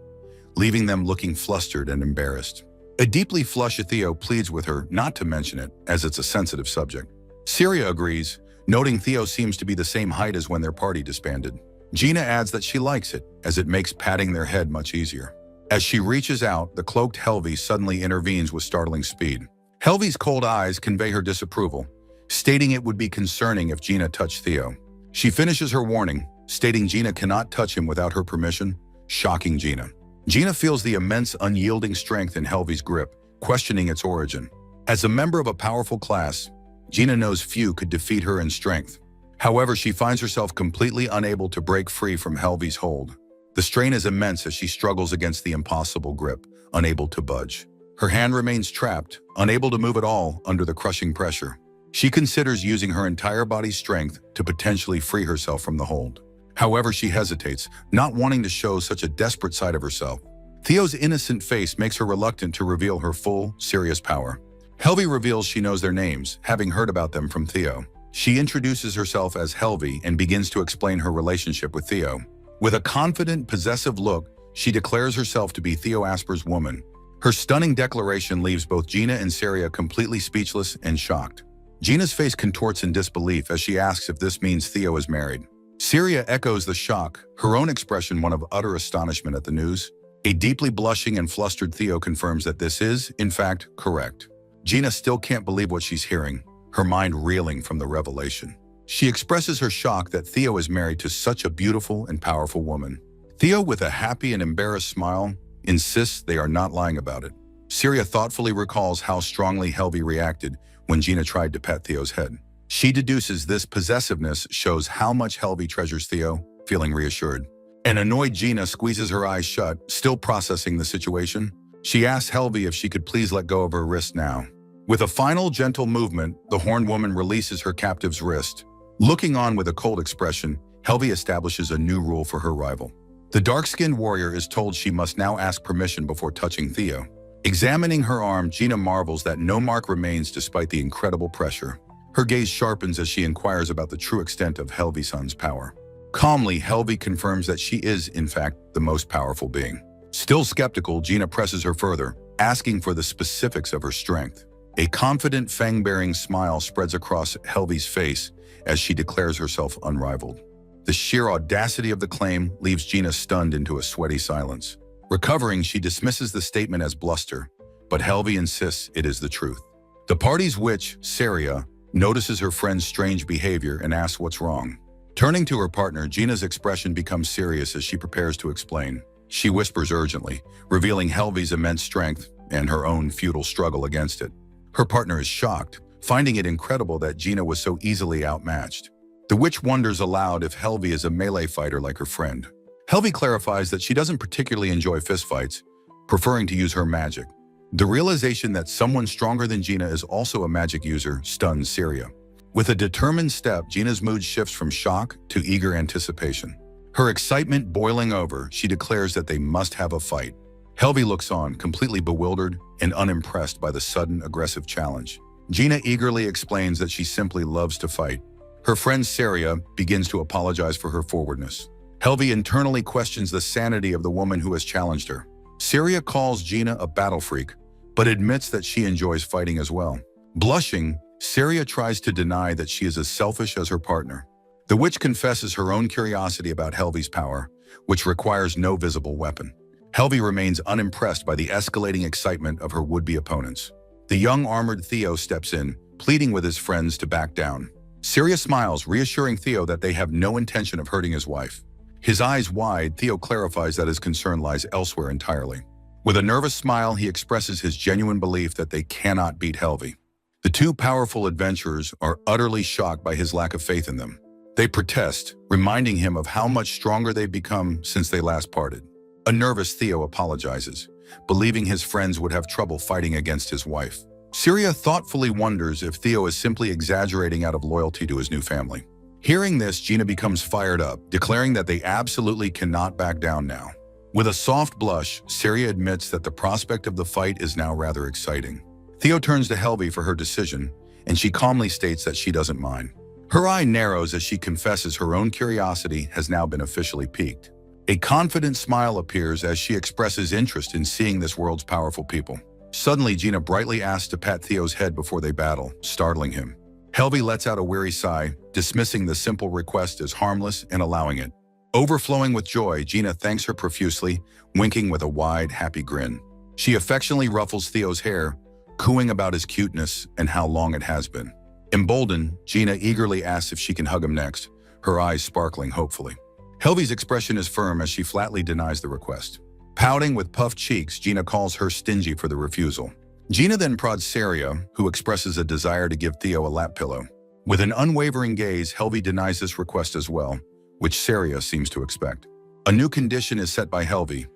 leaving them looking flustered and embarrassed. A deeply flushed Theo pleads with her not to mention it, as it's a sensitive subject. Syria agrees, noting Theo seems to be the same height as when their party disbanded. Gina adds that she likes it, as it makes patting their head much easier. As she reaches out, the cloaked Helvi suddenly intervenes with startling speed. Helvi's cold eyes convey her disapproval, stating it would be concerning if Gina touched Theo. She finishes her warning, stating Gina cannot touch him without her permission, shocking Gina. Gina feels the immense unyielding strength in Helvi's grip, questioning its origin. As a member of a powerful class, Gina knows few could defeat her in strength. However, she finds herself completely unable to break free from Helvi's hold. The strain is immense as she struggles against the impossible grip, unable to budge. Her hand remains trapped, unable to move at all under the crushing pressure. She considers using her entire body's strength to potentially free herself from the hold. However, she hesitates, not wanting to show such a desperate side of herself. Theo's innocent face makes her reluctant to reveal her full, serious power. Helvi reveals she knows their names, having heard about them from Theo. She introduces herself as Helvi and begins to explain her relationship with Theo. With a confident, possessive look, she declares herself to be Theo Asper's woman. Her stunning declaration leaves both Gina and Syria completely speechless and shocked. Gina's face contorts in disbelief as she asks if this means Theo is married. Syria echoes the shock, her own expression one of utter astonishment at the news. A deeply blushing and flustered Theo confirms that this is, in fact, correct. Gina still can't believe what she's hearing, her mind reeling from the revelation. She expresses her shock that Theo is married to such a beautiful and powerful woman. Theo, with a happy and embarrassed smile, insists they are not lying about it. Syria thoughtfully recalls how strongly Helvi reacted when Gina tried to pet Theo's head. She deduces this possessiveness shows how much Helvi treasures Theo, feeling reassured. An annoyed Gina squeezes her eyes shut, still processing the situation. She asks Helvi if she could please let go of her wrist now. With a final gentle movement, the horned woman releases her captive's wrist. Looking on with a cold expression, Helvi establishes a new rule for her rival. The dark-skinned warrior is told she must now ask permission before touching Theo. Examining her arm, Gina marvels that no mark remains despite the incredible pressure. Her gaze sharpens as she inquires about the true extent of Helvi-san's power. Calmly, Helvi confirms that she is, in fact, the most powerful being. Still skeptical, Gina presses her further, asking for the specifics of her strength. A confident, fang-bearing smile spreads across Helvi's face as she declares herself unrivaled. The sheer audacity of the claim leaves Gina stunned into a sweaty silence. Recovering, she dismisses the statement as bluster, but Helvi insists it is the truth. The party's witch, Syria, notices her friend's strange behavior and asks what's wrong. Turning to her partner, Gina's expression becomes serious as she prepares to explain. She whispers urgently, revealing Helvi's immense strength and her own futile struggle against it. Her partner is shocked, finding it incredible that Gina was so easily outmatched. The witch wonders aloud if Helvi is a melee fighter like her friend. Helvi clarifies that she doesn't particularly enjoy fistfights, preferring to use her magic. The realization that someone stronger than Gina is also a magic user stuns Syria. With a determined step, Gina's mood shifts from shock to eager anticipation. Her excitement boiling over, she declares that they must have a fight. Helvi looks on, completely bewildered and unimpressed by the sudden, aggressive challenge. Gina eagerly explains that she simply loves to fight. Her friend Syria begins to apologize for her forwardness. Helvi internally questions the sanity of the woman who has challenged her. Syria calls Gina a battle freak, but admits that she enjoys fighting as well. Blushing, Syria tries to deny that she is as selfish as her partner. The witch confesses her own curiosity about Helvi's power, which requires no visible weapon. Helvi remains unimpressed by the escalating excitement of her would-be opponents. The young armored Theo steps in, pleading with his friends to back down. Syria smiles, reassuring Theo that they have no intention of hurting his wife. His eyes wide, Theo clarifies that his concern lies elsewhere entirely. With a nervous smile, he expresses his genuine belief that they cannot beat Helvi. The two powerful adventurers are utterly shocked by his lack of faith in them. They protest, reminding him of how much stronger they've become since they last parted. A nervous Theo apologizes, believing his friends would have trouble fighting against his wife. Syria thoughtfully wonders if Theo is simply exaggerating out of loyalty to his new family. Hearing this, Gina becomes fired up, declaring that they absolutely cannot back down now. With a soft blush, Syria admits that the prospect of the fight is now rather exciting. Theo turns to Helvi for her decision, and she calmly states that she doesn't mind. Her eye narrows as she confesses her own curiosity has now been officially piqued. A confident smile appears as she expresses interest in seeing this world's powerful people. Suddenly, Gina brightly asks to pat Theo's head before they battle, startling him. Helvi lets out a weary sigh, dismissing the simple request as harmless and allowing it. Overflowing with joy, Gina thanks her profusely, winking with a wide, happy grin. She affectionately ruffles Theo's hair, cooing about his cuteness and how long it has been. Emboldened, Gina eagerly asks if she can hug him next, her eyes sparkling hopefully. Helvi's expression is firm as she flatly denies the request. Pouting with puffed cheeks, Gina calls her stingy for the refusal. Gina then prods Saria, who expresses a desire to give Theo a lap pillow. With an unwavering gaze, Helvi denies this request as well, which Saria seems to expect. A new condition is set by Helvi.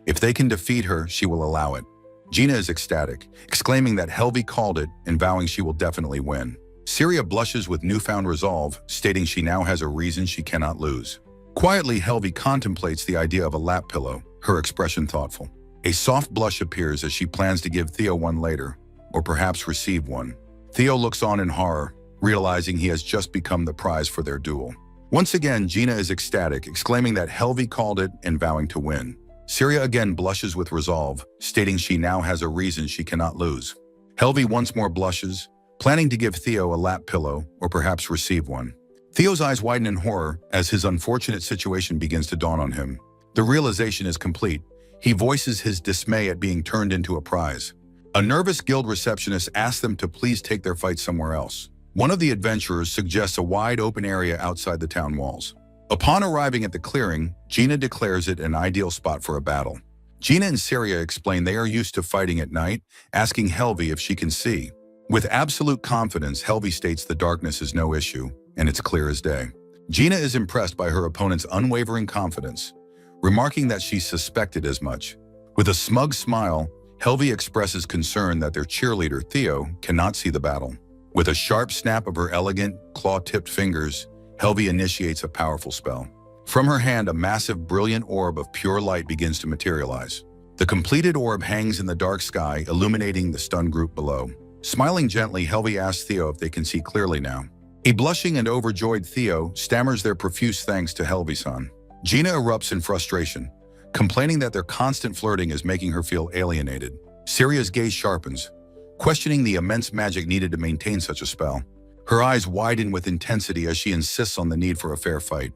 If they can defeat her, she will allow it. Gina is ecstatic, exclaiming that Helvi called it and vowing she will definitely win. Saria blushes with newfound resolve, stating she now has a reason she cannot lose. Quietly, Helvi contemplates the idea of a lap pillow, her expression thoughtful. A soft blush appears as she plans to give Theo one later, or perhaps receive one. Theo looks on in horror, realizing he has just become the prize for their duel. Once again, Gina is ecstatic, exclaiming that Helvi called it and vowing to win. Saria again blushes with resolve, stating she now has a reason she cannot lose. Helvi once more blushes, planning to give Theo a lap pillow, or perhaps receive one. Theo's eyes widen in horror as his unfortunate situation begins to dawn on him. The realization is complete. He voices his dismay at being turned into a prize. A nervous guild receptionist asks them to please take their fight somewhere else. One of the adventurers suggests a wide open area outside the town walls. Upon arriving at the clearing, Gina declares it an ideal spot for a battle. Gina and Saria explain they are used to fighting at night, asking Helvi if she can see. With absolute confidence, Helvi states the darkness is no issue, and it's clear as day. Gina is impressed by her opponent's unwavering confidence, remarking that she suspected as much. With a smug smile, Helvi expresses concern that their cheerleader, Theo, cannot see the battle. With a sharp snap of her elegant, claw-tipped fingers, Helvi initiates a powerful spell. From her hand, a massive, brilliant orb of pure light begins to materialize. The completed orb hangs in the dark sky, illuminating the stunned group below. Smiling gently, Helvi asks Theo if they can see clearly now. A blushing and overjoyed Theo stammers their profuse thanks to Helvi-san. Gina erupts in frustration, complaining that their constant flirting is making her feel alienated. Saria's gaze sharpens, questioning the immense magic needed to maintain such a spell. Her eyes widen with intensity as she insists on the need for a fair fight.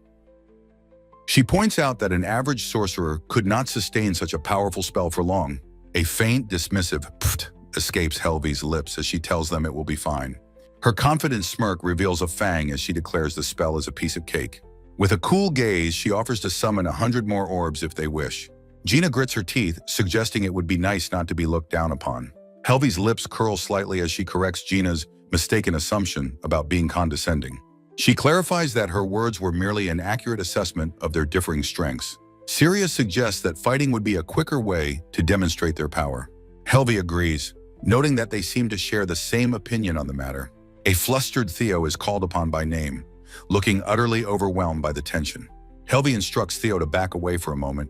She points out that an average sorcerer could not sustain such a powerful spell for long. A faint, dismissive pft escapes Helvi's lips as she tells them it will be fine. Her confident smirk reveals a fang as she declares the spell is a piece of cake. With a cool gaze, she offers to summon 100 more orbs if they wish. Gina grits her teeth, suggesting it would be nice not to be looked down upon. Helvi's lips curl slightly as she corrects Gina's mistaken assumption about being condescending. She clarifies that her words were merely an accurate assessment of their differing strengths. Saria suggests that fighting would be a quicker way to demonstrate their power. Helvi agrees, noting that they seem to share the same opinion on the matter. A flustered Theo is called upon by name, looking utterly overwhelmed by the tension. Helvi instructs Theo to back away for a moment,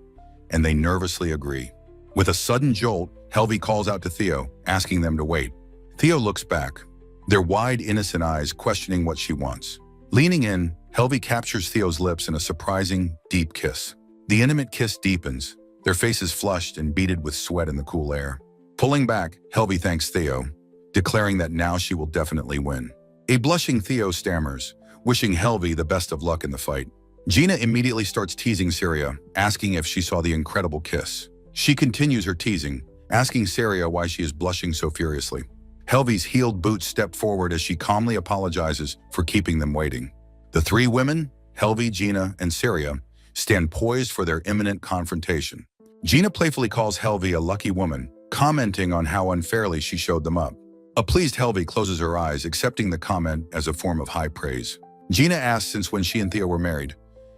and they nervously agree. With a sudden jolt, Helvi calls out to Theo, asking them to wait. Theo looks back, their wide, innocent eyes questioning what she wants. Leaning in, Helvi captures Theo's lips in a surprising, deep kiss. The intimate kiss deepens, their faces flushed and beaded with sweat in the cool air. Pulling back, Helvi thanks Theo, declaring that now she will definitely win. A blushing Theo stammers, wishing Helvi the best of luck in the fight. Gina immediately starts teasing Saria, asking if she saw the incredible kiss. She continues her teasing, asking Saria why she is blushing so furiously. Helvi's heeled boots step forward as she calmly apologizes for keeping them waiting. The three women, Helvi, Gina, and Saria, stand poised for their imminent confrontation. Gina playfully calls Helvi a lucky woman, commenting on how unfairly she showed them up. A pleased Helvi closes her eyes, accepting the comment as a form of high praise. Gina asks since when she and Theo were married,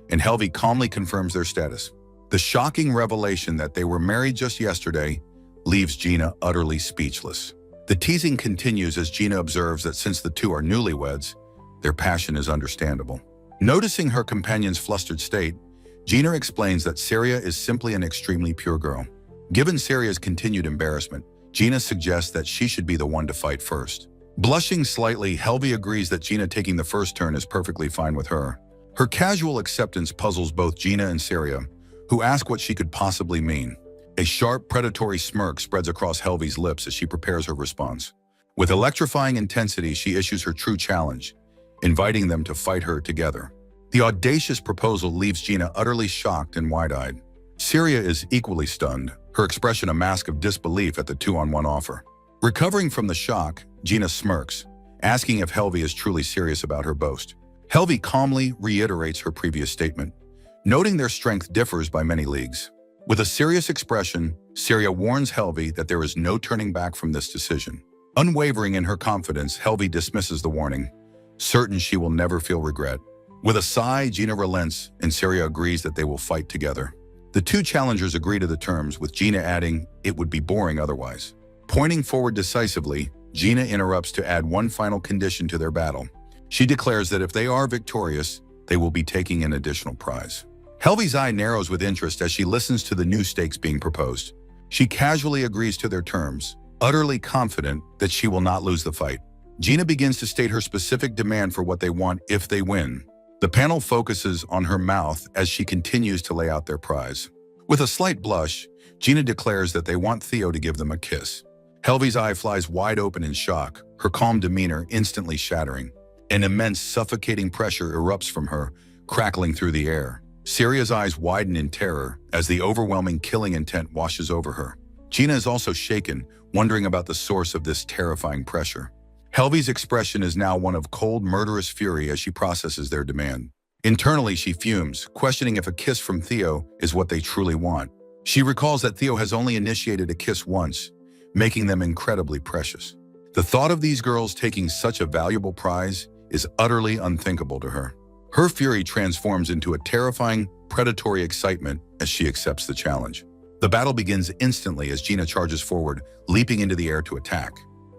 and Helvi calmly confirms their status. The shocking revelation that they were married just yesterday leaves Gina utterly speechless. The teasing continues as Gina observes that since the two are newlyweds, their passion is understandable. Noticing her companion's flustered state, Gina explains that Saria is simply an extremely pure girl. Given Saria's continued embarrassment, Gina suggests that she should be the one to fight first. Blushing slightly, Helvi agrees that Gina taking the first turn is perfectly fine with her. Her casual acceptance puzzles both Gina and Saria, who ask what she could possibly mean. A sharp, predatory smirk spreads across Helvi's lips as she prepares her response. With electrifying intensity, she issues her true challenge, inviting them to fight her together. The audacious proposal leaves Gina utterly shocked and wide-eyed. Syria is equally stunned, her expression a mask of disbelief at the two-on-one offer. Recovering from the shock, Gina smirks, asking if Helvi is truly serious about her boast. Helvi calmly reiterates her previous statement, noting their strength differs by many leagues. With a serious expression, Syria warns Helvi that there is no turning back from this decision. Unwavering in her confidence, Helvi dismisses the warning, certain she will never feel regret. With a sigh, Gina relents, and Syria agrees that they will fight together. The two challengers agree to the terms, with Gina adding, "It would be boring otherwise." Pointing forward decisively, Gina interrupts to add one final condition to their battle. She declares that if they are victorious, they will be taking an additional prize. Helvi's eye narrows with interest as she listens to the new stakes being proposed. She casually agrees to their terms, utterly confident that she will not lose the fight. Gina begins to state her specific demand for what they want if they win. The panel focuses on her mouth as she continues to lay out their prize. With a slight blush, Gina declares that they want Theo to give them a kiss. Helvi's eye flies wide open in shock, her calm demeanor instantly shattering. An immense, suffocating pressure erupts from her, crackling through the air. Syria's eyes widen in terror as the overwhelming killing intent washes over her. Gina is also shaken, wondering about the source of this terrifying pressure. Helvi's expression is now one of cold, murderous fury as she processes their demand. Internally, she fumes, questioning if a kiss from Theo is what they truly want. She recalls that Theo has only initiated a kiss once, making them incredibly precious. The thought of these girls taking such a valuable prize is utterly unthinkable to her. Her fury transforms into a terrifying, predatory excitement as she accepts the challenge. The battle begins instantly as Gina charges forward, leaping into the air to attack.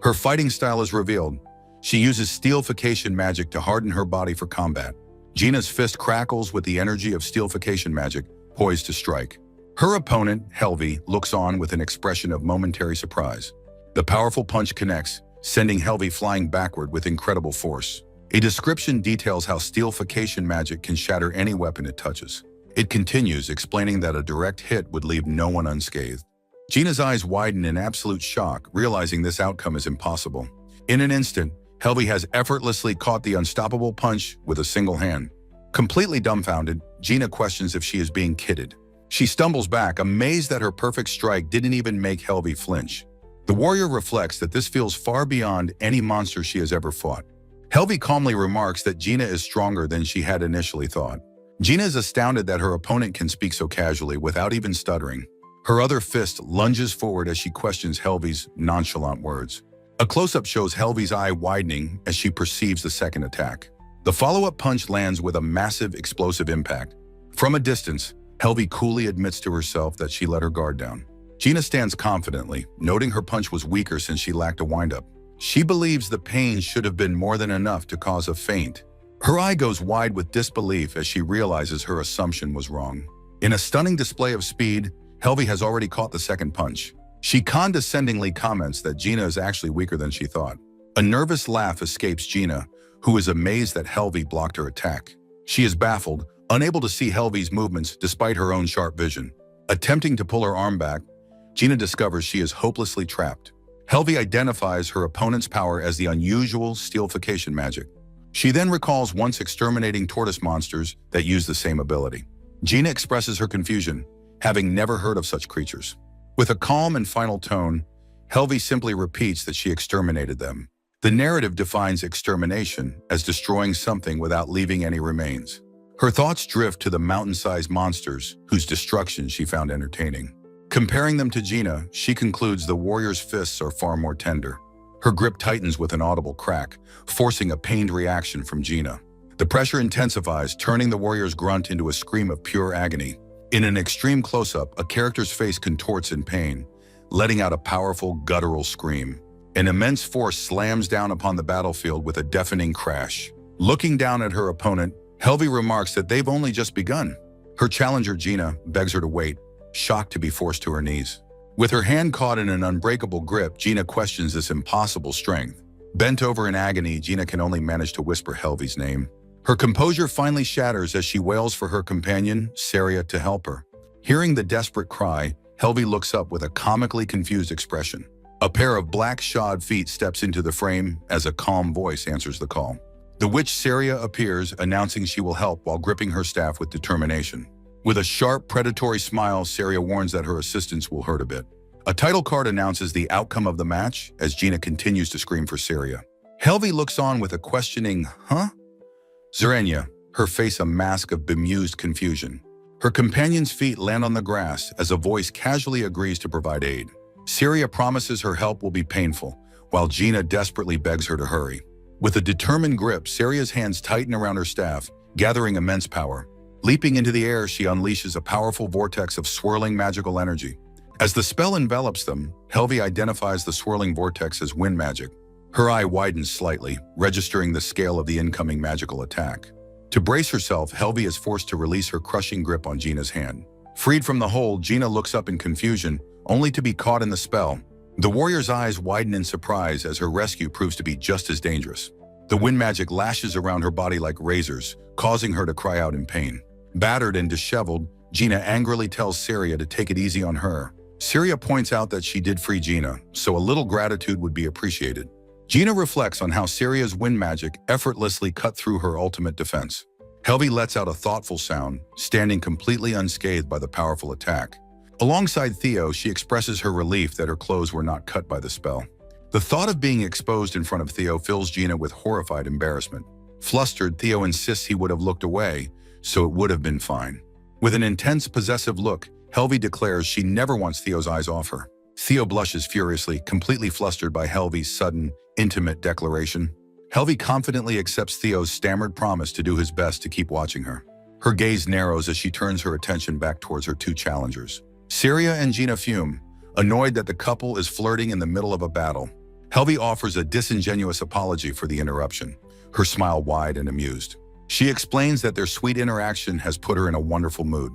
Her fighting style is revealed. She uses steelification magic to harden her body for combat. Gina's fist crackles with the energy of steelification magic, poised to strike. Her opponent, Helvi, looks on with an expression of momentary surprise. The powerful punch connects, sending Helvi flying backward with incredible force. A description details how steelification magic can shatter any weapon it touches. It continues, explaining that a direct hit would leave no one unscathed. Gina's eyes widen in absolute shock, realizing this outcome is impossible. In an instant, Helvi has effortlessly caught the unstoppable punch with a single hand. Completely dumbfounded, Gina questions if she is being kidded. She stumbles back, amazed that her perfect strike didn't even make Helvi flinch. The warrior reflects that this feels far beyond any monster she has ever fought. Helvi calmly remarks that Gina is stronger than she had initially thought. Gina is astounded that her opponent can speak so casually without even stuttering. Her other fist lunges forward as she questions Helvi's nonchalant words. A close-up shows Helvi's eye widening as she perceives the second attack. The follow-up punch lands with a massive explosive impact. From a distance, Helvi coolly admits to herself that she let her guard down. Gina stands confidently, noting her punch was weaker since she lacked a windup. She believes the pain should have been more than enough to cause a faint. Her eye goes wide with disbelief as she realizes her assumption was wrong. In a stunning display of speed, Helvi has already caught the second punch. She condescendingly comments that Gina is actually weaker than she thought. A nervous laugh escapes Gina, who is amazed that Helvi blocked her attack. She is baffled, unable to see Helvi's movements despite her own sharp vision. Attempting to pull her arm back, Gina discovers she is hopelessly trapped. Helvi identifies her opponent's power as the unusual steelification magic. She then recalls once exterminating tortoise monsters that use the same ability. Gina expresses her confusion, having never heard of such creatures. With a calm and final tone, Helvi simply repeats that she exterminated them. The narrative defines extermination as destroying something without leaving any remains. Her thoughts drift to the mountain-sized monsters whose destruction she found entertaining. Comparing them to Gina, she concludes the warrior's fists are far more tender. Her grip tightens with an audible crack, forcing a pained reaction from Gina. The pressure intensifies, turning the warrior's grunt into a scream of pure agony. In an extreme close-up, a character's face contorts in pain, letting out a powerful, guttural scream. An immense force slams down upon the battlefield with a deafening crash. Looking down at her opponent, Helvi remarks that they've only just begun. Her challenger, Gina, begs her to wait, shocked to be forced to her knees. With her hand caught in an unbreakable grip, Gina questions this impossible strength. Bent over in agony, Gina can only manage to whisper Helvi's name. Her composure finally shatters as she wails for her companion, Syria, to help her. Hearing the desperate cry, Helvi looks up with a comically confused expression. A pair of black shod feet steps into the frame as a calm voice answers the call. The witch Saria appears, announcing she will help while gripping her staff with determination. With a sharp, predatory smile, Saria warns that her assistance will hurt a bit. A title card announces the outcome of the match as Gina continues to scream for Saria. Helvi looks on with a questioning, huh? Zerenya, her face a mask of bemused confusion. Her companion's feet land on the grass as a voice casually agrees to provide aid. Saria promises her help will be painful, while Gina desperately begs her to hurry. With a determined grip, Saria's hands tighten around her staff, gathering immense power. Leaping into the air, she unleashes a powerful vortex of swirling magical energy. As the spell envelops them, Helvi identifies the swirling vortex as wind magic. Her eye widens slightly, registering the scale of the incoming magical attack. To brace herself, Helvi is forced to release her crushing grip on Gina's hand. Freed from the hold, Gina looks up in confusion, only to be caught in the spell. The warrior's eyes widen in surprise as her rescue proves to be just as dangerous. The wind magic lashes around her body like razors, causing her to cry out in pain. Battered and disheveled, Gina angrily tells Saria to take it easy on her. Saria points out that she did free Gina, so a little gratitude would be appreciated. Gina reflects on how Saria's wind magic effortlessly cut through her ultimate defense. Helvi lets out a thoughtful sound, standing completely unscathed by the powerful attack. Alongside Theo, she expresses her relief that her clothes were not cut by the spell. The thought of being exposed in front of Theo fills Gina with horrified embarrassment. Flustered, Theo insists he would have looked away, so it would have been fine. With an intense, possessive look, Helvi declares she never wants Theo's eyes off her. Theo blushes furiously, completely flustered by Helvi's sudden, intimate declaration. Helvi confidently accepts Theo's stammered promise to do his best to keep watching her. Her gaze narrows as she turns her attention back towards her two challengers. Saria and Gina fume, annoyed that the couple is flirting in the middle of a battle. Helvi offers a disingenuous apology for the interruption, her smile wide and amused. She explains that their sweet interaction has put her in a wonderful mood.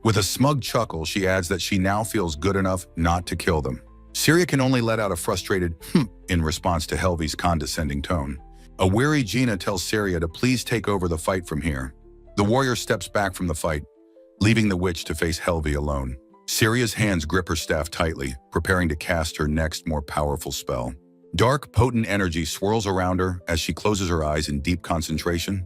With a smug chuckle, she adds that she now feels good enough not to kill them. Saria can only let out a frustrated in response to Helvi's condescending tone. A weary Gina tells Saria to please take over the fight from here. The warrior steps back from the fight, leaving the witch to face Helvi alone. Saria's hands grip her staff tightly, preparing to cast her next, more powerful spell. Dark, potent energy swirls around her as she closes her eyes in deep concentration.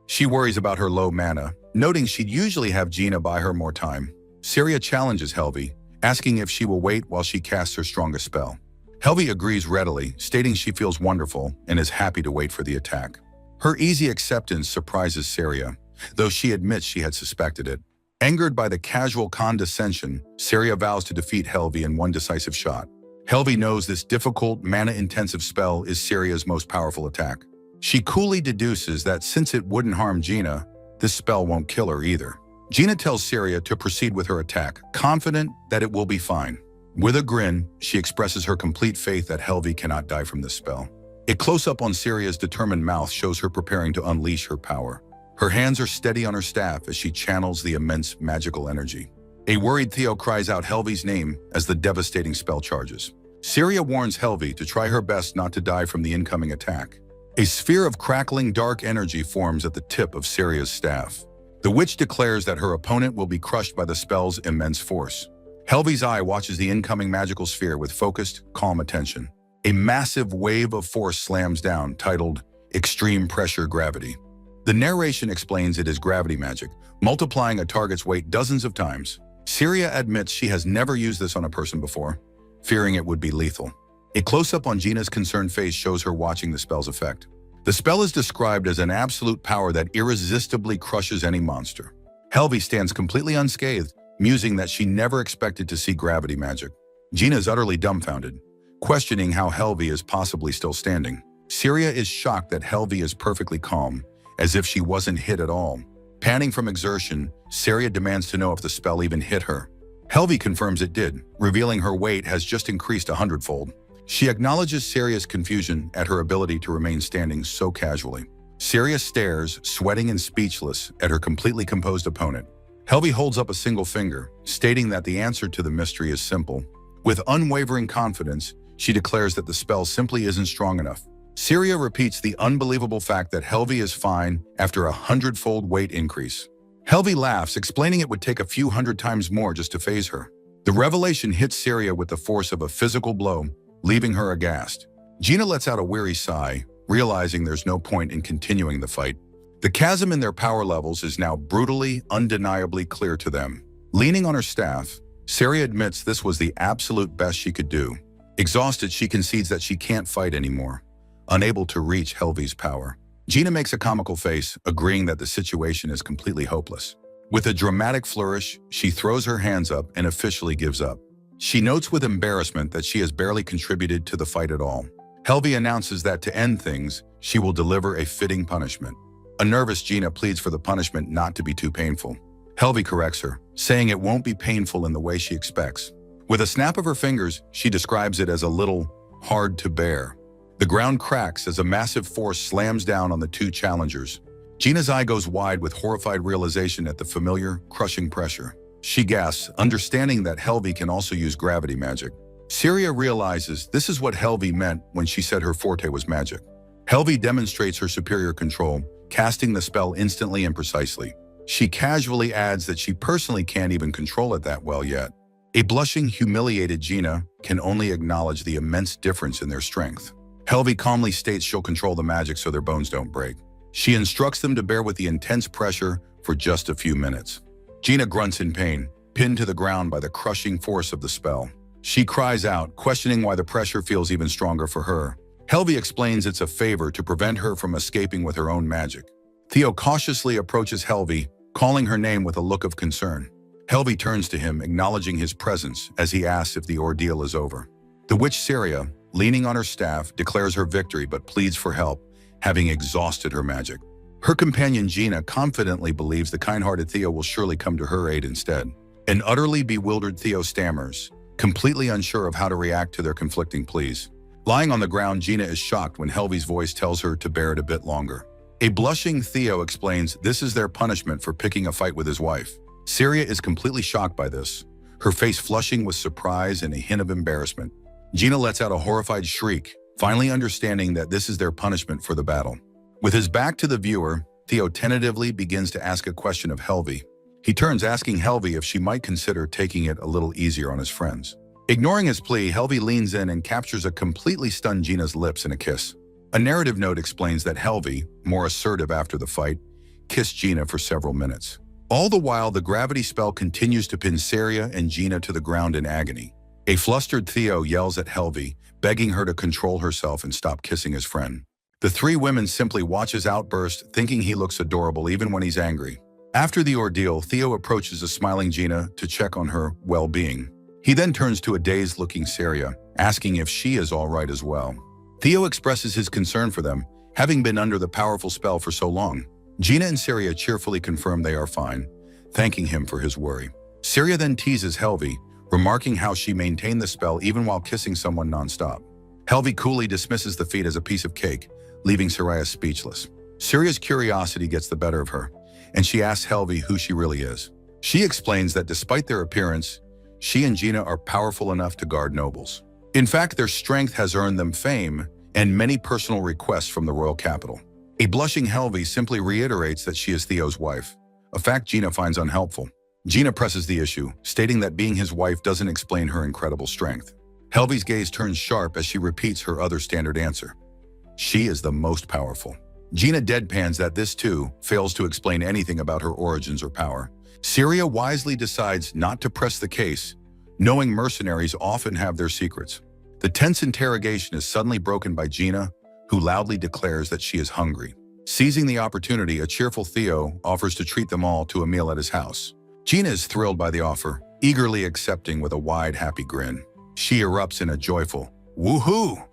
She worries about her low mana, noting she'd usually have Gina buy her more time. Saria challenges Helvi, asking if she will wait while she casts her strongest spell. Helvi agrees readily, stating she feels wonderful and is happy to wait for the attack. Her easy acceptance surprises Saria, though she admits she had suspected it. Angered by the casual condescension, Saria vows to defeat Helvi in one decisive shot. Helvi knows this difficult, mana-intensive spell is Saria's most powerful attack. She coolly deduces that since it wouldn't harm Gina, this spell won't kill her either. Gina tells Saria to proceed with her attack, confident that it will be fine. With a grin, she expresses her complete faith that Helvi cannot die from this spell. A close-up on Saria's determined mouth shows her preparing to unleash her power. Her hands are steady on her staff as she channels the immense magical energy. A worried Theo cries out Helvi's name as the devastating spell charges. Saria warns Helvi to try her best not to die from the incoming attack. A sphere of crackling dark energy forms at the tip of Saria's staff. The witch declares that her opponent will be crushed by the spell's immense force. Helvi's eye watches the incoming magical sphere with focused, calm attention. A massive wave of force slams down, titled Extreme Pressure Gravity. The narration explains it is gravity magic, multiplying a target's weight dozens of times. Saria admits she has never used this on a person before, fearing it would be lethal. A close-up on Gina's concerned face shows her watching the spell's effect. The spell is described as an absolute power that irresistibly crushes any monster. Helvi stands completely unscathed, musing that she never expected to see gravity magic. Gina is utterly dumbfounded, questioning how Helvi is possibly still standing. Saria is shocked that Helvi is perfectly calm, as if she wasn't hit at all. Panting from exertion, Saria demands to know if the spell even hit her. Helvi confirms it did, revealing her weight has just increased 100-fold. She acknowledges Saria's confusion at her ability to remain standing so casually. Saria stares, sweating and speechless, at her completely composed opponent. Helvi holds up a single finger, stating that the answer to the mystery is simple. With unwavering confidence, she declares that the spell simply isn't strong enough. Saria repeats the unbelievable fact that Helvi is fine after a 100-fold weight increase. Helvi laughs, explaining it would take a few hundred times more just to phase her. The revelation hits Saria with the force of a physical blow, leaving her aghast. Gina lets out a weary sigh, realizing there's no point in continuing the fight. The chasm in their power levels is now brutally, undeniably clear to them. Leaning on her staff, Saria admits this was the absolute best she could do. Exhausted, she concedes that she can't fight anymore, unable to reach Helvi's power. Gina makes a comical face, agreeing that the situation is completely hopeless. With a dramatic flourish, she throws her hands up and officially gives up. She notes with embarrassment that she has barely contributed to the fight at all. Helvi announces that to end things, she will deliver a fitting punishment. A nervous Gina pleads for the punishment not to be too painful. Helvi corrects her, saying it won't be painful in the way she expects. With a snap of her fingers, she describes it as a little hard to bear. The ground cracks as a massive force slams down on the two challengers. Gina's eye goes wide with horrified realization at the familiar, crushing pressure. She gasps, understanding that Helvi can also use gravity magic. Saria realizes this is what Helvi meant when she said her forte was magic. Helvi demonstrates her superior control, casting the spell instantly and precisely. She casually adds that she personally can't even control it that well yet. A blushing, humiliated Gina can only acknowledge the immense difference in their strength. Helvi calmly states she'll control the magic so their bones don't break. She instructs them to bear with the intense pressure for just a few minutes. Gina grunts in pain, pinned to the ground by the crushing force of the spell. She cries out, questioning why the pressure feels even stronger for her. Helvi explains it's a favor to prevent her from escaping with her own magic. Theo cautiously approaches Helvi, calling her name with a look of concern. Helvi turns to him, acknowledging his presence as he asks if the ordeal is over. The witch Saria, leaning on her staff, declares her victory but pleads for help, having exhausted her magic. Her companion Gina confidently believes the kind-hearted Theo will surely come to her aid instead. An utterly bewildered Theo stammers, completely unsure of how to react to their conflicting pleas. Lying on the ground, Gina is shocked when Helvi's voice tells her to bear it a bit longer. A blushing Theo explains this is their punishment for picking a fight with his wife. Saria is completely shocked by this, her face flushing with surprise and a hint of embarrassment. Gina lets out a horrified shriek, finally understanding that this is their punishment for the battle. With his back to the viewer, Theo tentatively begins to ask a question of Helvi. He turns, asking Helvi if she might consider taking it a little easier on his friends. Ignoring his plea, Helvi leans in and captures a completely stunned Gina's lips in a kiss. A narrative note explains that Helvi, more assertive after the fight, kissed Gina for several minutes. All the while, the gravity spell continues to pin Saria and Gina to the ground in agony. A flustered Theo yells at Helvi, begging her to control herself and stop kissing his friend. The three women simply watch his outburst, thinking he looks adorable even when he's angry. After the ordeal, Theo approaches a smiling Gina to check on her well-being. He then turns to a dazed-looking Saria, asking if she is all right as well. Theo expresses his concern for them, having been under the powerful spell for so long. Gina and Saria cheerfully confirm they are fine, thanking him for his worry. Saria then teases Helvi, remarking how she maintained the spell even while kissing someone nonstop. Helvi coolly dismisses the feat as a piece of cake, leaving Saria speechless. Saria's curiosity gets the better of her, and she asks Helvi who she really is. She explains that despite their appearance, she and Gina are powerful enough to guard nobles. In fact, their strength has earned them fame and many personal requests from the royal capital. A blushing Helvi simply reiterates that she is Theo's wife, a fact Gina finds unhelpful. Gina presses the issue, stating that being his wife doesn't explain her incredible strength. Helvi's gaze turns sharp as she repeats her other standard answer. She is the most powerful. Gina deadpans that this too fails to explain anything about her origins or power. Saria wisely decides not to press the case, knowing mercenaries often have their secrets. The tense interrogation is suddenly broken by Gina, who loudly declares that she is hungry. Seizing the opportunity, a cheerful Theo offers to treat them all to a meal at his house. Gina is thrilled by the offer, eagerly accepting with a wide, happy grin. She erupts in a joyful, "Woohoo!"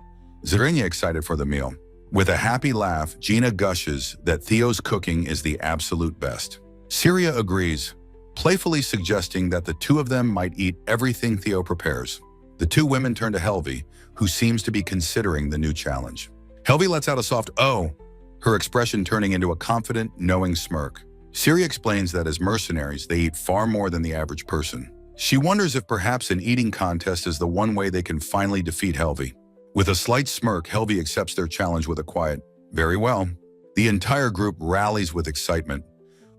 Zarinya excited for the meal. With a happy laugh, Gina gushes that Theo's cooking is the absolute best. Saria agrees, playfully suggesting that the two of them might eat everything Theo prepares. The two women turn to Helvi, who seems to be considering the new challenge. Helvi lets out a soft "oh," her expression turning into a confident, knowing smirk. Saria explains that as mercenaries, they eat far more than the average person. She wonders if perhaps an eating contest is the one way they can finally defeat Helvi. With a slight smirk, Helvi accepts their challenge with a quiet, "Very well." The entire group rallies with excitement,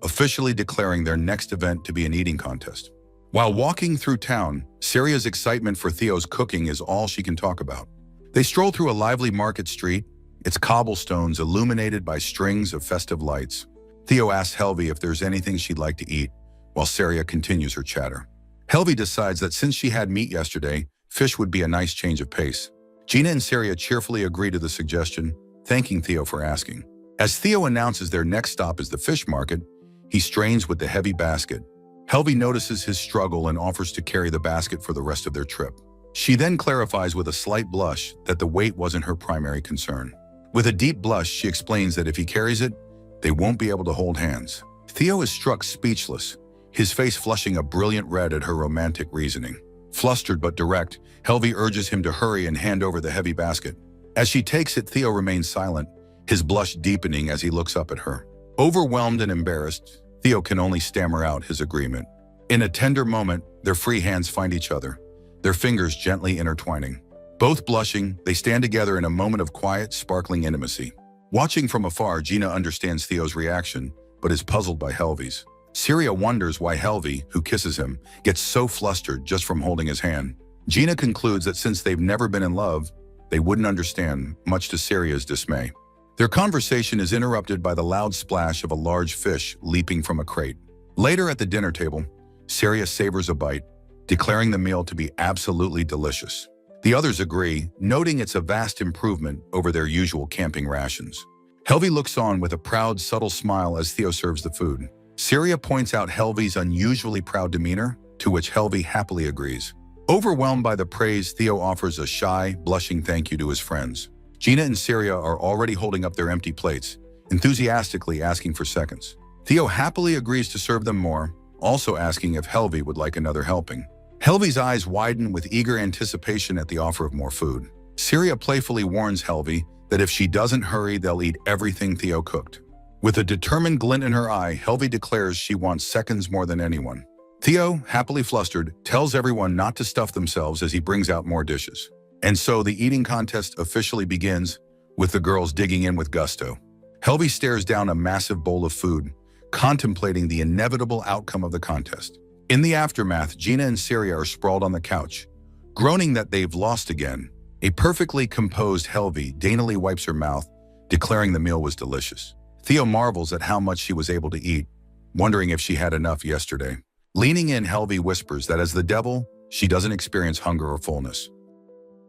officially declaring their next event to be an eating contest. While walking through town, Saria's excitement for Theo's cooking is all she can talk about. They stroll through a lively market street, its cobblestones illuminated by strings of festive lights. Theo asks Helvi if there's anything she'd like to eat, while Saria continues her chatter. Helvi decides that since she had meat yesterday, fish would be a nice change of pace. Gina and Saria cheerfully agree to the suggestion, thanking Theo for asking. As Theo announces their next stop is the fish market, he strains with the heavy basket. Helvi notices his struggle and offers to carry the basket for the rest of their trip. She then clarifies with a slight blush that the weight wasn't her primary concern. With a deep blush, she explains that if he carries it, they won't be able to hold hands. Theo is struck speechless, his face flushing a brilliant red at her romantic reasoning. Flustered but direct, Helvi urges him to hurry and hand over the heavy basket. As she takes it, Theo remains silent, his blush deepening as he looks up at her. Overwhelmed and embarrassed, Theo can only stammer out his agreement. In a tender moment, their free hands find each other, their fingers gently intertwining. Both blushing, they stand together in a moment of quiet, sparkling intimacy. Watching from afar, Gina understands Theo's reaction, but is puzzled by Helvi's. Saria wonders why Helvi, who kisses him, gets so flustered just from holding his hand. Gina concludes that since they've never been in love, they wouldn't understand, much to Saria's dismay. Their conversation is interrupted by the loud splash of a large fish leaping from a crate. Later at the dinner table, Saria savors a bite, declaring the meal to be absolutely delicious. The others agree, noting it's a vast improvement over their usual camping rations. Helvi looks on with a proud, subtle smile as Theo serves the food. Saria points out Helvi's unusually proud demeanor, to which Helvi happily agrees. Overwhelmed by the praise, Theo offers a shy, blushing thank you to his friends. Gina and Saria are already holding up their empty plates, enthusiastically asking for seconds. Theo happily agrees to serve them more, also asking if Helvi would like another helping. Helvi's eyes widen with eager anticipation at the offer of more food. Saria playfully warns Helvi that if she doesn't hurry, they'll eat everything Theo cooked. With a determined glint in her eye, Helvi declares she wants seconds more than anyone. Theo, happily flustered, tells everyone not to stuff themselves as he brings out more dishes. And so the eating contest officially begins, with the girls digging in with gusto. Helvi stares down a massive bowl of food, contemplating the inevitable outcome of the contest. In the aftermath, Gina and Saria are sprawled on the couch, groaning that they've lost again. A perfectly composed Helvi daintily wipes her mouth, declaring the meal was delicious. Theo marvels at how much she was able to eat, wondering if she had enough yesterday. Leaning in, Helvi whispers that as the devil, she doesn't experience hunger or fullness.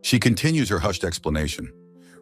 She continues her hushed explanation,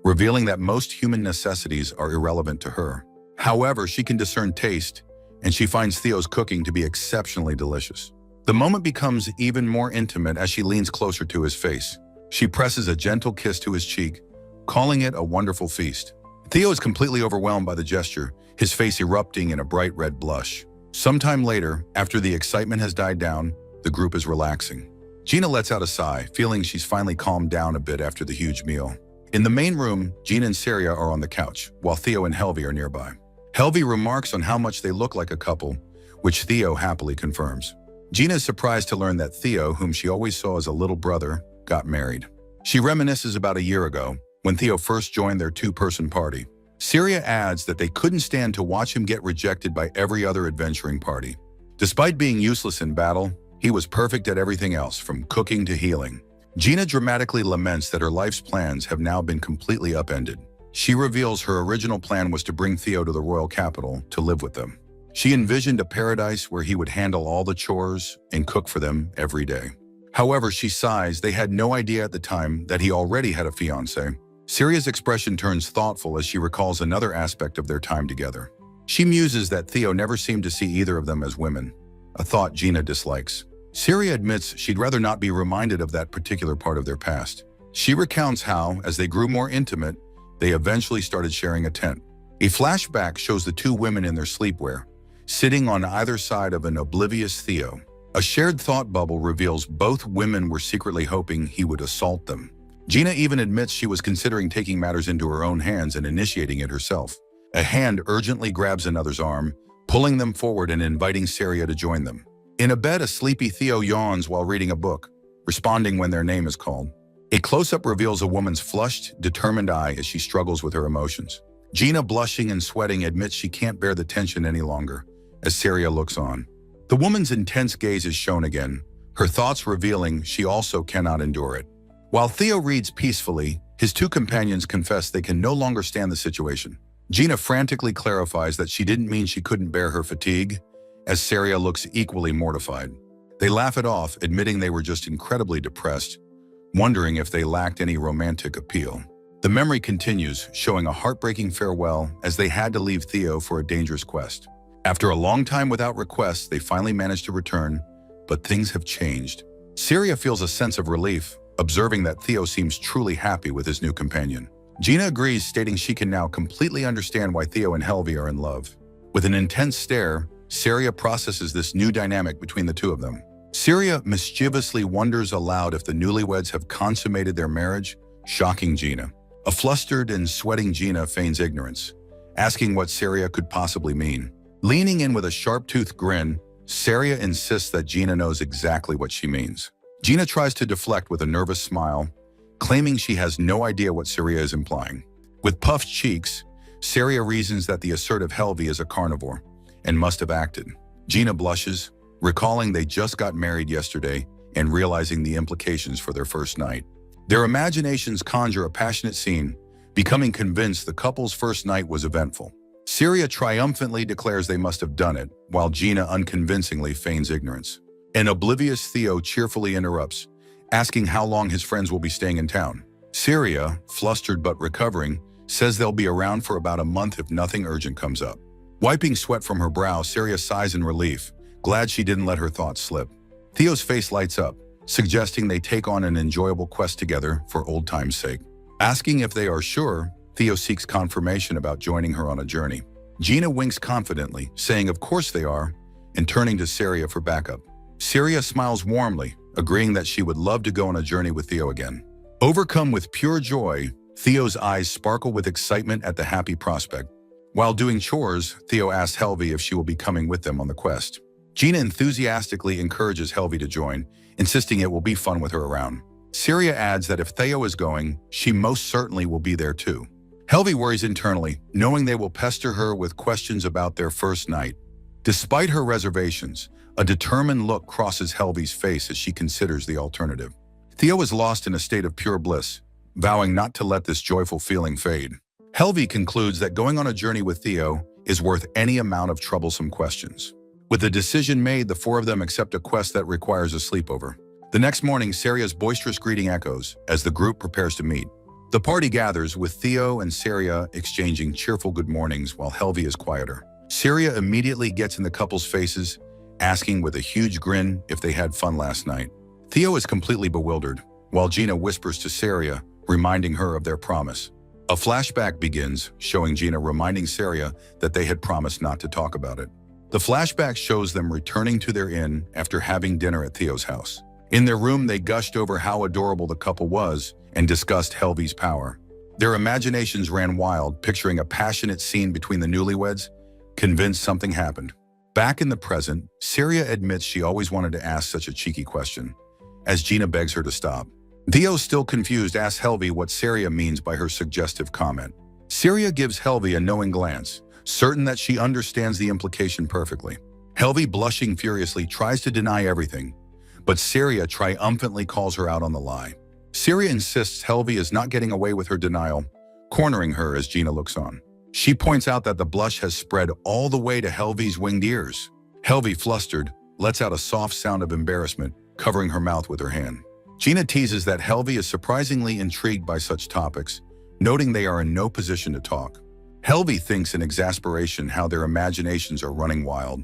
revealing that most human necessities are irrelevant to her. However, she can discern taste, and she finds Theo's cooking to be exceptionally delicious. The moment becomes even more intimate as she leans closer to his face. She presses a gentle kiss to his cheek, calling it a wonderful feast. Theo is completely overwhelmed by the gesture, his face erupting in a bright red blush. Sometime later, after the excitement has died down, the group is relaxing. Gina lets out a sigh, feeling she's finally calmed down a bit after the huge meal. In the main room, Gina and Saria are on the couch, while Theo and Helvi are nearby. Helvi remarks on how much they look like a couple, which Theo happily confirms. Gina is surprised to learn that Theo, whom she always saw as a little brother, got married. She reminisces about a year ago, when Theo first joined their two-person party. Saria adds that they couldn't stand to watch him get rejected by every other adventuring party. Despite being useless in battle, he was perfect at everything else, from cooking to healing. Gina dramatically laments that her life's plans have now been completely upended. She reveals her original plan was to bring Theo to the royal capital to live with them. She envisioned a paradise where he would handle all the chores and cook for them every day. However, she sighs they had no idea at the time that he already had a fiancé. Saria's expression turns thoughtful as she recalls another aspect of their time together. She muses that Theo never seemed to see either of them as women, a thought Gina dislikes. Saria admits she'd rather not be reminded of that particular part of their past. She recounts how, as they grew more intimate, they eventually started sharing a tent. A flashback shows the two women in their sleepwear, sitting on either side of an oblivious Theo. A shared thought bubble reveals both women were secretly hoping he would assault them. Gina even admits she was considering taking matters into her own hands and initiating it herself. A hand urgently grabs another's arm, pulling them forward and inviting Saria to join them. In a bed, a sleepy Theo yawns while reading a book, responding when their name is called. A close-up reveals a woman's flushed, determined eye as she struggles with her emotions. Gina, blushing and sweating, admits she can't bear the tension any longer, as Saria looks on. The woman's intense gaze is shown again, her thoughts revealing she also cannot endure it. While Theo reads peacefully, His two companions confess they can no longer stand the situation. Gina frantically clarifies that she didn't mean she couldn't bear her fatigue, as Saria looks equally mortified. They laugh it off, admitting they were just incredibly depressed, wondering if they lacked any romantic appeal. The memory continues, showing a heartbreaking farewell as they had to leave Theo for a dangerous quest. After a long time without requests, they finally manage to return, but things have changed. Saria feels a sense of relief, observing that Theo seems truly happy with his new companion. Gina agrees, stating she can now completely understand why Theo and Helvi are in love. With an intense stare, Saria processes this new dynamic between the two of them. Saria mischievously wonders aloud if the newlyweds have consummated their marriage, shocking Gina. A flustered and sweating Gina feigns ignorance, asking what Saria could possibly mean. Leaning in with a sharp-toothed grin, Saria insists that Gina knows exactly what she means. Gina tries to deflect with a nervous smile, claiming she has no idea what Saria is implying. With puffed cheeks, Saria reasons that the assertive Helvi is a carnivore and must have acted. Gina blushes, recalling they just got married yesterday and realizing the implications for their first night. Their imaginations conjure a passionate scene, becoming convinced the couple's first night was eventful. Saria triumphantly declares they must have done it, while Gina unconvincingly feigns ignorance. An oblivious Theo cheerfully interrupts, asking how long his friends will be staying in town. Saria, flustered but recovering, says they'll be around for about a month if nothing urgent comes up. Wiping sweat from her brow, Saria sighs in relief, glad she didn't let her thoughts slip. Theo's face lights up, suggesting they take on an enjoyable quest together for old time's sake. Asking if they are sure, Theo seeks confirmation about joining her on a journey. Gina winks confidently, saying of course they are, and turning to Saria for backup. Saria smiles warmly, agreeing that she would love to go on a journey with Theo again. Overcome with pure joy, Theo's eyes sparkle with excitement at the happy prospect. While doing chores, Theo asks Helvi if she will be coming with them on the quest. Gina enthusiastically encourages Helvi to join, insisting it will be fun with her around. Saria adds that if Theo is going, she most certainly will be there too. Helvi worries internally, knowing they will pester her with questions about their first night. Despite her reservations, a determined look crosses Helvi's face as she considers the alternative. Theo is lost in a state of pure bliss, vowing not to let this joyful feeling fade. Helvi concludes that going on a journey with Theo is worth any amount of troublesome questions. With the decision made, the four of them accept a quest that requires a sleepover. The next morning, Saria's boisterous greeting echoes as the group prepares to meet. The party gathers, with Theo and Saria exchanging cheerful good mornings while Helvi is quieter. Saria immediately gets in the couple's faces, asking with a huge grin if they had fun last night. Theo is completely bewildered, while Gina whispers to Saria, reminding her of their promise. A flashback begins, showing Gina reminding Saria that they had promised not to talk about it. The flashback shows them returning to their inn after having dinner at Theo's house. In their room, they gushed over how adorable the couple was and discussed Helvi's power. Their imaginations ran wild, picturing a passionate scene between the newlyweds, convinced something happened. Back in the present, Saria admits she always wanted to ask such a cheeky question, as Gina begs her to stop. Theo, still confused, asks Helvi what Saria means by her suggestive comment. Saria gives Helvi a knowing glance, certain that she understands the implication perfectly. Helvi, blushing furiously, tries to deny everything, but Saria triumphantly calls her out on the lie. Saria insists Helvi is not getting away with her denial, cornering her as Gina looks on. She points out that the blush has spread all the way to Helvi's winged ears. Helvi, flustered, lets out a soft sound of embarrassment, covering her mouth with her hand. Gina teases that Helvi is surprisingly intrigued by such topics, noting they are in no position to talk. Helvi thinks in exasperation how their imaginations are running wild,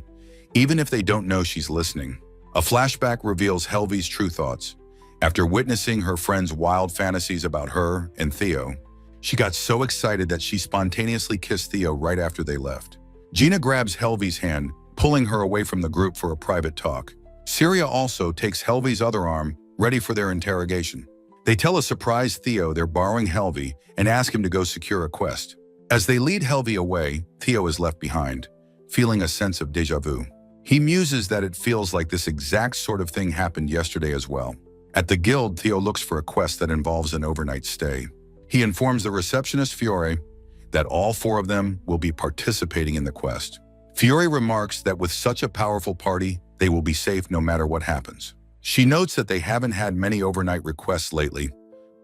even if they don't know she's listening. A flashback reveals Helvi's true thoughts. After witnessing her friend's wild fantasies about her and Theo, she got so excited that she spontaneously kissed Theo right after they left. Gina grabs Helvi's hand, pulling her away from the group for a private talk. Saria also takes Helvi's other arm, ready for their interrogation. They tell a surprised Theo they're borrowing Helvi and ask him to go secure a quest. As they lead Helvi away, Theo is left behind, feeling a sense of déjà vu. He muses that it feels like this exact sort of thing happened yesterday as well. At the guild, Theo looks for a quest that involves an overnight stay. He informs the receptionist Fiore that all four of them will be participating in the quest. Fiore remarks that with such a powerful party, they will be safe no matter what happens. She notes that they haven't had many overnight requests lately,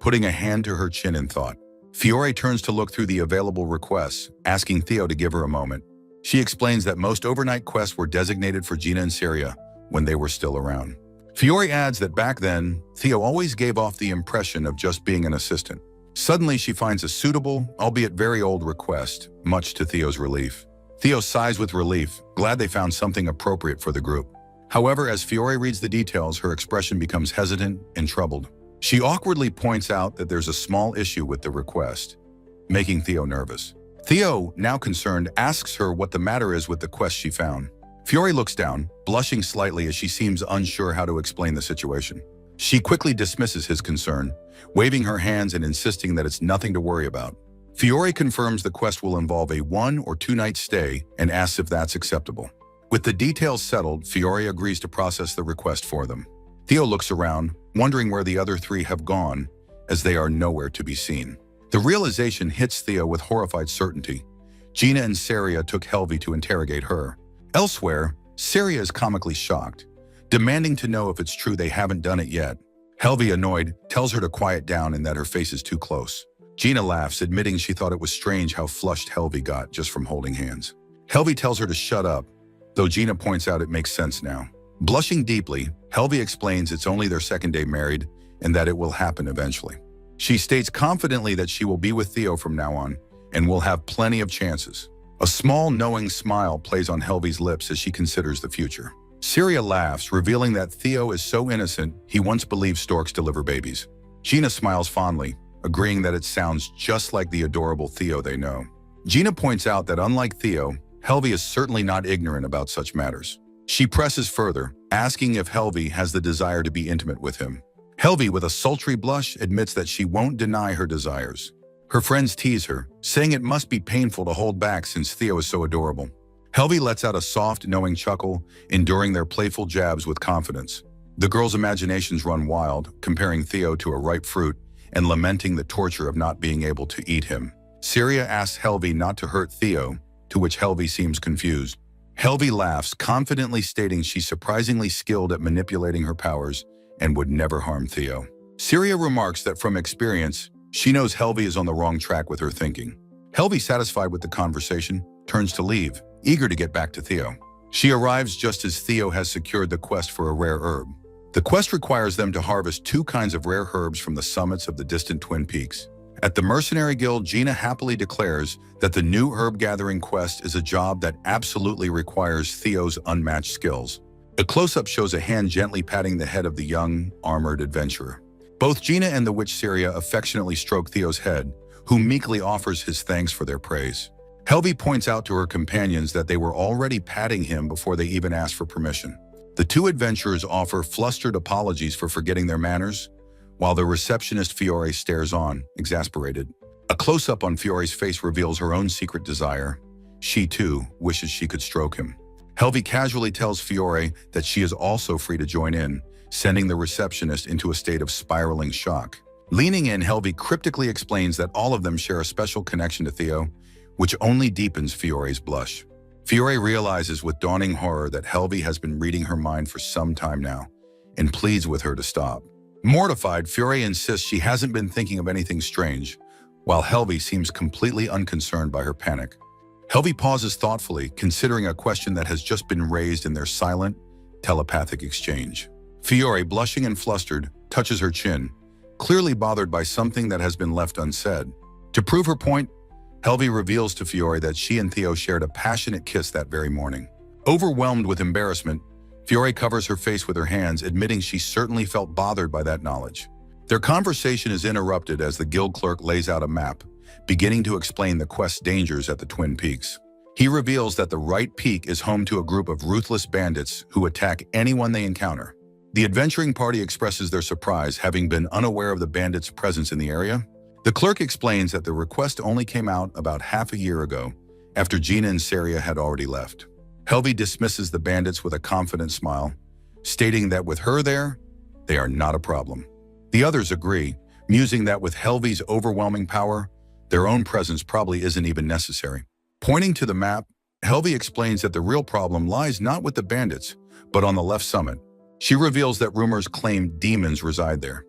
putting a hand to her chin in thought. Fiore turns to look through the available requests, asking Theo to give her a moment. She explains that most overnight quests were designated for Gina and Syria when they were still around. Fiore adds that back then, Theo always gave off the impression of just being an assistant. Suddenly, she finds a suitable, albeit very old request, much to Theo's relief. Theo sighs with relief, glad they found something appropriate for the group. However, as Fiore reads the details, her expression becomes hesitant and troubled. She awkwardly points out that there's a small issue with the request, making Theo nervous. Theo, now concerned, asks her what the matter is with the quest she found. Fiore looks down, blushing slightly as she seems unsure how to explain the situation. She quickly dismisses his concern, waving her hands and insisting that it's nothing to worry about. Fiore confirms the quest will involve a 1 or 2 night stay and asks if that's acceptable. With the details settled, Fiore agrees to process the request for them. Theo looks around, wondering where the other 3 have gone, as they are nowhere to be seen. The realization hits Theo with horrified certainty. Gina and Syria took Helvi to interrogate her. Elsewhere, Syria is comically shocked, demanding to know if it's true they haven't done it yet. Helvi, annoyed, tells her to quiet down and that her face is too close. Gina laughs, admitting she thought it was strange how flushed Helvi got just from holding hands. Helvi tells her to shut up, though Gina points out it makes sense now. Blushing deeply, Helvi explains it's only their second day married and that it will happen eventually. She states confidently that she will be with Theo from now on and will have plenty of chances. A small, knowing smile plays on Helvi's lips as she considers the future. Syria laughs, revealing that Theo is so innocent he once believed storks deliver babies. Gina smiles fondly, agreeing that it sounds just like the adorable Theo they know. Gina points out that unlike Theo, Helvi is certainly not ignorant about such matters. She presses further, asking if Helvi has the desire to be intimate with him. Helvi, with a sultry blush, admits that she won't deny her desires. Her friends tease her, saying it must be painful to hold back since Theo is so adorable. Helvi lets out a soft, knowing chuckle, enduring their playful jabs with confidence. The girls' imaginations run wild, comparing Theo to a ripe fruit and lamenting the torture of not being able to eat him. Syria asks Helvi not to hurt Theo, to which Helvi seems confused. Helvi laughs, confidently stating she's surprisingly skilled at manipulating her powers and would never harm Theo. Syria remarks that from experience, she knows Helvi is on the wrong track with her thinking. Helvi, satisfied with the conversation, turns to leave, eager to get back to Theo. She arrives just as Theo has secured the quest for a rare herb. The quest requires them to harvest 2 kinds of rare herbs from the summits of the distant Twin Peaks. At the Mercenary Guild, Gina happily declares that the new herb-gathering quest is a job that absolutely requires Theo's unmatched skills. A close-up shows a hand gently patting the head of the young, armored adventurer. Both Gina and the witch Syria affectionately stroke Theo's head, who meekly offers his thanks for their praise. Helvi points out to her companions that they were already patting him before they even asked for permission. The 2 adventurers offer flustered apologies for forgetting their manners, while the receptionist Fiore stares on, exasperated. A close-up on Fiore's face reveals her own secret desire. She, too, wishes she could stroke him. Helvi casually tells Fiore that she is also free to join in, sending the receptionist into a state of spiraling shock. Leaning in, Helvi cryptically explains that all of them share a special connection to Theo, which only deepens Fiore's blush. Fiore realizes with dawning horror that Helvi has been reading her mind for some time now, and pleads with her to stop. Mortified, Fiore insists she hasn't been thinking of anything strange, while Helvi seems completely unconcerned by her panic. Helvi pauses thoughtfully, considering a question that has just been raised in their silent, telepathic exchange. Fiore, blushing and flustered, touches her chin, clearly bothered by something that has been left unsaid. To prove her point, Helvi reveals to Fiore that she and Theo shared a passionate kiss that very morning. Overwhelmed with embarrassment, Fiore covers her face with her hands, admitting she certainly felt bothered by that knowledge. Their conversation is interrupted as the guild clerk lays out a map, beginning to explain the quest's dangers at the Twin Peaks. He reveals that the right peak is home to a group of ruthless bandits who attack anyone they encounter. The adventuring party expresses their surprise, having been unaware of the bandits' presence in the area. The clerk explains that the request only came out about half a year ago, after Gina and Syria had already left. Helvi dismisses the bandits with a confident smile, stating that with her there, they are not a problem. The others agree, musing that with Helvi's overwhelming power, their own presence probably isn't even necessary. Pointing to the map, Helvi explains that the real problem lies not with the bandits, but on the left summit. She reveals that rumors claim demons reside there,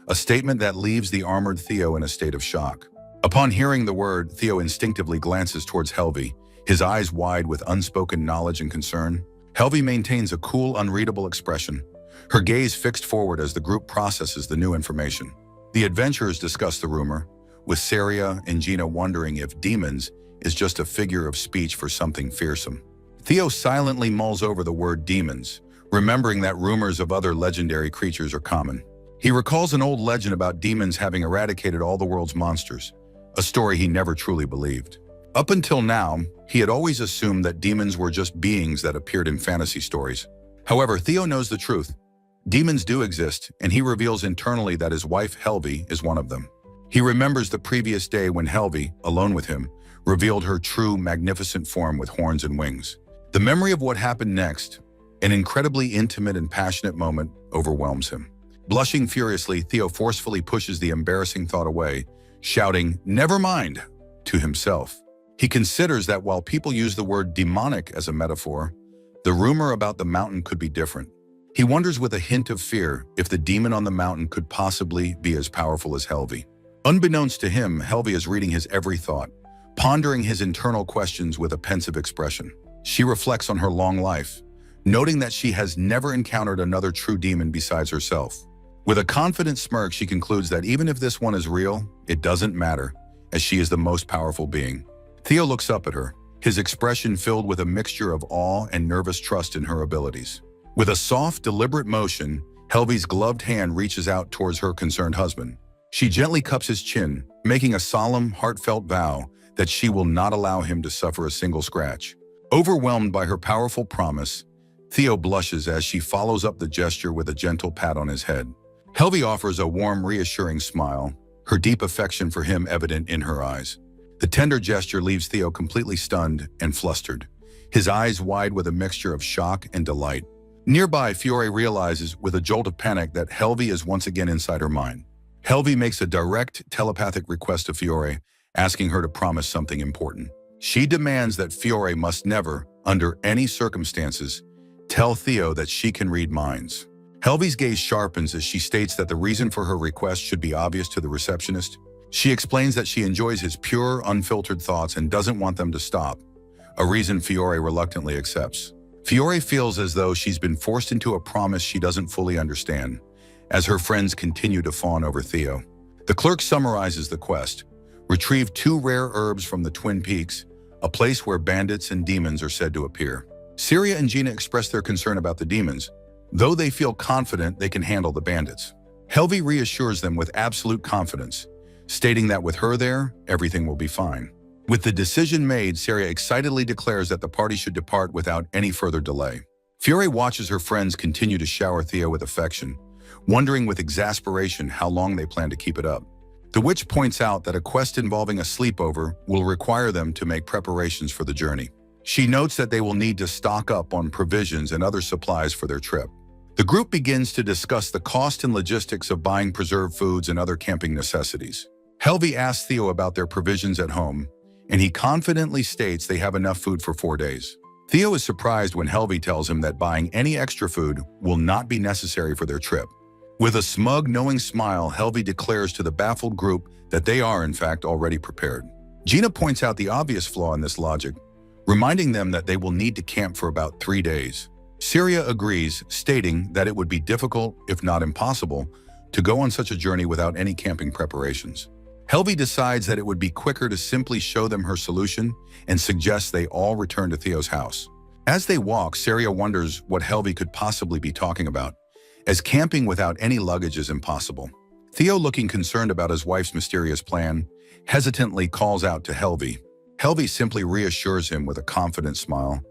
a statement that leaves the armored Theo in a state of shock. Upon hearing the word, Theo instinctively glances towards Helvi, his eyes wide with unspoken knowledge and concern. Helvi maintains a cool, unreadable expression, her gaze fixed forward as the group processes the new information. The adventurers discuss the rumor, with Saria and Gina wondering if demons is just a figure of speech for something fearsome. Theo silently mulls over the word demons, remembering that rumors of other legendary creatures are common. He recalls an old legend about demons having eradicated all the world's monsters, a story he never truly believed. Up until now, he had always assumed that demons were just beings that appeared in fantasy stories. However, Theo knows the truth. Demons do exist, and he reveals internally that his wife Helvi is one of them. He remembers the previous day when Helvi, alone with him, revealed her true, magnificent form with horns and wings. The memory of what happened next, an incredibly intimate and passionate moment, overwhelms him. Blushing furiously, Theo forcefully pushes the embarrassing thought away, shouting, "Never mind," to himself. He considers that while people use the word demonic as a metaphor, the rumor about the mountain could be different. He wonders with a hint of fear if the demon on the mountain could possibly be as powerful as Helvi. Unbeknownst to him, Helvi is reading his every thought, pondering his internal questions with a pensive expression. She reflects on her long life, noting that she has never encountered another true demon besides herself. With a confident smirk, she concludes that even if this one is real, it doesn't matter, as she is the most powerful being. Theo looks up at her, his expression filled with a mixture of awe and nervous trust in her abilities. With a soft, deliberate motion, Helvi's gloved hand reaches out towards her concerned husband. She gently cups his chin, making a solemn, heartfelt vow that she will not allow him to suffer a single scratch. Overwhelmed by her powerful promise, Theo blushes as she follows up the gesture with a gentle pat on his head. Helvi offers a warm, reassuring smile, her deep affection for him evident in her eyes. The tender gesture leaves Theo completely stunned and flustered, his eyes wide with a mixture of shock and delight. Nearby, Fiore realizes with a jolt of panic that Helvi is once again inside her mind. Helvi makes a direct telepathic request to Fiore, asking her to promise something important. She demands that Fiore must never, under any circumstances, tell Theo that she can read minds. Helvi's gaze sharpens as she states that the reason for her request should be obvious to the receptionist. She explains that she enjoys his pure, unfiltered thoughts and doesn't want them to stop, a reason Fiore reluctantly accepts. Fiore feels as though she's been forced into a promise she doesn't fully understand, as her friends continue to fawn over Theo. The clerk summarizes the quest. Retrieve 2 rare herbs from the Twin Peaks, a place where bandits and demons are said to appear. Saria and Gina express their concern about the demons, though they feel confident they can handle the bandits. Helvi reassures them with absolute confidence, stating that with her there, everything will be fine. With the decision made, Saria excitedly declares that the party should depart without any further delay. Fiore watches her friends continue to shower Theo with affection, wondering with exasperation how long they plan to keep it up. The witch points out that a quest involving a sleepover will require them to make preparations for the journey. She notes that they will need to stock up on provisions and other supplies for their trip. The group begins to discuss the cost and logistics of buying preserved foods and other camping necessities. Helvi asks Theo about their provisions at home, and he confidently states they have enough food for 4 days. Theo is surprised when Helvi tells him that buying any extra food will not be necessary for their trip. With a smug, knowing smile, Helvi declares to the baffled group that they are, in fact, already prepared. Gina points out the obvious flaw in this logic, reminding them that they will need to camp for about 3 days. Saria agrees, stating that it would be difficult, if not impossible, to go on such a journey without any camping preparations. Helvi decides that it would be quicker to simply show them her solution and suggests they all return to Theo's house. As they walk, Saria wonders what Helvi could possibly be talking about, as camping without any luggage is impossible. Theo, looking concerned about his wife's mysterious plan, hesitantly calls out to Helvi. Helvi simply reassures him with a confident smile,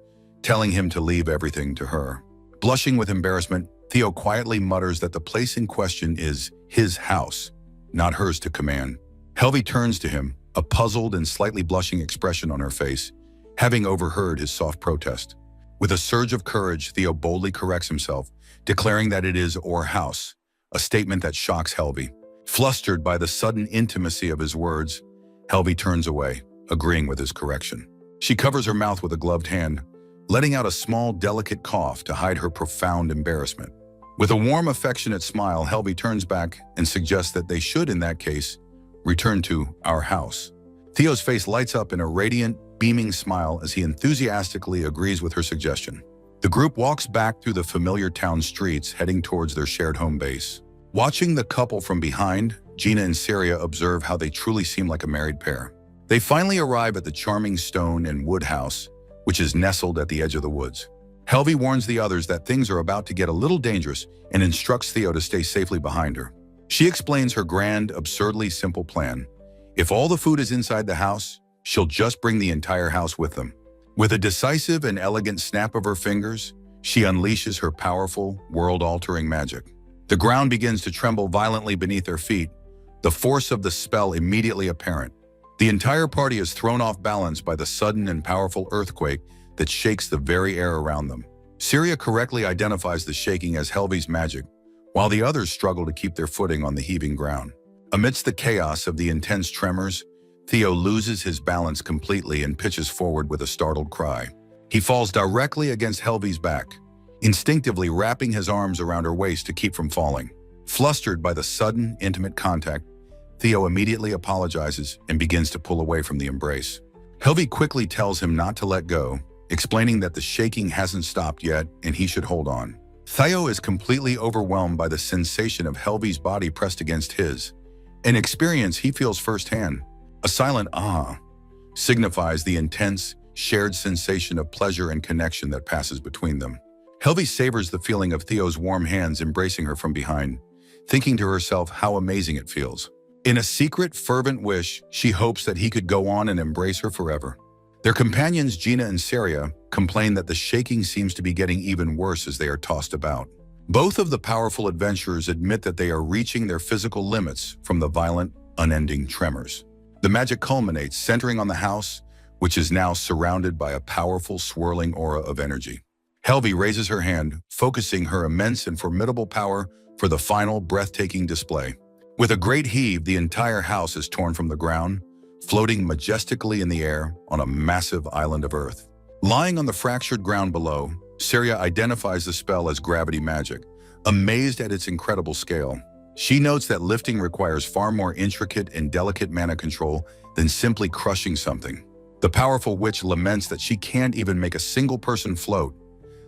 telling him to leave everything to her. Blushing with embarrassment, Theo quietly mutters that the place in question is his house, not hers to command. Helvi turns to him, a puzzled and slightly blushing expression on her face, having overheard his soft protest. With a surge of courage, Theo boldly corrects himself, declaring that it is our house, a statement that shocks Helvi. Flustered by the sudden intimacy of his words, Helvi turns away, agreeing with his correction. She covers her mouth with a gloved hand, letting out a small, delicate cough to hide her profound embarrassment. With a warm, affectionate smile, Helvi turns back and suggests that they should, in that case, return to our house. Theo's face lights up in a radiant, beaming smile as he enthusiastically agrees with her suggestion. The group walks back through the familiar town streets, heading towards their shared home base. Watching the couple from behind, Gina and Syria observe how they truly seem like a married pair. They finally arrive at the charming stone and wood house, which is nestled at the edge of the woods. Helvi warns the others that things are about to get a little dangerous and instructs Theo to stay safely behind her. She explains her grand, absurdly simple plan. If all the food is inside the house, she'll just bring the entire house with them. With a decisive and elegant snap of her fingers, she unleashes her powerful, world-altering magic. The ground begins to tremble violently beneath their feet, the force of the spell immediately apparent. The entire party is thrown off balance by the sudden and powerful earthquake that shakes the very air around them. Syria correctly identifies the shaking as Helvi's magic, while the others struggle to keep their footing on the heaving ground. Amidst the chaos of the intense tremors, Theo loses his balance completely and pitches forward with a startled cry. He falls directly against Helvi's back, instinctively wrapping his arms around her waist to keep from falling. Flustered by the sudden, intimate contact, Theo immediately apologizes and begins to pull away from the embrace. Helvi quickly tells him not to let go, explaining that the shaking hasn't stopped yet and he should hold on. Theo is completely overwhelmed by the sensation of Helvi's body pressed against his, an experience he feels firsthand. A silent "ah" signifies the intense, shared sensation of pleasure and connection that passes between them. Helvi savors the feeling of Theo's warm hands embracing her from behind, thinking to herself how amazing it feels. In a secret, fervent wish, she hopes that he could go on and embrace her forever. Their companions Gina and Syria complain that the shaking seems to be getting even worse as they are tossed about. Both of the powerful adventurers admit that they are reaching their physical limits from the violent, unending tremors. The magic culminates, centering on the house, which is now surrounded by a powerful, swirling aura of energy. Helvi raises her hand, focusing her immense and formidable power for the final, breathtaking display. With a great heave, the entire house is torn from the ground, floating majestically in the air on a massive island of earth. Lying on the fractured ground below, Syria identifies the spell as gravity magic, amazed at its incredible scale. She notes that lifting requires far more intricate and delicate mana control than simply crushing something. The powerful witch laments that she can't even make a single person float,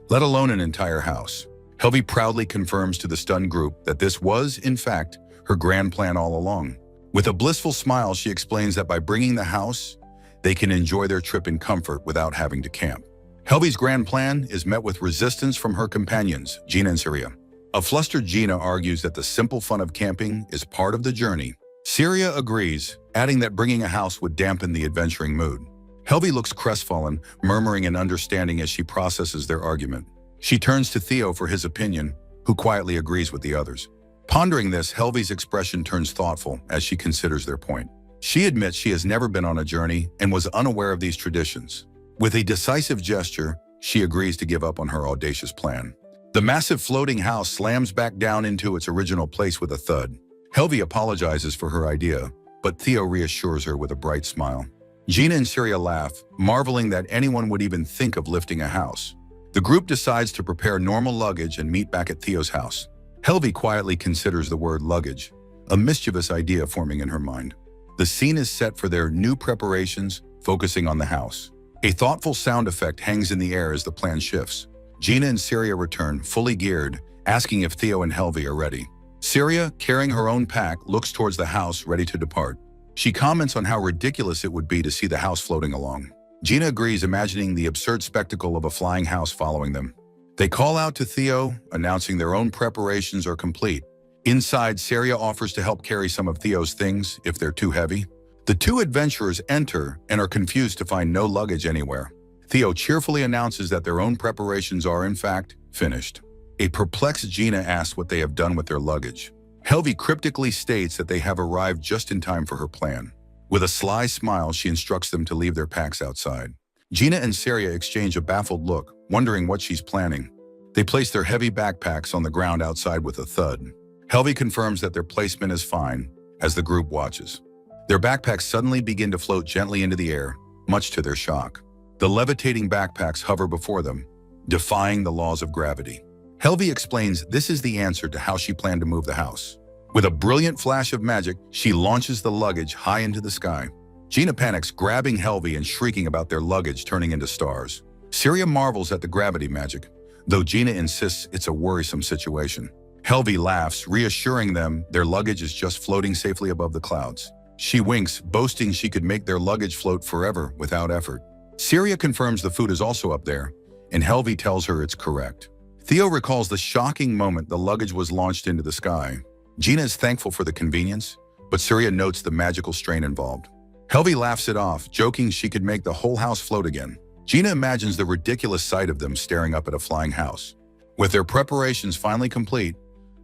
let alone an entire house. Helvi proudly confirms to the stunned group that this was, in fact, her grand plan all along. With a blissful smile, she explains that by bringing the house, they can enjoy their trip in comfort without having to camp. Helvi's grand plan is met with resistance from her companions, Gina and Syria. A flustered Gina argues that the simple fun of camping is part of the journey. Syria agrees, adding that bringing a house would dampen the adventuring mood. Helvi looks crestfallen, murmuring an understanding as she processes their argument. She turns to Theo for his opinion, who quietly agrees with the others. Pondering this, Helvi's expression turns thoughtful as she considers their point. She admits she has never been on a journey and was unaware of these traditions. With a decisive gesture, she agrees to give up on her audacious plan. The massive floating house slams back down into its original place with a thud. Helvi apologizes for her idea, but Theo reassures her with a bright smile. Gina and Syria laugh, marveling that anyone would even think of lifting a house. The group decides to prepare normal luggage and meet back at Theo's house. Helvi quietly considers the word luggage, a mischievous idea forming in her mind. The scene is set for their new preparations, focusing on the house. A thoughtful sound effect hangs in the air as the plan shifts. Gina and Syria return, fully geared, asking if Theo and Helvi are ready. Syria, carrying her own pack, looks towards the house, ready to depart. She comments on how ridiculous it would be to see the house floating along. Gina agrees, imagining the absurd spectacle of a flying house following them. They call out to Theo, announcing their own preparations are complete. Inside, Syria offers to help carry some of Theo's things if they're too heavy. The two adventurers enter and are confused to find no luggage anywhere. Theo cheerfully announces that their own preparations are, in fact, finished. A perplexed Gina asks what they have done with their luggage. Helvi cryptically states that they have arrived just in time for her plan. With a sly smile, she instructs them to leave their packs outside. Gina and Syria exchange a baffled look, wondering what she's planning. They place their heavy backpacks on the ground outside with a thud. Helvi confirms that their placement is fine as the group watches. Their backpacks suddenly begin to float gently into the air, much to their shock. The levitating backpacks hover before them, defying the laws of gravity. Helvi explains this is the answer to how she planned to move the house. With a brilliant flash of magic, she launches the luggage high into the sky. Gina panics, grabbing Helvi and shrieking about their luggage turning into stars. Syria marvels at the gravity magic, though Gina insists it's a worrisome situation. Helvi laughs, reassuring them their luggage is just floating safely above the clouds. She winks, boasting she could make their luggage float forever without effort. Syria confirms the food is also up there, and Helvi tells her it's correct. Theo recalls the shocking moment the luggage was launched into the sky. Gina is thankful for the convenience, but Syria notes the magical strain involved. Helvi laughs it off, joking she could make the whole house float again. Gina imagines the ridiculous sight of them staring up at a flying house. With their preparations finally complete,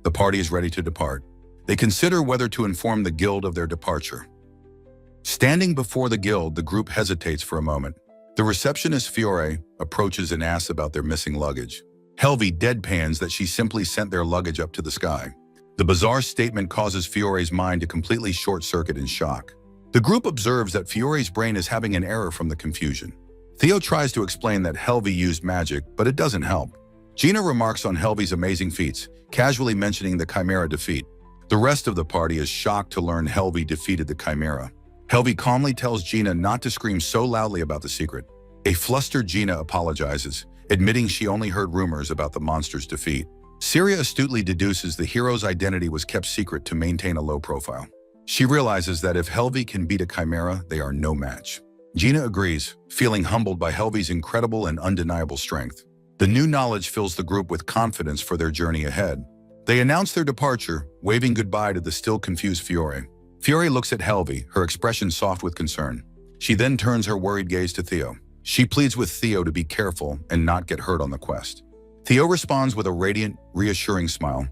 the party is ready to depart. They consider whether to inform the guild of their departure. Standing before the guild, the group hesitates for a moment. The receptionist Fiore approaches and asks about their missing luggage. Helvi deadpans that she simply sent their luggage up to the sky. The bizarre statement causes Fiore's mind to completely short-circuit in shock. The group observes that Fiore's brain is having an error from the confusion. Theo tries to explain that Helvi used magic, but it doesn't help. Gina remarks on Helvi's amazing feats, casually mentioning the Chimera defeat. The rest of the party is shocked to learn Helvi defeated the Chimera. Helvi calmly tells Gina not to scream so loudly about the secret. A flustered Gina apologizes, admitting she only heard rumors about the monster's defeat. Syria astutely deduces the hero's identity was kept secret to maintain a low profile. She realizes that if Helvi can beat a Chimera, they are no match. Gina agrees, feeling humbled by Helvi's incredible and undeniable strength. The new knowledge fills the group with confidence for their journey ahead. They announce their departure, waving goodbye to the still confused Fiore. Fiore looks at Helvi, her expression soft with concern. She then turns her worried gaze to Theo. She pleads with Theo to be careful and not get hurt on the quest. Theo responds with a radiant, reassuring smile,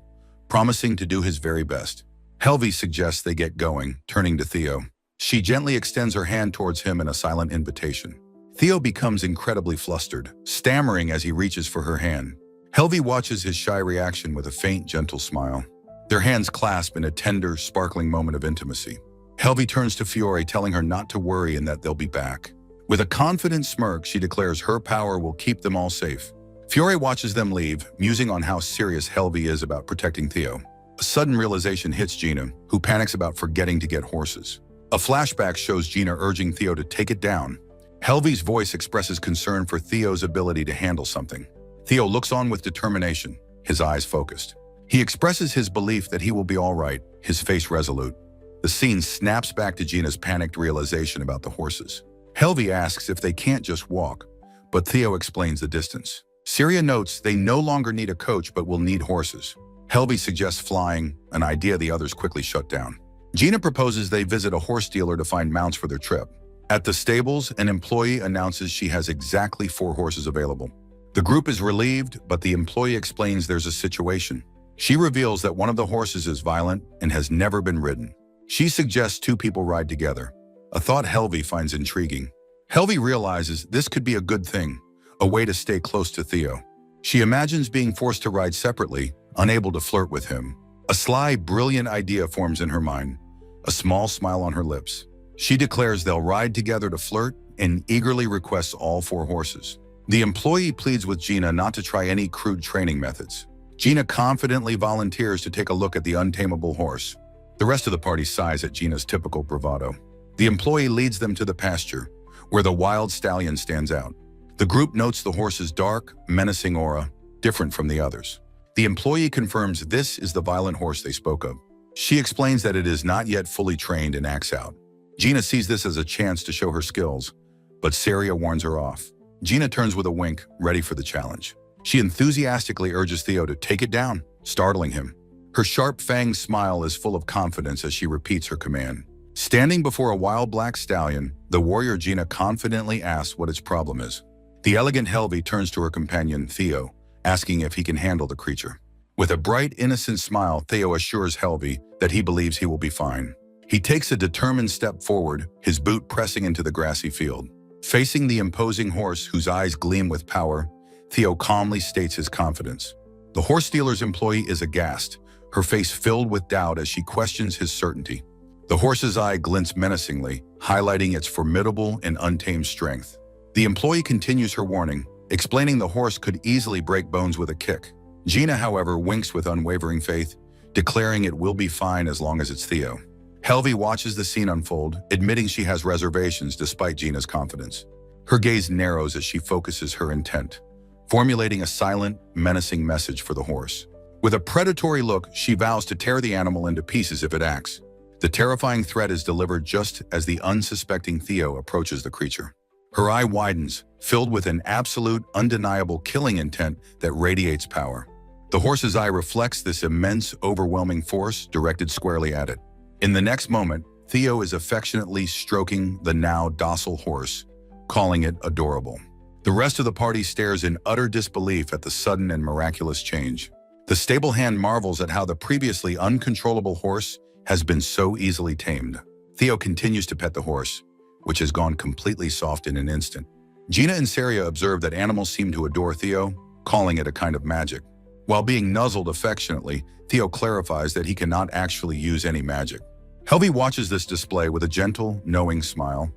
promising to do his very best. Helvi suggests they get going, turning to Theo. She gently extends her hand towards him in a silent invitation. Theo becomes incredibly flustered, stammering as he reaches for her hand. Helvi watches his shy reaction with a faint, gentle smile. Their hands clasp in a tender, sparkling moment of intimacy. Helvi turns to Fiore, telling her not to worry and that they'll be back. With a confident smirk, she declares her power will keep them all safe. Fiore watches them leave, musing on how serious Helvi is about protecting Theo. A sudden realization hits Gina, who panics about forgetting to get horses. A flashback shows Gina urging Theo to take it down. Helvi's voice expresses concern for Theo's ability to handle something. Theo looks on with determination, his eyes focused. He expresses his belief that he will be all right, his face resolute. The scene snaps back to Gina's panicked realization about the horses. Helvi asks if they can't just walk, but Theo explains the distance. Syria notes they no longer need a coach but will need horses. Helvi suggests flying, an idea the others quickly shut down. Gina proposes they visit a horse dealer to find mounts for their trip. At the stables, an employee announces she has exactly 4 horses available. The group is relieved, but the employee explains there's a situation. She reveals that one of the horses is violent and has never been ridden. She suggests 2 people ride together, a thought Helvi finds intriguing. Helvi realizes this could be a good thing, a way to stay close to Theo. She imagines being forced to ride separately, unable to flirt with him. A sly, brilliant idea forms in her mind, a small smile on her lips. She declares they'll ride together to flirt and eagerly requests all 4 horses. The employee pleads with Gina not to try any crude training methods. Gina confidently volunteers to take a look at the untamable horse. The rest of the party sighs at Gina's typical bravado. The employee leads them to the pasture, where the wild stallion stands out. The group notes the horse's dark, menacing aura, different from the others. The employee confirms this is the violent horse they spoke of. She explains that it is not yet fully trained and acts out. Gina sees this as a chance to show her skills, but Syria warns her off. Gina turns with a wink, ready for the challenge. She enthusiastically urges Theo to take it down, startling him. Her sharp-fanged smile is full of confidence as she repeats her command. Standing before a wild black stallion, the warrior Gina confidently asks what its problem is. The elegant Helvi turns to her companion, Theo, asking if he can handle the creature. With a bright, innocent smile, Theo assures Helvi that he believes he will be fine. He takes a determined step forward, his boot pressing into the grassy field. Facing the imposing horse, whose eyes gleam with power, Theo calmly states his confidence. The horse dealer's employee is aghast, her face filled with doubt as she questions his certainty. The horse's eye glints menacingly, highlighting its formidable and untamed strength. The employee continues her warning, explaining the horse could easily break bones with a kick. Gina, however, winks with unwavering faith, declaring it will be fine as long as it's Theo. Helvi watches the scene unfold, admitting she has reservations despite Gina's confidence. Her gaze narrows as she focuses her intent, formulating a silent, menacing message for the horse. With a predatory look, she vows to tear the animal into pieces if it acts. The terrifying threat is delivered just as the unsuspecting Theo approaches the creature. Her eye widens, filled with an absolute, undeniable killing intent that radiates power. The horse's eye reflects this immense, overwhelming force directed squarely at it. In the next moment, Theo is affectionately stroking the now docile horse, calling it adorable. The rest of the party stares in utter disbelief at the sudden and miraculous change. The stable hand marvels at how the previously uncontrollable horse has been so easily tamed. Theo continues to pet the horse, which has gone completely soft in an instant. Gina and Saria observe that animals seem to adore Theo, calling it a kind of magic. While being nuzzled affectionately, Theo clarifies that he cannot actually use any magic. Helvi watches this display with a gentle, knowing smile,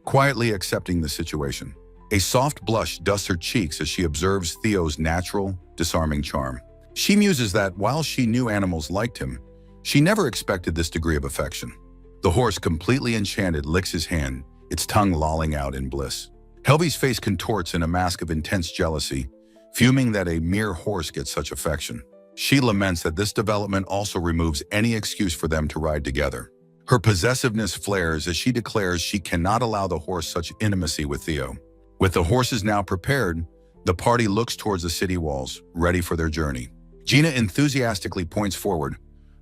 quietly accepting the situation. A soft blush dusts her cheeks as she observes Theo's natural, disarming charm. She muses that while she knew animals liked him, she never expected this degree of affection. The horse, completely enchanted, licks his hand, its tongue lolling out in bliss. Helvi's face contorts in a mask of intense jealousy, fuming that a mere horse gets such affection. She laments that this development also removes any excuse for them to ride together. Her possessiveness flares as she declares she cannot allow the horse such intimacy with Theo. With the horses now prepared, the party looks towards the city walls, ready for their journey. Gina enthusiastically points forward,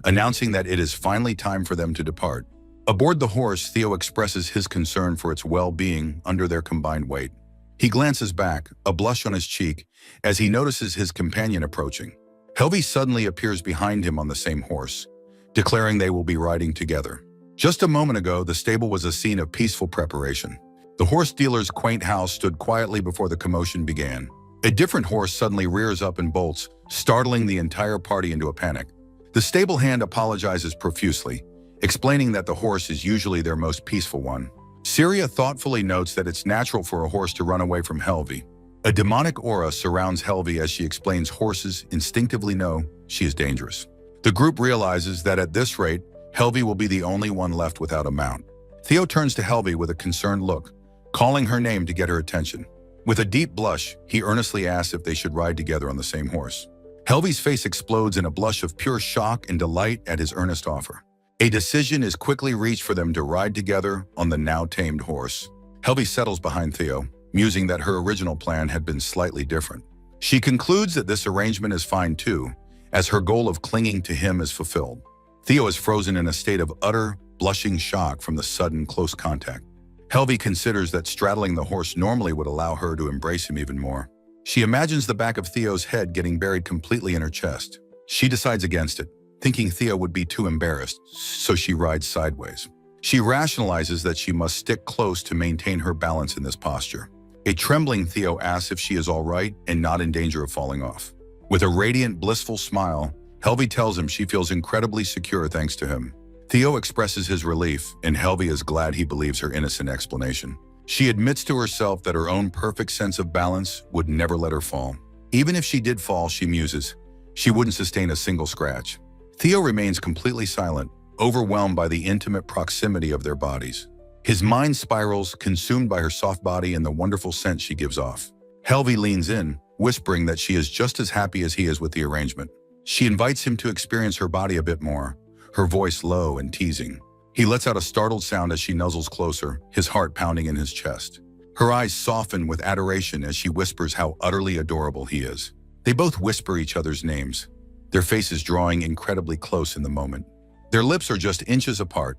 announcing that it is finally time for them to depart. Aboard the horse, Theo expresses his concern for its well-being under their combined weight. He glances back, a blush on his cheek, as he notices his companion approaching. Helvi suddenly appears behind him on the same horse, declaring they will be riding together. Just a moment ago, the stable was a scene of peaceful preparation. The horse dealer's quaint house stood quietly before the commotion began. A different horse suddenly rears up and bolts, startling the entire party into a panic. The stable hand apologizes profusely, explaining that the horse is usually their most peaceful one. Saria thoughtfully notes that it's natural for a horse to run away from Helvi. A demonic aura surrounds Helvi as she explains horses instinctively know she is dangerous. The group realizes that at this rate, Helvi will be the only one left without a mount. Theo turns to Helvi with a concerned look, calling her name to get her attention. With a deep blush, he earnestly asks if they should ride together on the same horse. Helvi's face explodes in a blush of pure shock and delight at his earnest offer. A decision is quickly reached for them to ride together on the now tamed horse. Helvi settles behind Theo, musing that her original plan had been slightly different. She concludes that this arrangement is fine too, as her goal of clinging to him is fulfilled. Theo is frozen in a state of utter, blushing shock from the sudden close contact. Helvi considers that straddling the horse normally would allow her to embrace him even more. She imagines the back of Theo's head getting buried completely in her chest. She decides against it, thinking Theo would be too embarrassed, so she rides sideways. She rationalizes that she must stick close to maintain her balance in this posture. A trembling Theo asks if she is all right and not in danger of falling off. With a radiant, blissful smile, Helvi tells him she feels incredibly secure thanks to him. Theo expresses his relief, and Helvi is glad he believes her innocent explanation. She admits to herself that her own perfect sense of balance would never let her fall. Even if she did fall, she muses, she wouldn't sustain a single scratch. Theo remains completely silent, overwhelmed by the intimate proximity of their bodies. His mind spirals, consumed by her soft body and the wonderful scent she gives off. Helvi leans in, whispering that she is just as happy as he is with the arrangement. She invites him to experience her body a bit more, her voice low and teasing. He lets out a startled sound as she nuzzles closer, his heart pounding in his chest. Her eyes soften with adoration as she whispers how utterly adorable he is. They both whisper each other's names, their faces drawing incredibly close in the moment. Their lips are just inches apart,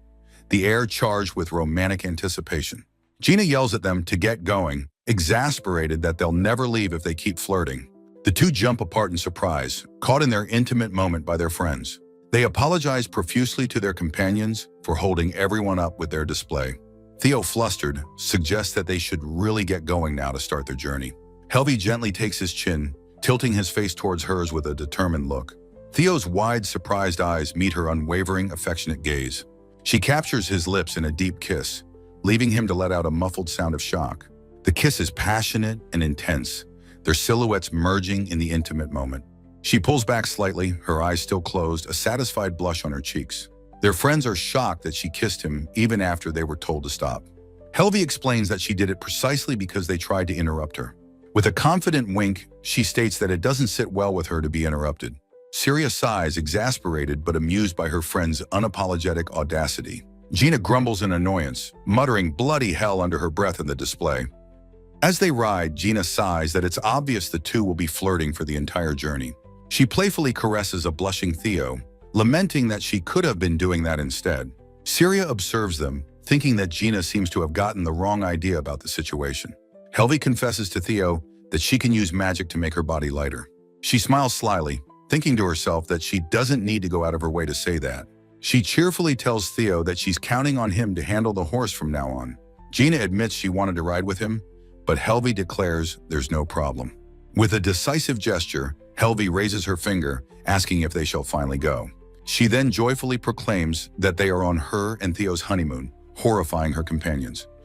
the air charged with romantic anticipation. Gina yells at them to get going, exasperated that they'll never leave if they keep flirting. The two jump apart in surprise, caught in their intimate moment by their friends. They apologize profusely to their companions for holding everyone up with their display. Theo, flustered, suggests that they should really get going now to start their journey. Helvi gently takes his chin, tilting his face towards hers with a determined look. Theo's wide, surprised eyes meet her unwavering, affectionate gaze. She captures his lips in a deep kiss, leaving him to let out a muffled sound of shock. The kiss is passionate and intense, their silhouettes merging in the intimate moment. She pulls back slightly, her eyes still closed, a satisfied blush on her cheeks. Their friends are shocked that she kissed him even after they were told to stop. Helvi explains that she did it precisely because they tried to interrupt her. With a confident wink, she states that it doesn't sit well with her to be interrupted. Syria sighs, exasperated but amused by her friend's unapologetic audacity. Gina grumbles in annoyance, muttering bloody hell under her breath in the display. As they ride, Gina sighs that it's obvious the two will be flirting for the entire journey. She playfully caresses a blushing Theo, lamenting that she could have been doing that instead. Syria observes them, thinking that Gina seems to have gotten the wrong idea about the situation. Helvi confesses to Theo that she can use magic to make her body lighter. She smiles slyly, thinking to herself that she doesn't need to go out of her way to say that. She cheerfully tells Theo that she's counting on him to handle the horse from now on. Gina admits she wanted to ride with him, but Helvi declares there's no problem. With a decisive gesture, Helvi raises her finger, asking if they shall finally go. She then joyfully proclaims that they are on her and Theo's honeymoon, horrifying her companions.